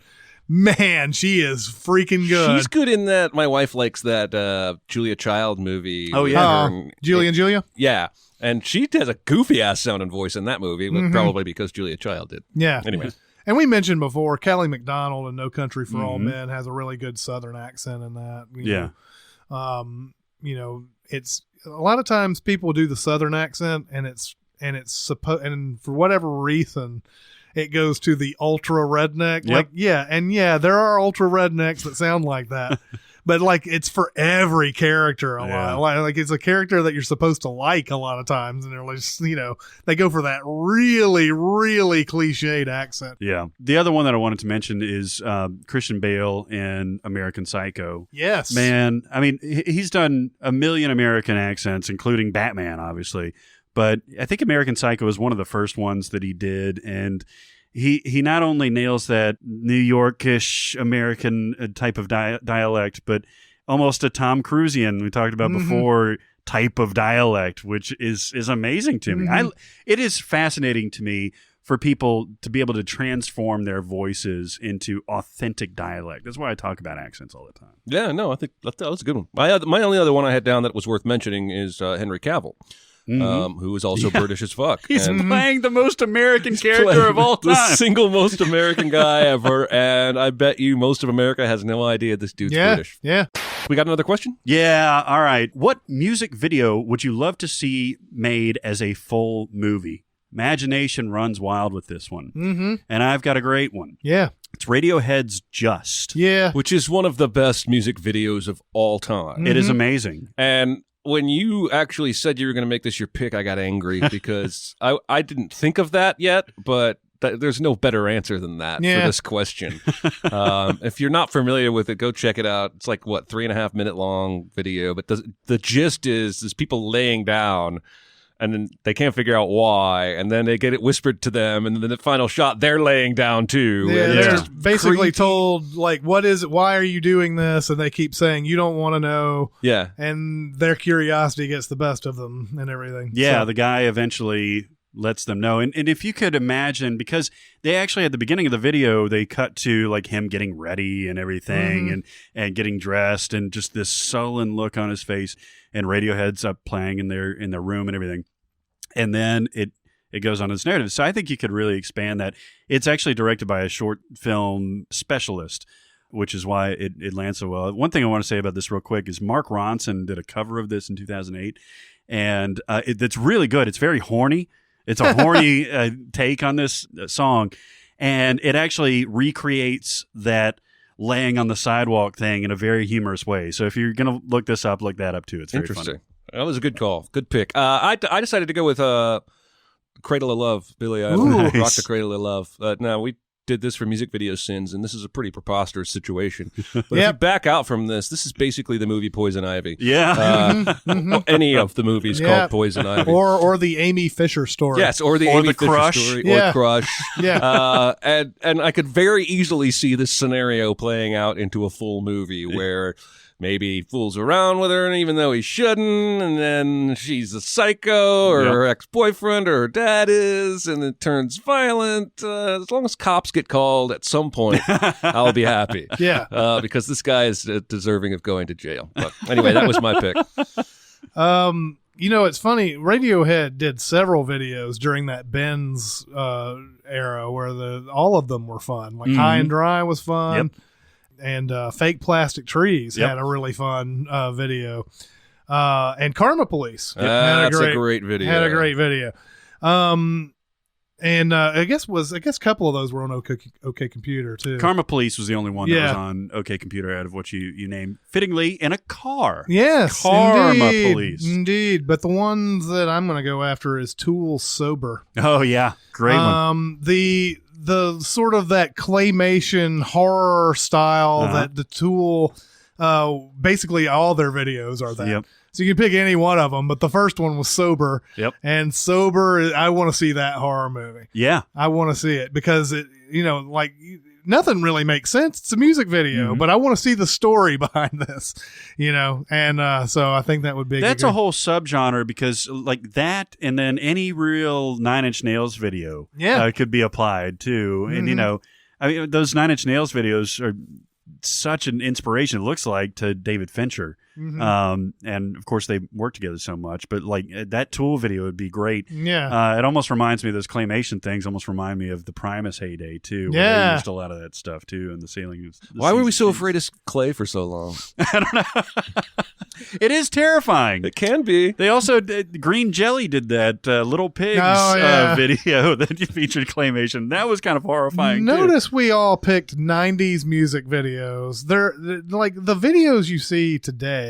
man, she is freaking good. She's good in that. My wife likes that Julia Child movie. Oh, yeah. Julie and Julia? Yeah. And she has a goofy-ass sounding voice in that movie, but probably because Julia Child did. Yeah. Anyway. And we mentioned before, Kelly MacDonald in No Country for All Men has a really good Southern accent in that. You know, it's a lot of times people do the Southern accent, and it's and for whatever reason, it goes to the ultra redneck. Yep. There are ultra rednecks that sound like that. But like it's for every character a lot. Like it's a character that you're supposed to like a lot of times, and they're just, you know, they go for that really, really cliched accent. Yeah. The other one that I wanted to mention is Christian Bale in American Psycho. Yes. Man, I mean, he's done a million American accents, including Batman, obviously. But I think American Psycho is one of the first ones that he did, and he not only nails that New Yorkish American type of dialect, but almost a Tom Cruisian we talked about before type of dialect, which is amazing to me. It is fascinating to me for people to be able to transform their voices into authentic dialect. That's why I talk about accents all the time. Yeah, no, I think that was a good one. My only other one I had down that was worth mentioning is Henry Cavill. Who is also British as fuck. He's playing the most American character of all time. The single most American guy ever, and I bet you most of America has no idea this dude's British. Yeah. We got another question? Yeah, all right. What music video would you love to see made as a full movie? Imagination runs wild with this one. And I've got a great one. Yeah. It's Radiohead's Just. Yeah. Which is one of the best music videos of all time. It is amazing. And when you actually said you were going to make this your pick, I got angry because I didn't think of that yet, but there's no better answer than that for this question. If you're not familiar with it, go check it out. It's like, 3.5 minute long video, but the gist is people laying down, and then they can't figure out why, and then they get it whispered to them, and then the final shot, they're laying down too. Yeah, and they're just basically told, like, what is it? Why are you doing this? And they keep saying, you don't want to know. Yeah. And their curiosity gets the best of them and everything. Yeah, So, the guy eventually lets them know. And if you could imagine, because they actually, at the beginning of the video, they cut to like him getting ready and everything and getting dressed and just this sullen look on his face, and Radiohead's up playing in their room and everything. And then it goes on its narrative. So I think you could really expand that. It's actually directed by a short film specialist, which is why it lands so well. One thing I want to say about this real quick is Mark Ronson did a cover of this in 2008, and it's really good. It's very horny. It's a horny take on this song, and it actually recreates that laying on the sidewalk thing in a very humorous way. So if you're going to look this up, look that up too. It's very interesting. Funny. That was a good call. Good pick. I decided to go with Cradle of Love, Billy Idol. Nice. Rock the Cradle of Love. Now, we did this for Music Video Sins, and this is a pretty preposterous situation. But if you back out from this is basically the movie Poison Ivy. Yeah. Any of the movies called Poison Ivy. Or the Amy Fisher story. Yes, or the Amy Fisher Crush. story. Yeah. Or Crush. Yeah. And I could very easily see this scenario playing out into a full movie where maybe he fools around with her, and even though he shouldn't, and then she's a psycho, or her ex-boyfriend, or her dad is, and it turns violent. As long as cops get called at some point, I'll be happy. Yeah. Because this guy is deserving of going to jail. But anyway, that was my pick. You know, it's funny. Radiohead did several videos during that Benz era where all of them were fun. Like High and Dry was fun. Yep. And Fake Plastic Trees had a really fun video. And Karma Police That's a great video. Had a great video. And I guess a couple of those were on OK Computer too. Karma Police was the only one that was on OK Computer out of what you named fittingly in a car. Yes, Karma indeed, Police. Indeed. But the ones that I'm going to go after is Tool Sober. Oh yeah, great one. The sort of that claymation horror style that the Tool, basically all their videos are that. Yep. So you can pick any one of them, but the first one was Sober. Yep. And Sober, I want to see that horror movie. Yeah. I want to see it because it, like nothing really makes sense. It's a music video, but I want to see the story behind this, and so I think that would be that's a whole subgenre because like that, and then any real Nine Inch Nails video, could be applied too, and I mean, those Nine Inch Nails videos are such an inspiration, it looks like, to David Fincher. And of course they work together so much, but like that Tool video would be great. Yeah. It almost reminds me of those claymation things, almost remind me of the Primus heyday too. Where they used a lot of that stuff too, and the ceiling. Why were we so afraid of clay for so long? I don't know. It is terrifying. It can be. They also Green Jelly did that Little Pigs video that featured claymation. That was kind of horrifying. Notice we all picked 90s music videos. They're like the videos you see today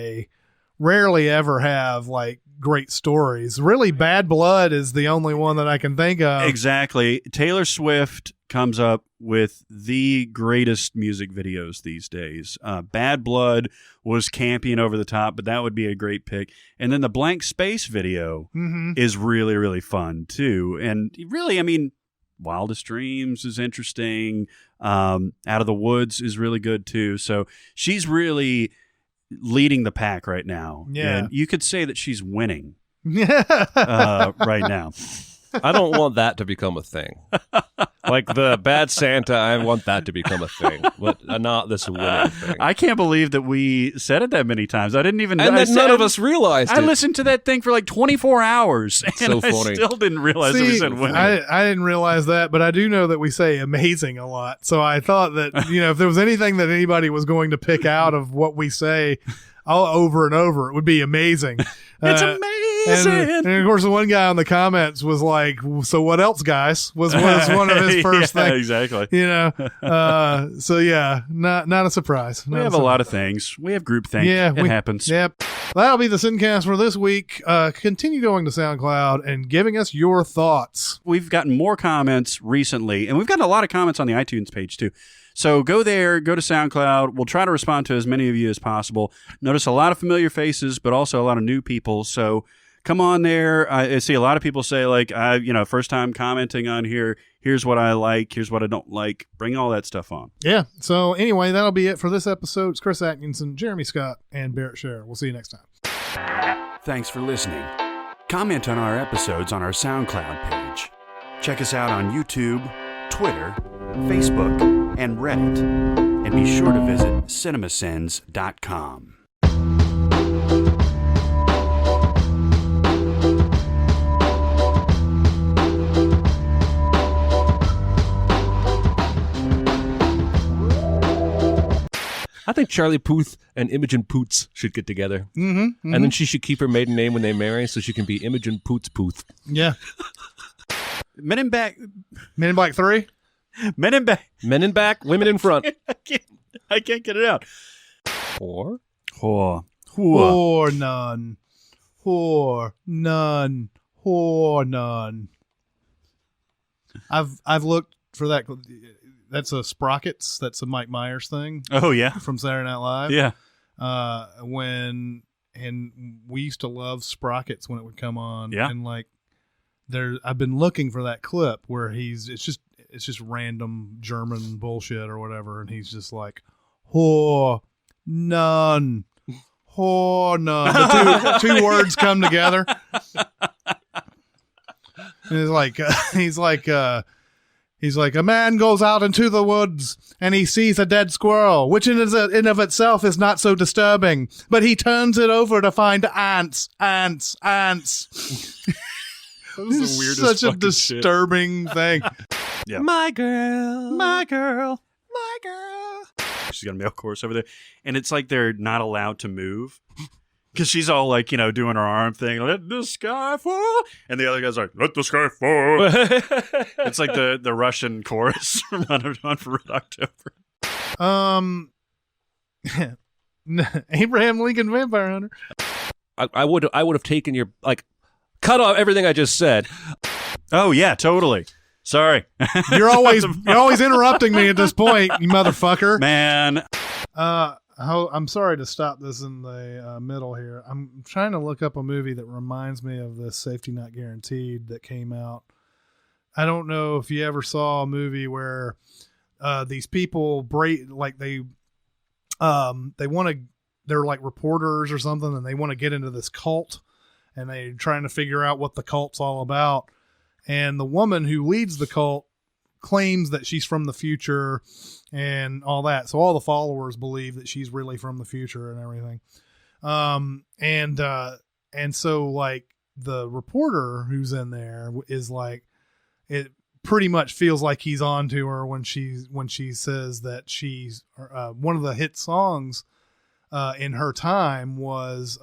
rarely ever have like great stories. Really, Bad Blood is the only one that I can think of. Exactly. Taylor Swift comes up with the greatest music videos these days. Bad Blood was campy and over the top, but that would be a great pick. And then the Blank Space video is really, really fun too. And really, I mean, Wildest Dreams is interesting. Out of the Woods is really good too. So she's really leading the pack right now. Yeah. And you could say that she's winning right now. I don't want that to become a thing. Like the Bad Santa, I want that to become a thing, but not this winning thing. I can't believe that we said it that many times. I didn't even and that none of us realized it. I listened to that thing for like 24 hours, and so funny. I still didn't realize that we said winning. I didn't realize that, but I do know that we say amazing a lot. So I thought that, you know, if there was anything that anybody was going to pick out of what we say all over and over, it would be amazing. It's amazing. And of course, the one guy in the comments was like, "So what else, guys?" was one of his first things. Exactly. You know. So yeah, not a surprise. We have a lot of things. We have groupthink. Yeah, it happens. Yep. That'll be the SinCast for this week. Continue going to SoundCloud and giving us your thoughts. We've gotten more comments recently, and we've gotten a lot of comments on the iTunes page too. So go there, go to SoundCloud. We'll try to respond to as many of you as possible. Notice a lot of familiar faces, but also a lot of new people. So come on there. I see a lot of people say, like, first time commenting on here. Here's what I like. Here's what I don't like. Bring all that stuff on. Yeah. So anyway, that'll be it for this episode. It's Chris Atkinson, Jeremy Scott, and Barrett Scherer. We'll see you next time. Thanks for listening. Comment on our episodes on our SoundCloud page. Check us out on YouTube, Twitter, Facebook, and Reddit. And be sure to visit Cinemasins.com. I think Charlie Puth and Imogen Poots should get together. And then she should keep her maiden name when they marry so she can be Imogen Poots Puth. Yeah. Men in Black 3? Men in Back, women in front. I can't get it out. Whore. None. Whore, none. Whore, none. I've looked for that. That's a Sprockets. That's a Mike Myers thing. Oh, yeah. From Saturday Night Live. Yeah. And we used to love Sprockets when it would come on. Yeah. And like I've been looking for that clip where it's just random German bullshit or whatever, and he's just like, whore, none. Whore, none. The two words come together. And he's like, a man goes out into the woods and he sees a dead squirrel, which in of itself is not so disturbing, but he turns it over to find ants. That was the weirdest such a disturbing thing. Yeah. My girl. She's got a male chorus over there. And it's like they're not allowed to move. Because she's all like, doing her arm thing. Let the sky fall. And the other guy's like, let the sky fall. It's like the Russian chorus from Hunt for Red October. Abraham Lincoln Vampire Hunter. I would have taken your, cut off everything I just said. Oh, yeah, totally. Sorry. You're always interrupting me at this point, you motherfucker. Man. I'm sorry to stop this in the middle here. I'm trying to look up a movie that reminds me of this Safety Not Guaranteed that came out. I don't know if you ever saw a movie where these people they're like reporters or something, and they want to get into this cult, and they're trying to figure out what the cult's all about. And the woman who leads the cult claims that she's from the future and all that. So all the followers believe that she's really from the future and everything. And so like the reporter who's in there is like, it pretty much feels like he's on to her when she says that she's one of the hit songs in her time was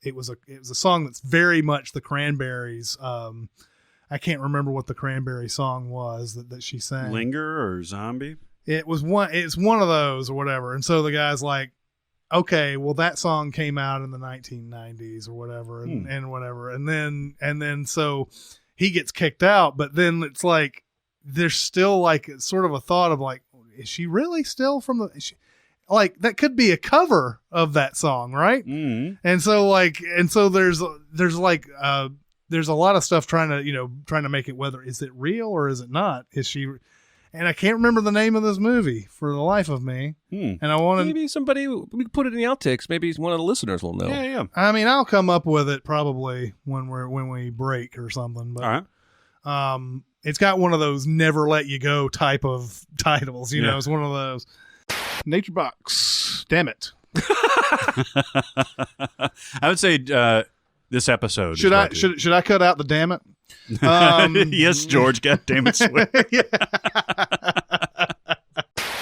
it was a song that's very much the Cranberries. I can't remember what the Cranberry song was that she sang. Linger or Zombie? It's one of those or whatever. And so the guy's like, okay, well that song came out in the 1990s or whatever and whatever. And then so he gets kicked out, but then it's like there's still like sort of a thought of like, is she really still from the like that could be a cover of that song, right? Mm-hmm. And so there's a lot of stuff trying to make it whether is it real or is it not? Is she? And I can't remember the name of this movie for the life of me. And I want to maybe somebody we can put it in the outtakes. Maybe one of the listeners will know. Yeah. I mean, I'll come up with it probably when we break or something. But all right. It's got one of those never let you go type of titles. You know, it's one of those. Naturebox. Damn it. I would say this episode. Should I cut out the damn it? Yes, George. God damn it, swear.